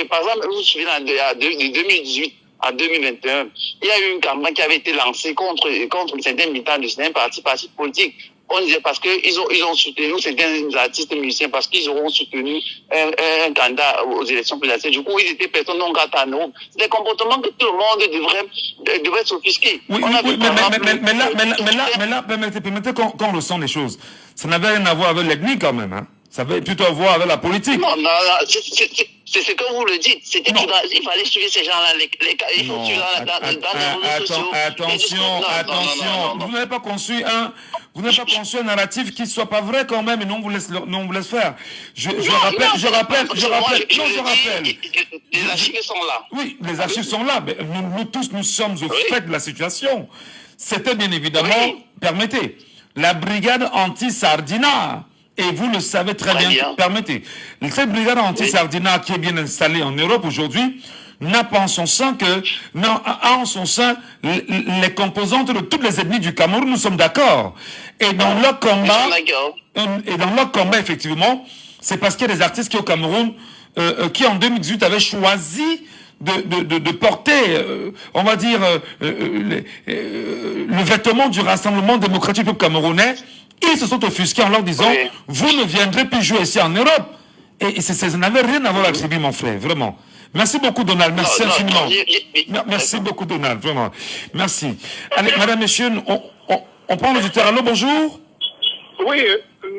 par exemple, vous vous souvenez, de 2018 à 2021, il y a eu une campagne qui avait été lancée contre certains militants de certains partis politiques. On disait parce que ils ont soutenu certains artistes musiciens parce qu'ils auront soutenu un candidat aux élections présidentielles. Du coup, ils étaient personnes non grates en Europe. C'est des comportements que tout le monde devrait s'offusquer. Oui, mais là, permettez qu'on ressent les choses. Ça n'avait rien à voir avec l'ethnie quand même, hein. Ça avait plutôt à voir avec la politique. Non, c'est ce que vous le dites. Il fallait suivre ces gens-là. Il faut suivre dans les réseaux sociaux. Attention. Vous n'avez pas conçu un narratif qui ne soit pas vrai quand même, et non, on vous laisse faire. Je rappelle. Les archives sont là. Oui, les archives sont là. Mais nous tous, nous sommes au fait de la situation. C'était bien évidemment, permettez, la brigade anti-Sardina. Et vous le savez très bien. Permettez. Cette brigade anti-Sardina qui est bien installée en Europe aujourd'hui n'a pas en son sein les composantes de toutes les ethnies du Cameroun. Nous sommes d'accord. Et dans leur combat, effectivement, c'est parce qu'il y a des artistes qui au Cameroun, qui en 2018 avaient choisi de porter, on va dire, le vêtement du Rassemblement démocratique du camerounais. Ils se sont offusqués en leur disant, vous ne viendrez plus jouer ici en Europe. Et ça n'avait rien à voir avec Sibi, mon frère, vraiment. Merci beaucoup, Donald. Merci infiniment. Merci beaucoup, Donald, vraiment. Merci. Allez, madame, messieurs, on prend l'auditeur. Allô, bonjour. Oui,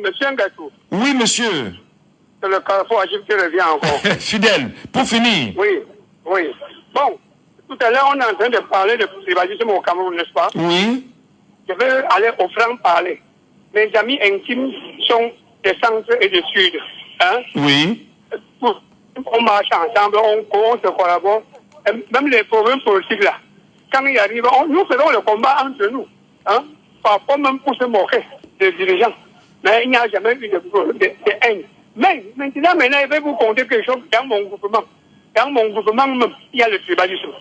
monsieur Ngatou. Oui, monsieur. C'est le carrefour Agib qui revient encore. Fidèle, pour finir. Oui. Bon, tout à l'heure, on est en train de parler de privatisme au Cameroun, n'est-ce pas? Oui. Je vais aller au franc-parler. Mes amis intimes sont des centres et du sud. Hein? Oui. On marche ensemble, on se collabore. Même les problèmes politiques là, quand ils arrivent, nous faisons le combat entre nous. Hein? Parfois même pour se moquer des dirigeants. Mais il n'y a jamais eu de haine. Mais maintenant, je vais vous conter quelque chose dans mon groupement. Dans mon groupement même, il y a le tribalisme.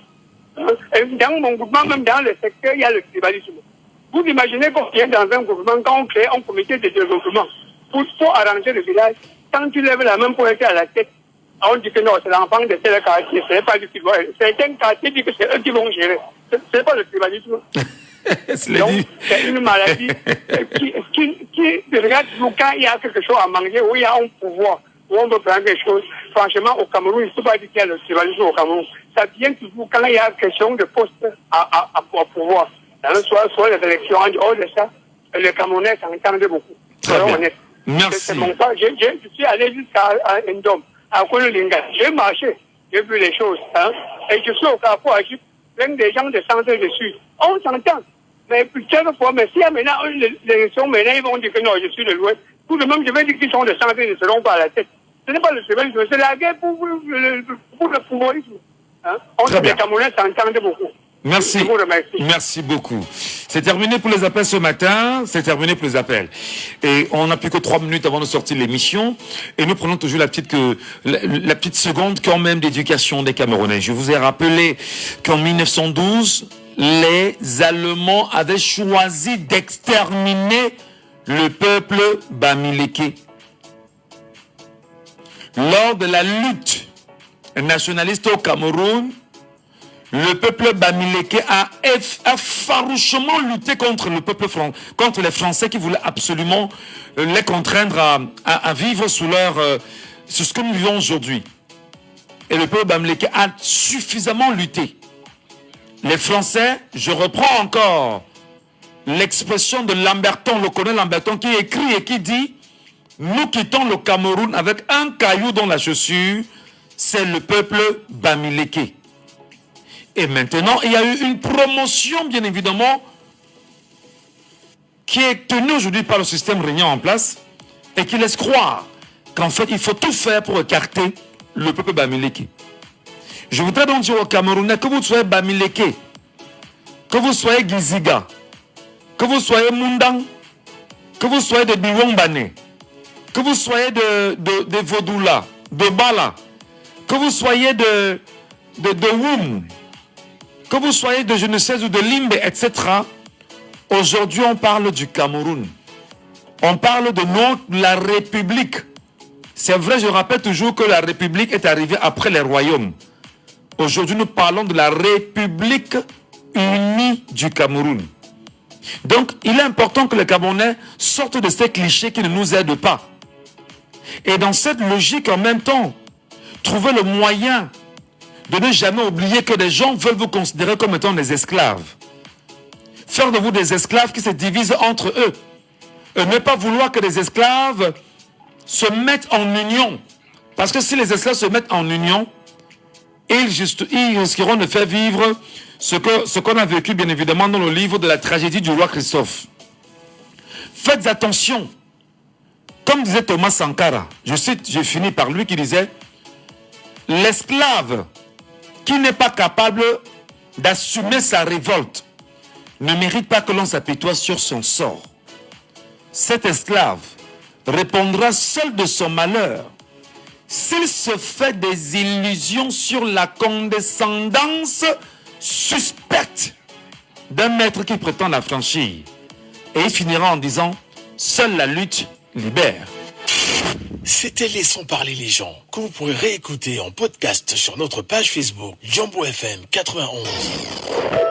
Hein? Et dans mon groupement même, dans le secteur, il y a le tribalisme. Vous imaginez qu'on vient dans un groupement, quand on crée un comité de développement pour arranger le village, quand tu lèves la main pour être à la tête, on dit que non, c'est l'enfant de tel quartier, c'est pas du tribalisme. Certains quartiers disent que c'est eux qui vont gérer. C'est pas le tribalisme. Donc, c'est une maladie qui regarde quand il y a quelque chose à manger, où il y a un pouvoir, où on veut prendre quelque chose. Franchement, au Cameroun, il ne faut pas dire qu'il y a le tribalisme au Cameroun. Ça vient toujours quand il y a question de poste à pouvoir. Soit les élections, en dehors de ça, les Camerounais s'entendent beaucoup. Merci. C'est mon cas. Je suis allé jusqu'à Ndom, à Kololinga. J'ai marché, j'ai vu les choses. Hein, et je suis au Carrefour Agib, plein des gens de centre de sud. On s'entend. Mais quelquefois, mais si maintenant l'élection, maintenant ils vont dire que non, je suis de l'Ouest. Tout de même, je vais dire qu'ils sont de centre et ne seront pas à la tête. Ce n'est pas le tribalisme, c'est la guerre pour le pouvoirisme. Hein? Les Camerounais s'entendent beaucoup. Merci. Merci beaucoup. C'est terminé pour les appels ce matin. C'est terminé pour les appels. Et on n'a plus que 3 minutes avant de sortir l'émission. Et nous prenons toujours la petite seconde quand même d'éducation des Camerounais. Je vous ai rappelé qu'en 1912, les Allemands avaient choisi d'exterminer le peuple bamileke. Lors de la lutte nationaliste au Cameroun, le peuple bamileke a farouchement lutté contre le peuple contre les Français qui voulaient absolument les contraindre à vivre sous sur ce que nous vivons aujourd'hui. Et le peuple bamileke a suffisamment lutté. Les Français, je reprends encore l'expression de Lamberton, le colonel Lamberton, qui écrit et qui dit « Nous quittons le Cameroun avec un caillou dans la chaussure, c'est le peuple bamileke. » Et maintenant, il y a eu une promotion, bien évidemment, qui est tenue aujourd'hui par le système régnant en place et qui laisse croire qu'en fait, il faut tout faire pour écarter le peuple bamileke. Je voudrais donc dire aux Camerounais, que vous soyez bamileke, que vous soyez Giziga, que vous soyez Mundang, que vous soyez de Biwombane, que vous soyez de Vodula, de Bala, que vous soyez de Woum, que vous soyez de je ne sais où, de Limbe, etc. Aujourd'hui, on parle du Cameroun. On parle de la République. C'est vrai, je rappelle toujours que la République est arrivée après les royaumes. Aujourd'hui, nous parlons de la République unie du Cameroun. Donc, il est important que les Camerounais sortent de ces clichés qui ne nous aident pas. Et dans cette logique, en même temps, trouver le moyen de ne jamais oublier que des gens veulent vous considérer comme étant des esclaves. Faire de vous des esclaves qui se divisent entre eux. Et ne pas vouloir que les esclaves se mettent en union. Parce que si les esclaves se mettent en union, ils risqueront de faire vivre ce qu'on a vécu bien évidemment dans le livre de la tragédie du roi Christophe. Faites attention. Comme disait Thomas Sankara, je cite, je finis par lui qui disait « L'esclave qui n'est pas capable d'assumer sa révolte ne mérite pas que l'on s'apitoie sur son sort. Cet esclave répondra seul de son malheur s'il se fait des illusions sur la condescendance suspecte d'un maître qui prétend la franchir. » Et il finira en disant « Seule la lutte libère. » C'était Laissons parler les gens, que vous pourrez réécouter en podcast sur notre page Facebook Jambo FM 91.